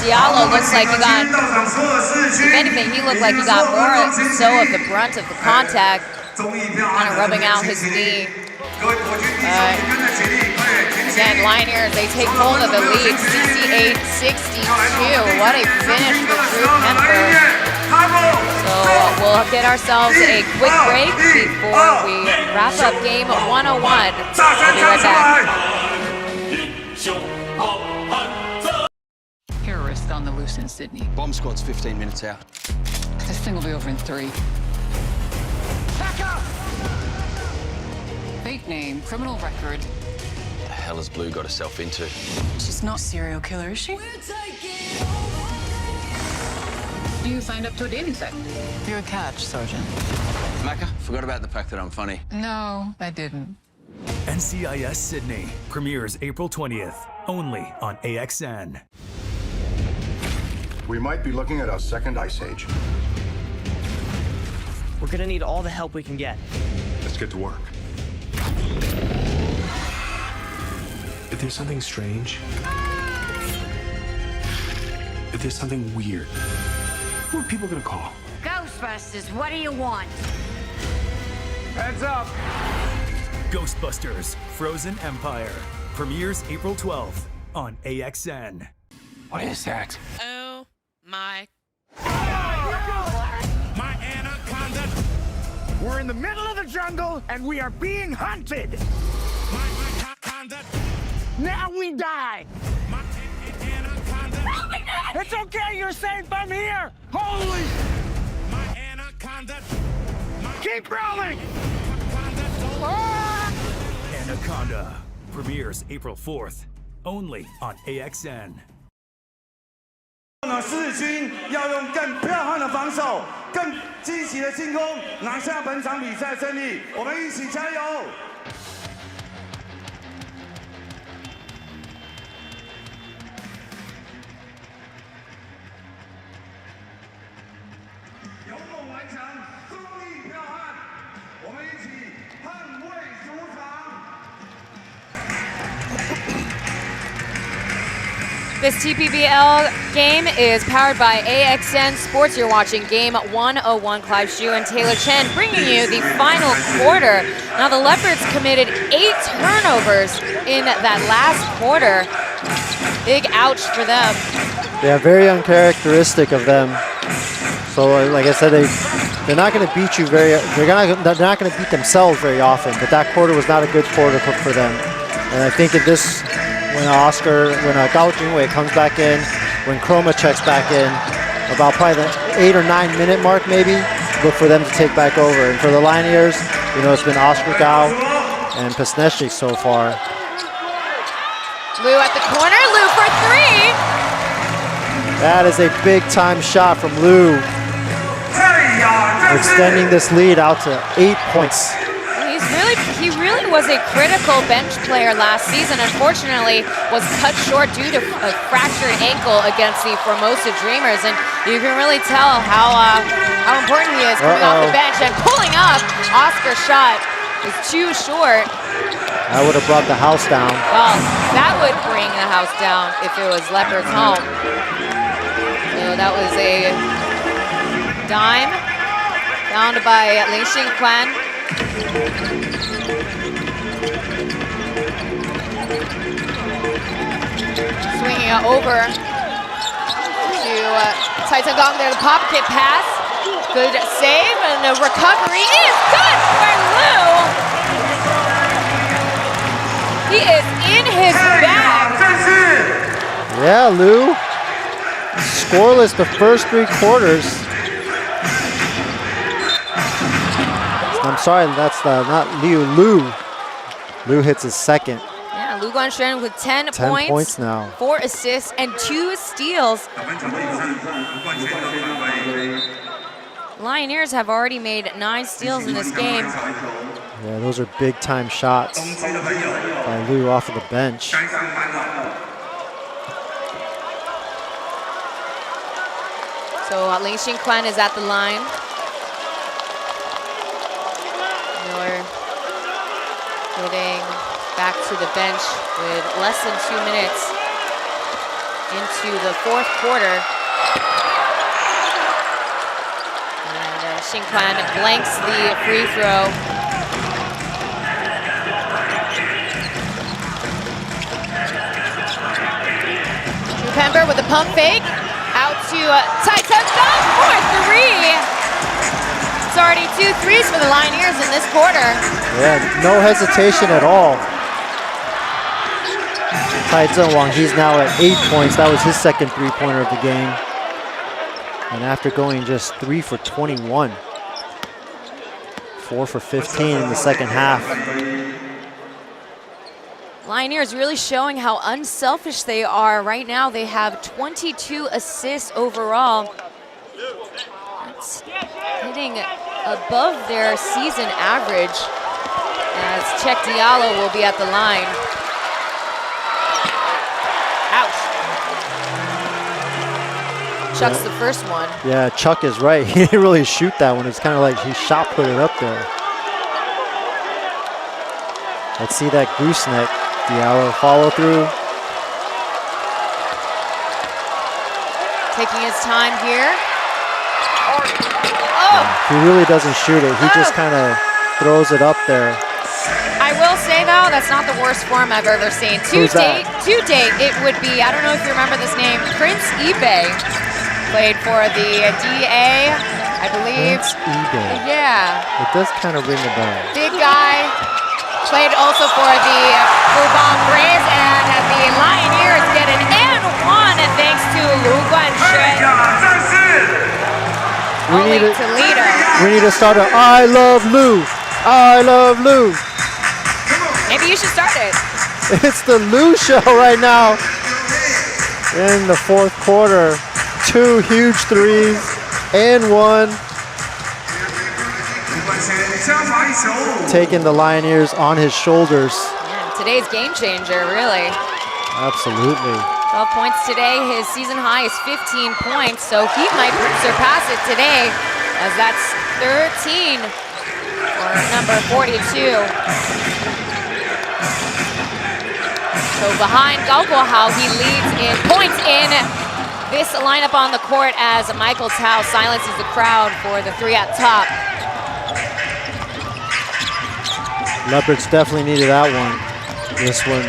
Diallo looks like he got, if anything, he looked like he got more so of the brunt of the contact, kind of rubbing out his knee. Again, Lioneers, they take hold of the lead, 68-62. What a finish for Drew Pember. So we'll get ourselves a quick break before we wrap up game 101. We'll be right back. Terrorists on the loose in Sydney. Bomb squad's 15 minutes out. This thing will be over in 3. Back up! Fake name, criminal record. What the hell has Blue got herself into? She's not a serial killer, is she? You signed up to a dating site. You're a catch, Sergeant. Macca, forgot about the fact that I'm funny. No, I didn't. NCIS Sydney premieres April 20th, only on AXN. We might be looking at our second ice age. We're gonna need all the help we can get. Let's get to work. If there's something strange, if there's something weird, who are people gonna call? Ghostbusters, what do you want? Heads up. Ghostbusters Frozen Empire premieres April 12th on AXN. What is that? Oh my. My anaconda. We're in the middle of the jungle and we are being hunted. My anaconda. Now we die. My anaconda. It's okay, you're safe. I'm here. Holy. My anaconda. Keep rolling. Anaconda premieres April 4th only on AXN. 世军要用更彪悍的防守、更积极的进攻，拿下本场比赛胜利。我们一起加油！勇猛顽强，忠义彪悍，我们一起捍卫主场。 This TPBL game is powered by AXN Sports. You're watching Game 101. Clive Xu and Taylor Chen bringing you the final quarter. Now the Leopards committed 8 turnovers in that last quarter. Big ouch for them. Yeah, very uncharacteristic of them. So like I said, they're not going to beat you they're not going to beat themselves very often. But that quarter was not a good quarter for them. And I think in this. When Gao Jingwei comes back in, when Chroma checks back in, about probably the 8 or 9 minute mark maybe, look for them to take back over. And for the Lioneers, you know, it's been Oscar Gao and Pesneshik so far. Liu at the corner, Liu for 3! That is a big time shot from Liu. Extending this lead out to 8 points. He really was a critical bench player last season. Unfortunately, was cut short due to a fractured ankle against the Formosa Dreamers, and you can really tell how important he is coming off the bench and pulling up. Oscar's shot is too short. That would have brought the house down. Well, that would bring the house down if it was Leopards home. So that was a dime found by Ling Xingquan. Swinging it over to Cai Tenggang there, the pocket pass. Good save, and the recovery is good for Liu. He is in his bag. Yeah, Liu. Scoreless the first 3 quarters. I'm sorry, that's not Liu. Liu hits his second. Yeah, Liu Guanshen with 10 points now. 4 assists and 2 steals. Lioneers have already made 9 steals in this game. Yeah, those are big time shots by Liu off of the bench. So Ling Xingquan is at the line. Miller getting back to the bench with less than 2 minutes into the 4th quarter. And Xingquan blanks the free throw. Drew Pember with the pump fake. Out to Cai Tenggang for 3. It's already 2 threes for the Lioneers in this quarter. Yeah, no hesitation at all. Tai Zhenwang, he's now at 8 points. That was his second 3-pointer of the game. And after going just 3 for 21, 4 for 15 in the second half. Lioneers really showing how unselfish they are. Right now they have 22 assists overall. That's hitting above their season average, as Cheikh Diallo will be at the line. Ouch. Chuck's the first one. Yeah, Chuck is right. He didn't really shoot that one. It's kind of like he shot put it up there. Let's see that gooseneck. Diallo follow through. Taking his time here. Oh! He really doesn't shoot it. He just kind of throws it up there. I will say though, that's not the worst form I've ever seen. To date, it would be, I don't know if you remember this name, Prince eBay. Played for the DA, I believe. Prince eBay. Yeah. It does kind of ring a bell. Big guy. Played also for the Fubon Braves, and the Lioneers get an N1 thanks to Lu Guanxuan. We need to start a I love Lu. I love Lu. Maybe you should start it. It's the Lu show right now. In the fourth quarter, 2 huge threes and 1. Taking the Lioneers on his shoulders. Yeah, today's game changer, really. Absolutely. 12 points today. His season high is 15 points, so he might surpass it today, as that's 13 for number 42. So behind Gao Guohao, he leads in points in this lineup on the court as Michael Tao silences the crowd for the 3 at top. Leopards definitely needed that one. This one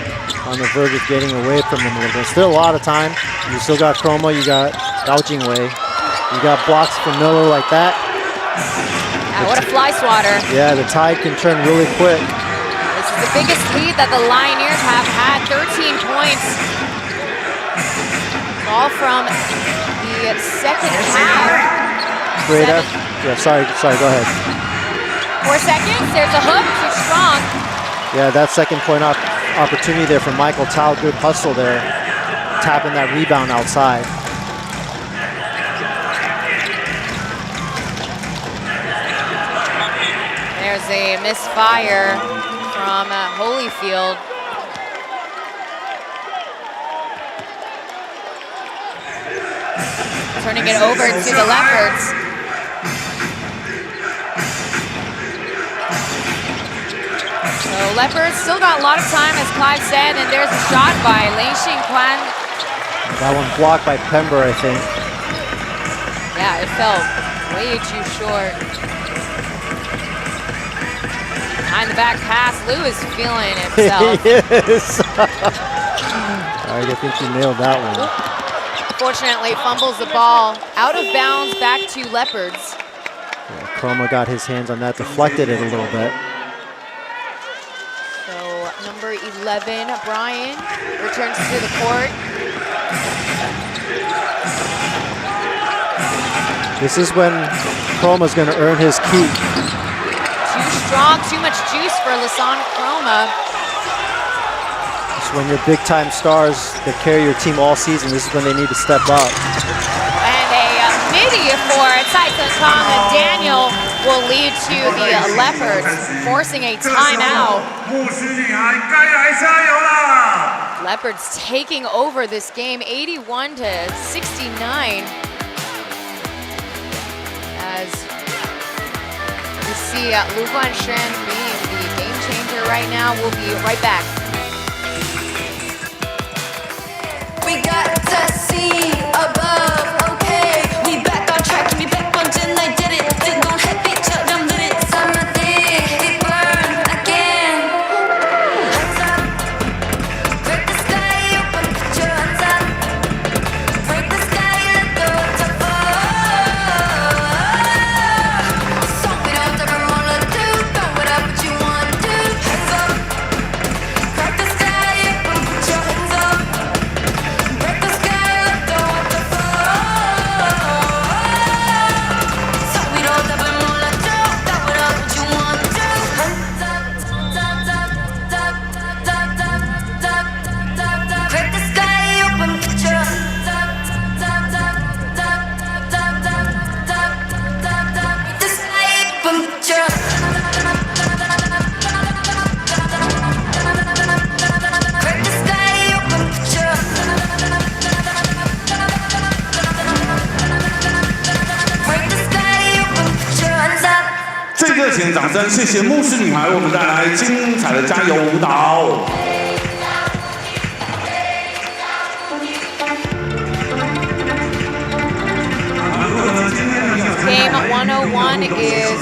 on the verge of getting away from them a little bit. Still a lot of time. You still got Chroma, you got Gao Jingwei. You got blocks from Miller like that. Yeah, what a fly swatter. Yeah, the tide can turn really quick. This is the biggest lead that the Lioneers have had, 13 points. All from the second half. Great effort. Yeah, sorry, go ahead. 4 seconds, there's a hook, too strong. Yeah, that second point opportunity there from Michael Tao. Good hustle there. Tapping that rebound outside. There's a misfire from Holyfield. Turning it over to the Leopards. So Leopards still got a lot of time, as Clive said, and there's a shot by Lin Xingquan. That one blocked by Pember, I think. Yeah, it felt way too short. Behind the back pass, Lou is feeling himself. Yes. I think he nailed that one. Fortunately, fumbles the ball out of bounds back to Leopards. Yeah, Chroma got his hands on that, deflected it a little bit. So number 11, Brian, returns to the court. This is when Chroma's going to earn his keep. Too strong, too much juice for Lassana Chroma. It's when your big-time stars that carry your team all season, this is when they need to step up. And a midi for Tyson Kong and Daniel will lead to the Leopards, forcing a timeout. Leopards taking over this game, 81-69. As we see Lu Guanxuan being the game changer right now. We'll be right back. We got to see above, okay. We back on track, we back on gin, I did it. Did gon' hit it, shut down, lit it. Summer day, it burn again. Hands up, break the sky open, put your hands up. Break the sky, let the water fall. So we don't ever wanna do, throw it up what you want to. Hands up, 情的掌声，谢谢牧师女孩为我们带来精彩的加油舞蹈。Game 101 is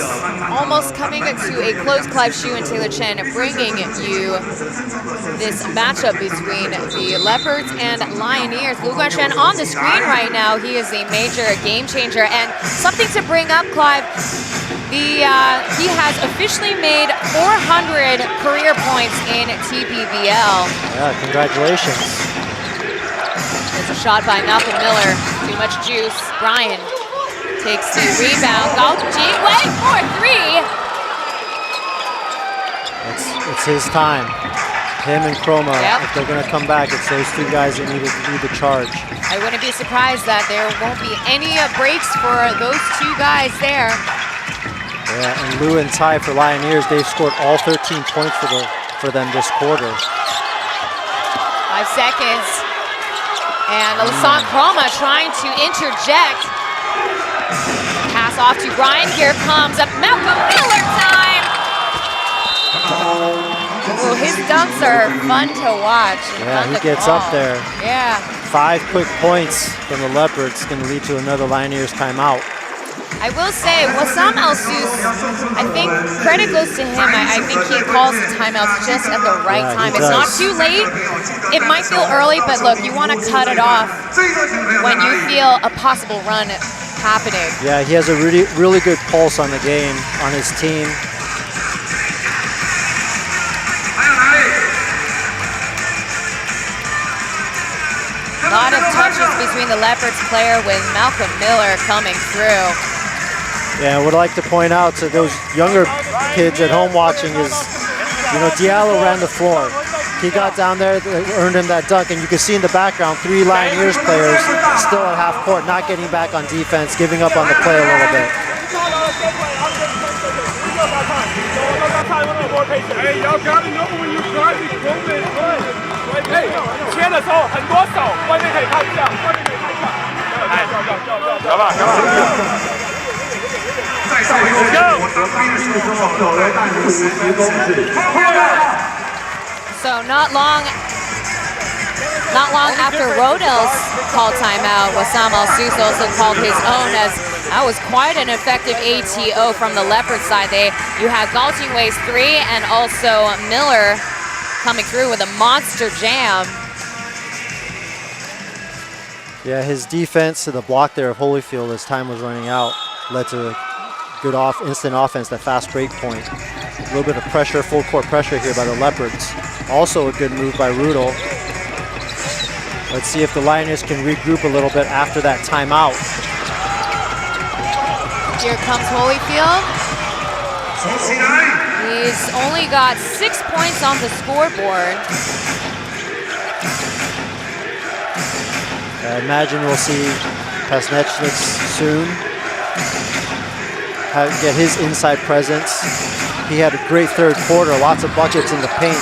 almost coming to a close. Clive Hsu and Taylor Chen bringing you this matchup between the Leopards and Lioneers. Lu Guanshen on the screen right now. He is a major game changer. And something to bring up, Clive, he has officially made 400 career points in TPBL. Yeah, congratulations. There's a shot by Malcolm Miller. Too much juice. Brian takes the rebound. Gao Jingwei for three. It's his time. Him and Chroma, if they're going to come back, it's those two guys that need to lead the charge. I wouldn't be surprised that there won't be any breaks for those two guys there. Yeah, and Lu and Tai for Lioneers, they've scored all 13 points for them this quarter. 5 seconds. And Lassant Chroma trying to interject. Pass off to Brian. Here comes a Malcolm Miller time. Oh, his dunks are fun to watch. Yeah, he gets up there. Yeah. 5 quick points from the Leopards, going to lead to another Lioneers timeout. I will say, Wassam Al-Sus, I think credit goes to him. I think he calls the timeouts just at the right time. It's not too late. It might feel early, but look, you want to cut it off when you feel a possible run happening. Yeah, he has a really good pulse on the game, on his team. A lot of touches between the Leopards player with Malcolm Miller coming through. Yeah, I would like to point out to those younger kids at home watching is, you know, Diallo ran the floor. He got down there, earned him that dunk, and you can see in the background 3 Lioneers players still at half court, not getting back on defense, giving up on the play a little bit. Hey, y'all gotta know when you try these movements. Hey, 切的时候很多手，外面可以看一下，外面可以看一下。来吧，来吧。在赛中，我得分数中手雷弹50公尺。So not long after Rodell's called timeout, Wassam Al-Sus also called his own, as that was quite an effective ATO from the Leopard side. You have Gao Jingwei's 3 and also Miller coming through with a monster jam. Yeah, his defense to the block there of Holyfield as time was running out led to a good instant offense, that fast break point. A little bit of pressure, full court pressure here by the Leopards. Also a good move by Rudel. Let's see if the Lioneers can regroup a little bit after that timeout. Here comes Holyfield. He's only got 6 points on the scoreboard. I imagine we'll see Pasnechnik soon get his inside presence. He had a great third quarter, lots of buckets in the paint.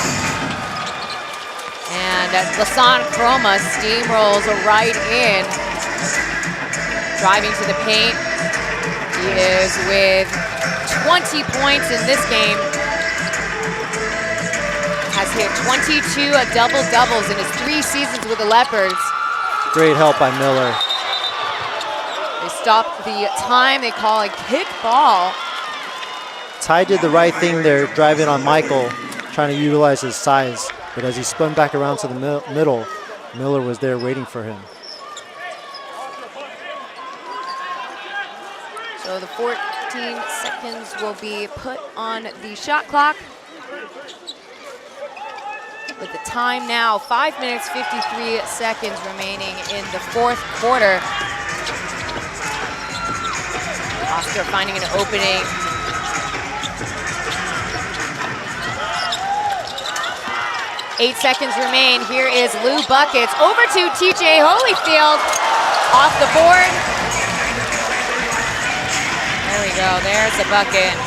And Lassant Chroma steamrolls right in, driving to the paint. He is with 20 points in this game. Has hit 22 double-doubles in his 3 seasons with the Leopards. Great help by Miller. They stopped the time. They call a kick ball. Ty did the right thing there, driving on Michael, trying to utilize his size. But as he spun back around to the middle, Miller was there waiting for him. So the 14 seconds will be put on the shot clock. With the time now, 5 minutes, 53 seconds remaining in the 4th quarter. Oscar finding an opening. Eight seconds remain. Here is Lou Buckets. Over to TJ Holyfield. Off the board. There we go. There's the bucket.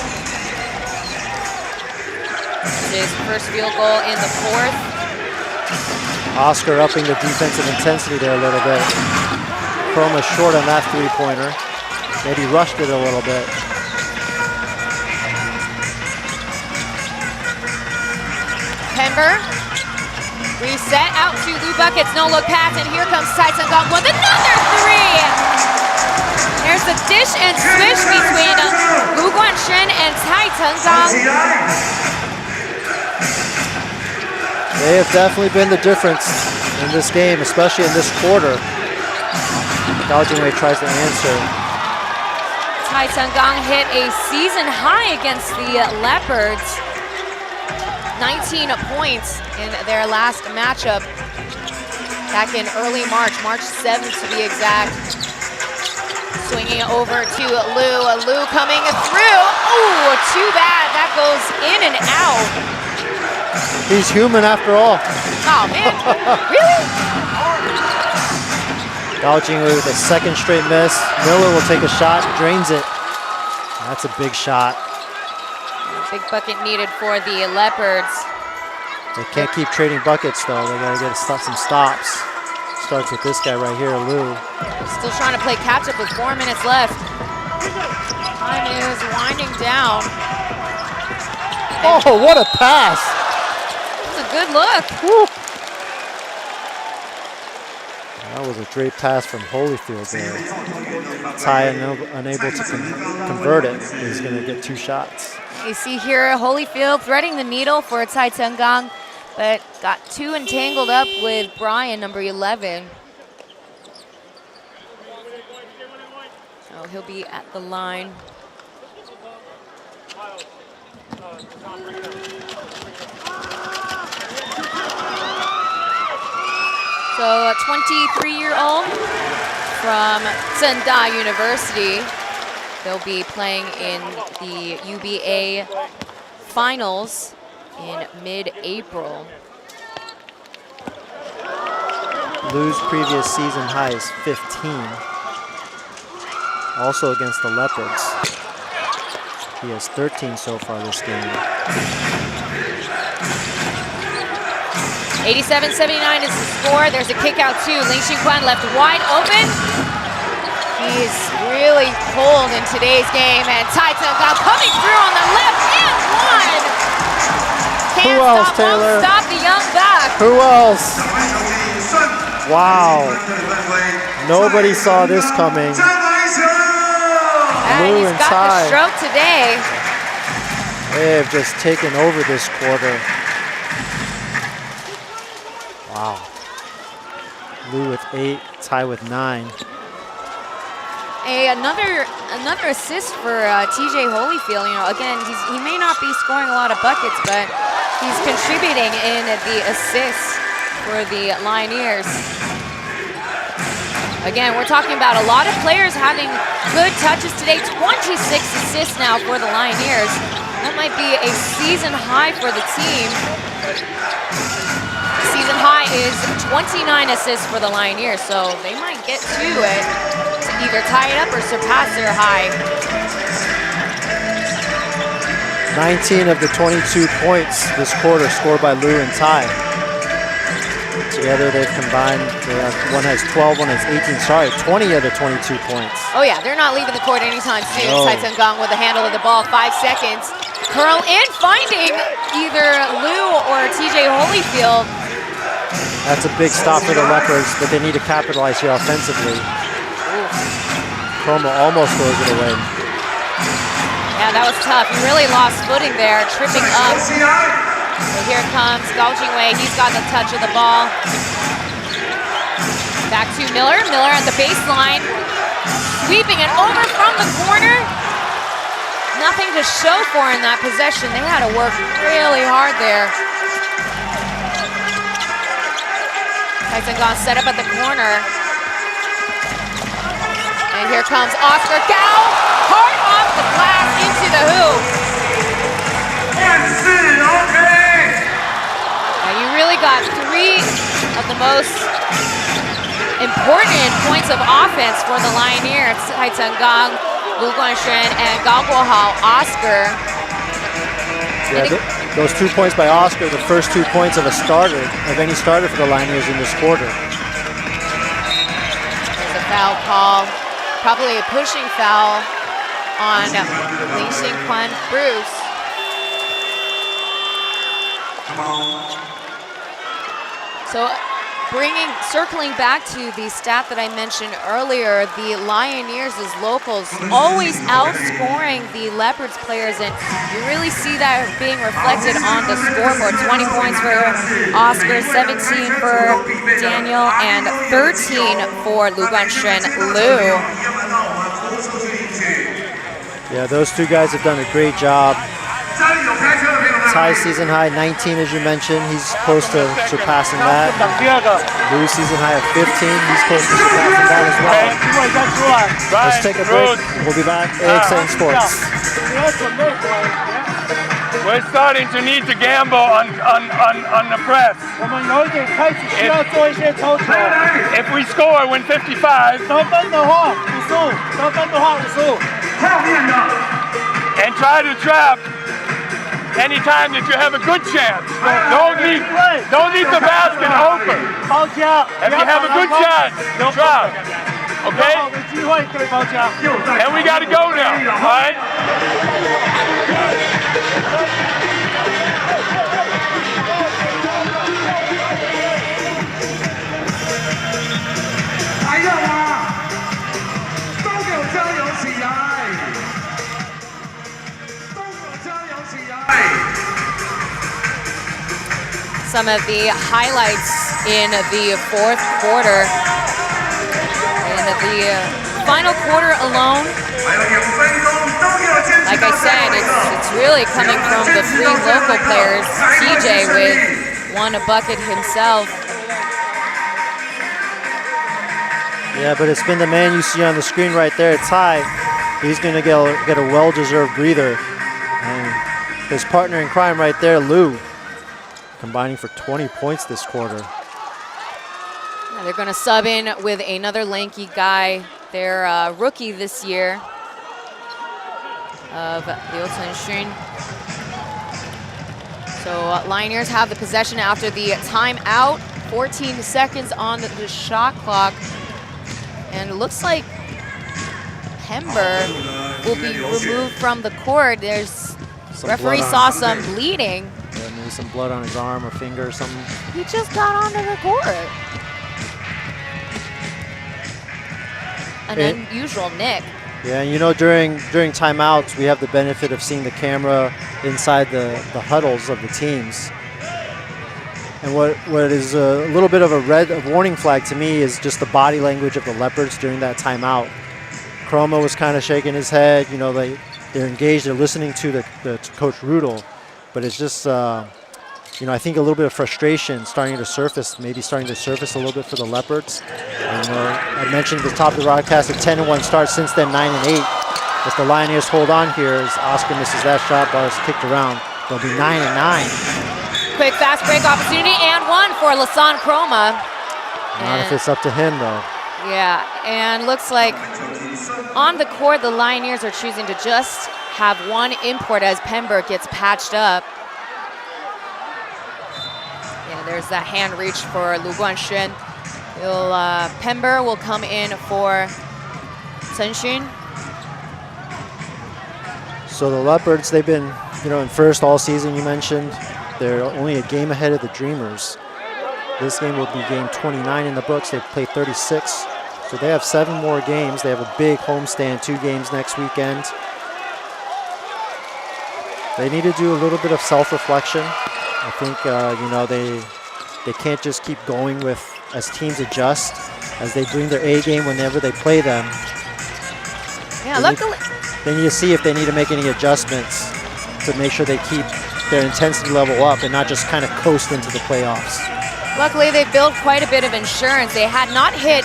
His first field goal in the 4th. Oscar upping the defensive intensity there a little bit. Chroma short on that 3-pointer. Maybe rushed it a little bit. Pember. Reset out to Lu Buckets, no look pass, and here comes Tai Tsung-gong with another three! There's a dish and swish between Lu Guanshen and Tai Tsung-gong. They have definitely been the difference in this game, especially in this quarter. Gao Jingwei tries to answer. Tai Tsung-gong hit a season high against the Leopards. 19 points in their last matchup back in early March 7th to be exact. Swinging it over to Lu. Lu coming through. Oh, too bad. That goes in and out. He's human after all. Oh, man. Really? Gao Jingwei with a second straight miss. Miller will take a shot, drains it. That's a big shot. Big bucket needed for the Leopards. They can't keep trading buckets though. They gotta get some stops. Starts with this guy right here, Lu. Still trying to play catch up with 4 minutes left. Time is winding down. Oh, what a pass! That's a good look. Woo. That was a great pass from Holyfield there. Tai unable to convert it. He's going to get 2 shots. You see here Holyfield threading the needle for Tai Tsung-gong, but got too entangled up with Brian, number 11. So he'll be at the line. So a 23-year-old from Tsinghua University. They'll be playing in the UBA finals in mid-April. Lu's previous season high is 15. Also against the Leopards. He has 13 so far this game. 87-79 is the score. There's a kick out too. Ling Xinquan left wide open. He's really cold in today's game, and Tai Tsung-gong coming through on the left and one. Can't Who else, stop, Taylor? won't stop the young buck. Who else? Wow. Nobody saw this coming. And Lu he's and got Tai. the stroke today. They have just taken over this quarter. Wow. Lu with 8, Tai with 9. Another assist for TJ Holyfield. You know, again, he may not be scoring a lot of buckets, but he's contributing in the assists for the Lioneers. Again, we're talking about a lot of players having good touches today. 26 assists now for the Lioneers. That might be a season high for the team. Season high is 29 assists for the Lioneers, so they might get to it to either tie it up or surpass their high. 19 of the 22 points this quarter scored by Lu and Tai. Together they've combined, one has 12, one has 18, sorry, 20 of the 22 points. Oh yeah, they're not leaving the court anytime soon. No. Tai Tsung-gong with the handle of the ball, 5 seconds. Curl in, finding either Lu or TJ Holyfield. That's a big stop for the Leopards, but they need to capitalize here offensively. Chroma almost throws it away. Yeah, that was tough. He really lost footing there, tripping up. So here comes Gao Jingwei. He's got the touch of the ball. Back to Miller. Miller at the baseline. Sweeping it over from the corner. Nothing to show for in that possession. They had to work really hard there. Tai Tsung-gong set up at the corner. And here comes Oscar Gao. Hard off the glass into the hoop. Now you really got 3 of the most important points of offense for the Lioneers. Tai Tsung-gong, Lu Guanshen, and Gao Guohao, Oscar. Yeah, those 2 points by Oscar, the first 2 points of a starter, of any starter for the Lioneers in this quarter. There's a foul call. Probably a pushing foul on Ling Xinquan Bruce. So circling back to the stat that I mentioned earlier, the Lioneers as locals always outscoring the Leopards players, and you really see that being reflected on the scoreboard. 20 points for Oscar, 17 for Daniel, and 13 for Lu Guanshen Lu. Yeah, those two guys have done a great job. Ty season high 19, as you mentioned. He's close to surpassing that. Lou season high of 15. He's close to surpassing that as well. Let's take a break. We'll be back. AXN Sports. We're starting to need to gamble on the press. If we score, win 55. And try to trap anytime that you have a good chance. Don't leave the basket open. If you have a good chance, trap. Okay? And we got to go now, all right? Some of the highlights in the fourth quarter. In the final quarter alone, like I said, it's really coming from the three local players. TJ with one bucket himself. Yeah, but it's been the man you see on the screen right there, Ty. He's going to get a well-deserved breather. And his partner in crime right there, Lou, combining for 20 points this quarter. Yeah, they're going to sub in with another lanky guy. Their rookie this year of Liu Chenxun. So Lioneers have the possession after the timeout. 14 seconds on the shot clock. And it looks like Pember will be removed from the court. There's referee saw some bleeding. Yeah, maybe some blood on his arm or finger or something. He just got onto the court. An unusual nick. Yeah, you know, during timeouts, we have the benefit of seeing the camera inside the huddles of the teams. And what is a little bit of a warning flag to me is just the body language of the Leopards during that timeout. Chroma was kind of shaking his head. You know, they're engaged. They're listening to the Coach Rudel, but it's just you know, I think a little bit of frustration starting to surface a little bit for the Leopards. And I mentioned at the top of the broadcast a 10-1 start, since then 9-8. If the Lioneers hold on here, as Oscar misses that shot, ball is kicked around, they'll be 9-9. Quick fast break opportunity and one for Lasan Chroma. Not if it's up to him though. Yeah, and looks like on the court the Lioneers are choosing to just have one import as Pember gets patched up. Yeah, there's that hand reach for Lu Guanshen. Pember will come in for Chenxun. So the Leopards, they've been, you know, in first all season, you mentioned. They're only a game ahead of the Dreamers. This game will be game 29 in the books. They've played 36. So they have 7 more games. They have a big homestand, 2 games next weekend. They need to do a little bit of self-reflection. I think, you know, they can't just keep going with, as teams adjust, as they bring their A game whenever they play them. Yeah, luckily. They need to see if they need to make any adjustments to make sure they keep their intensity level up and not just kind of coast into the playoffs. Luckily, they built quite a bit of insurance. They had not hit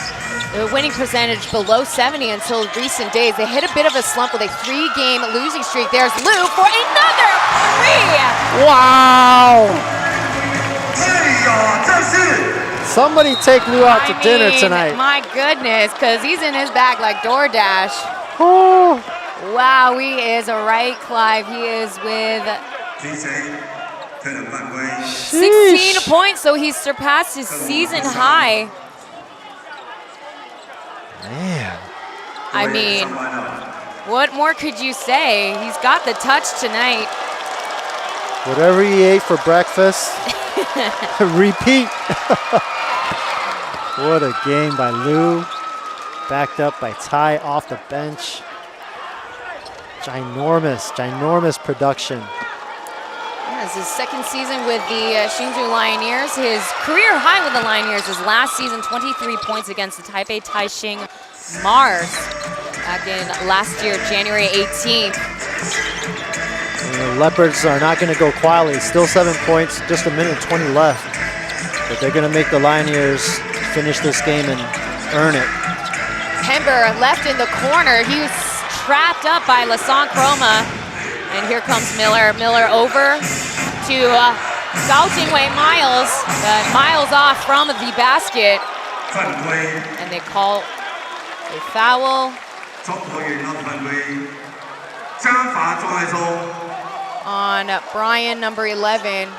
the winning percentage below 70 until recent days. They hit a bit of a slump with a 3-game losing streak. There's Lou for another 3. Wow! Somebody take Lou out to dinner tonight. My goodness, because he's in his bag like DoorDash. Oh. Wow, he is a right, Clive. He is with 16 points, so he's surpassed his season high. Man. I mean, what more could you say? He's got the touch tonight. Whatever he ate for breakfast, repeat. What a game by Liu. Backed up by Tai off the bench. Ginormous production. Yeah, it's his second season with the Hsinchu Lioneers. His career high with the Lioneers is last season, 23 points against the Taipei Taixing Mars back in last year, January 18th. And the Leopards are not going to go quietly. Still 7 points, just a minute 20 left. But they're going to make the Lioneers finish this game and earn it. Pember left in the corner. He was trapped up by Lassant Chroma. And here comes Miller. Miller over to Gao Jingwei Miles. But Miles off from the basket. And they call a foul on Brian, number 11.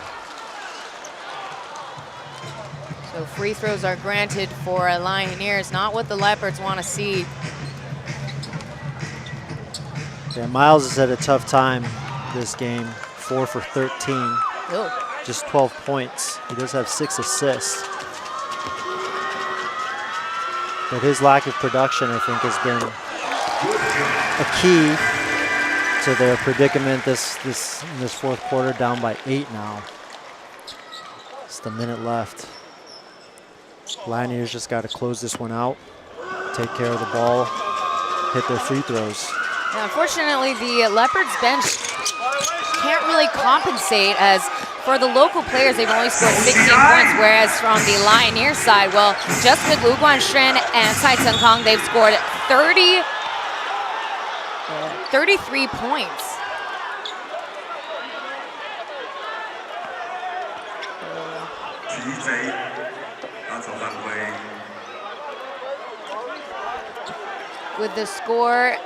So free throws are granted for Lioneers, not what the Leopards want to see. Yeah, Miles has had a tough time this game. 4 for 13. Ooh. Just 12 points. He does have 6 assists. But his lack of production, I think, has been a key to their predicament in this fourth quarter, down by 8 now. Just a minute left. Lioneers just got to close this one out, take care of the ball, hit their free throws. Now, unfortunately, the Leopards bench can't really compensate, as for the local players, they've only scored 16 points, whereas from the Lioneers side, well, just with Lu Guanshen and Cai Tengkang, they've scored 33 points. With the score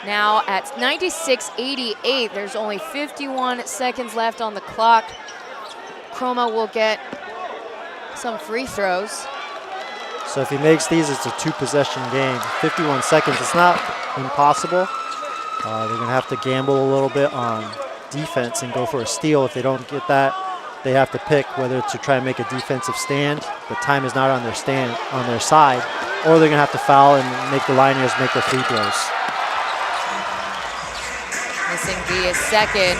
now at 96-88, there's only 51 seconds left on the clock. Chroma will get some free throws. So if he makes these, it's a 2-possession game. 51 seconds, it's not impossible. They're gonna have to gamble a little bit on defense and go for a steal. If they don't get that, they have to pick whether to try and make a defensive stand. The time is not on their side, or they're gonna have to foul and make the Lioneers make their free throws. Missing the second.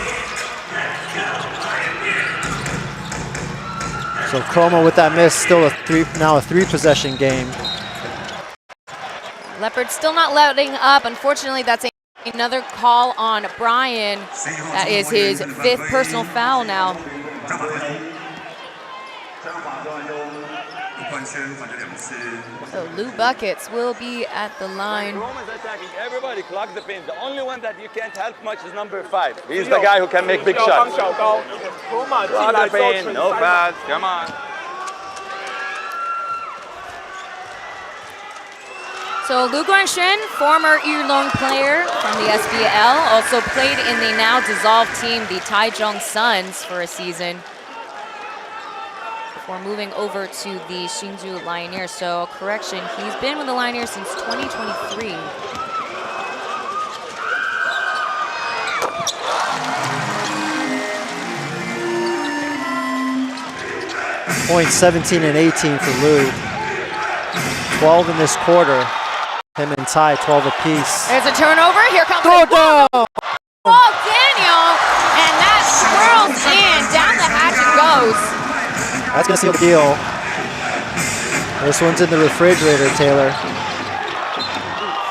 So Chroma with that miss, still now a 3-possession game. Leopards still not letting up. Unfortunately, that's another call on Brian. That is his 5th personal foul now. So Lou Buckets will be at the line. Roman's attacking everybody, clog the pin. The only one that you can't help much is number 5. He's the guy who can make big shots. Clog the pin, no fouls, come on. So Lu Guanshen, former Yulong player from the SBL, also played in the now dissolved team, the Taichung Suns, for a season before moving over to the Hsinchu Lioneers. So correction, he's been with the Lioneers since 2023. Points 17 and 18 for Liu. 12 in this quarter. Him and Tai, 12 apiece. There's a turnover. Here comes Throw down. Oh, Daniel, and that swirls in. Down the hatch it goes. That's gonna seal the deal. This one's in the refrigerator, Taylor.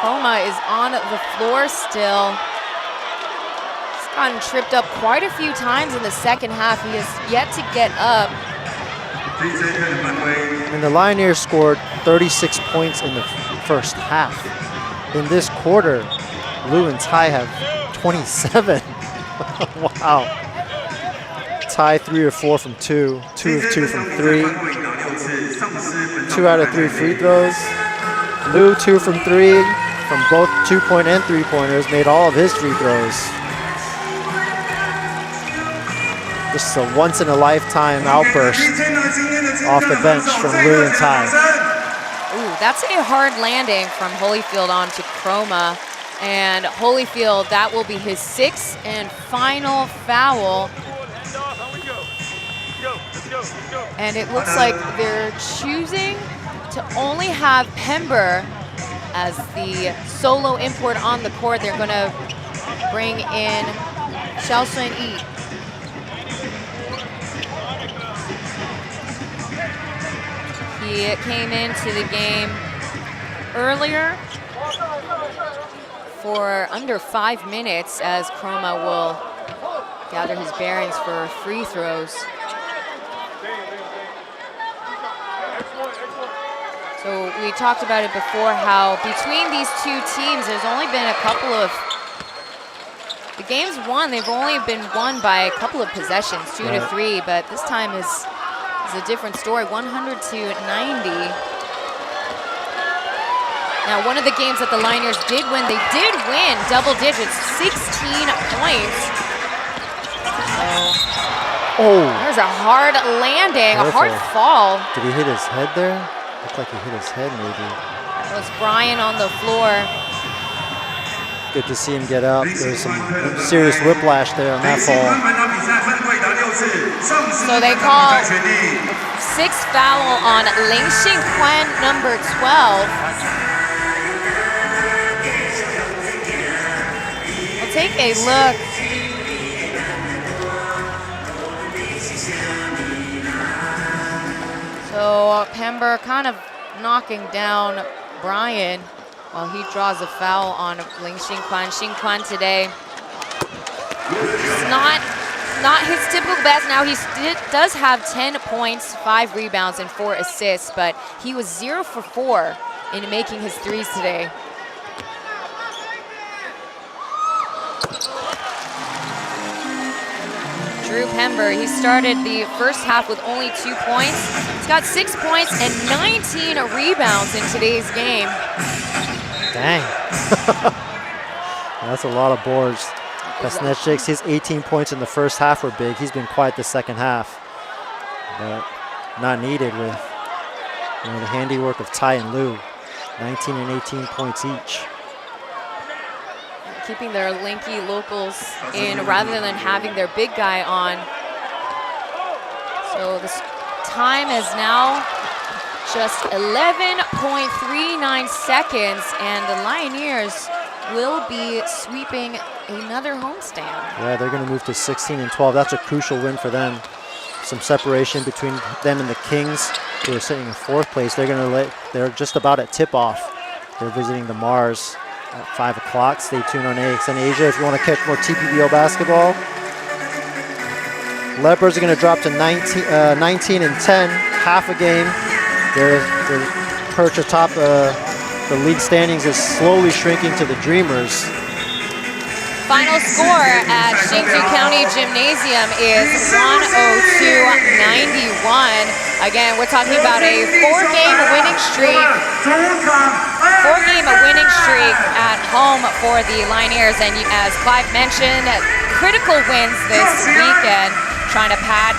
Chroma is on the floor still. He's gotten tripped up quite a few times in the second half. He has yet to get up. And the Lioneers scored 36 points in the first half. In this quarter, Liu and Tai have 27. Wow. Tai 3 of 4 from 2, 2 of 2 from 3. 2 out of 3 free throws. Liu 2 from 3 from both 2-point and 3-pointers, made all of his free throws. This is a once-in-a-lifetime outburst off the bench from Liu and Tai. Ooh, that's a hard landing from Holyfield onto Chroma. And Holyfield, that will be his 6th and final foul. And it looks like they're choosing to only have Pember as the solo import on the court. They're going to bring in Xiao Sun Yi. He came into the game earlier for under 5 minutes as Chroma will gather his bearings for free throws. So we talked about it before, how between these two teams, there's only been a couple of, the games won, they've only been won by a couple of possessions, 2 to 3, but this time is a different story, 100 to 90. Now, one of the games that the Lioneers did win, they did win double digits, 16 points. Oh. There's a hard landing, a hard fall. Did he hit his head there? Looked like he hit his head, maybe. That was Brian on the floor. Good to see him get up. There's some serious whiplash there on that fall. So they call 6th foul on Ling Xinquan, number 12. We'll take a look. So Pember kind of knocking down Brian while he draws a foul on Ling Xinquan. Xinquan today, it's not his typical best. Now he does have 10 points, 5 rebounds, and 4 assists, but he was 0 for 4 in making his threes today. Drew Pember, he started the first half with only 2 points. He's got 6 points and 19 rebounds in today's game. Dang. That's a lot of boards. Pesnetchik's, his 18 points in the first half were big. He's been quiet the second half, but not needed with the handiwork of Tai and Liu. 19 and 18 points each. Keeping their lanky locals in rather than having their big guy on. So this time is now just 11.39 seconds, and the Lioneers will be sweeping another homestand. Yeah, they're going to move to 16 and 12. That's a crucial win for them. Some separation between them and the Kings, who are sitting in 4th place. They're just about at tip-off. They're visiting the Mars at 5 o'clock. Stay tuned on AXN Asia if you want to catch more TPBL basketball. Leopards are going to drop to 19 and 10, half a game. Their perch atop the league standings is slowly shrinking to the Dreamers. Final score at Hsinchu County Gymnasium is 102-91. Again, we're talking about a 4-game winning streak. 4-game winning streak at home for the Lioneers, and as Clive mentioned, critical wins this weekend, trying to pad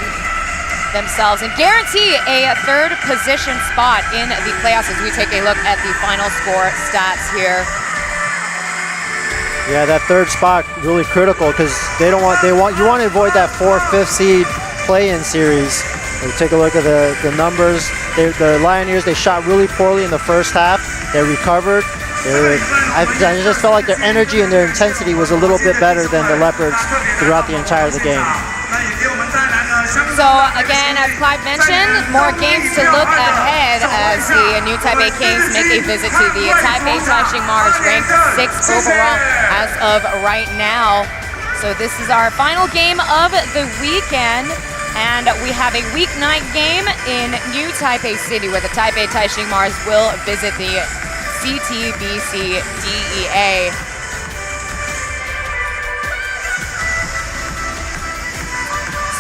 themselves and guarantee a 3rd position spot in the playoffs as we take a look at the final score stats here. Yeah, that 3rd spot really critical because you want to avoid that 4th, 5th seed play-in series. We take a look at the numbers. The Lioneers, they shot really poorly in the first half. They recovered. I just felt like their energy and their intensity was a little bit better than the Leopards throughout the entire of the game. So again, as Clive mentioned, more games to look ahead as the New Taipei Kings make a visit to the Taipei Taishing Mars, ranked 6th overall as of right now. So this is our final game of the weekend, and we have a weeknight game in New Taipei City where the Taipei Taishing Mars will visit the CTBC DEA.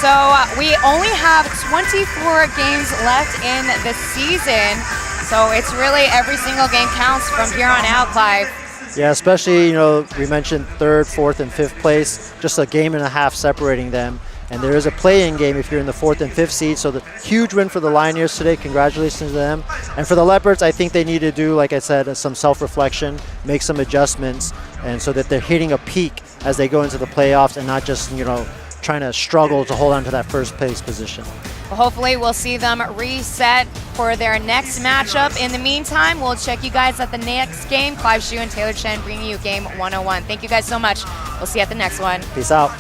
So we only have 24 games left in the season, so it's really every single game counts from here on out, Clive. Yeah, especially, we mentioned 3rd, 4th, and 5th place, just a game and a half separating them. And there is a play-in game if you're in the 4th and 5th seed, so the huge win for the Lioneers today. Congratulations to them. And for the Leopards, I think they need to do, like I said, some self-reflection, make some adjustments, and so that they're hitting a peak as they go into the playoffs and not just, trying to struggle to hold on to that first place position. Well, hopefully we'll see them reset for their next matchup. In the meantime, we'll check you guys at the next game. Clive Xu and Taylor Chen bringing you game 101. Thank you guys so much. We'll see you at the next one. Peace out.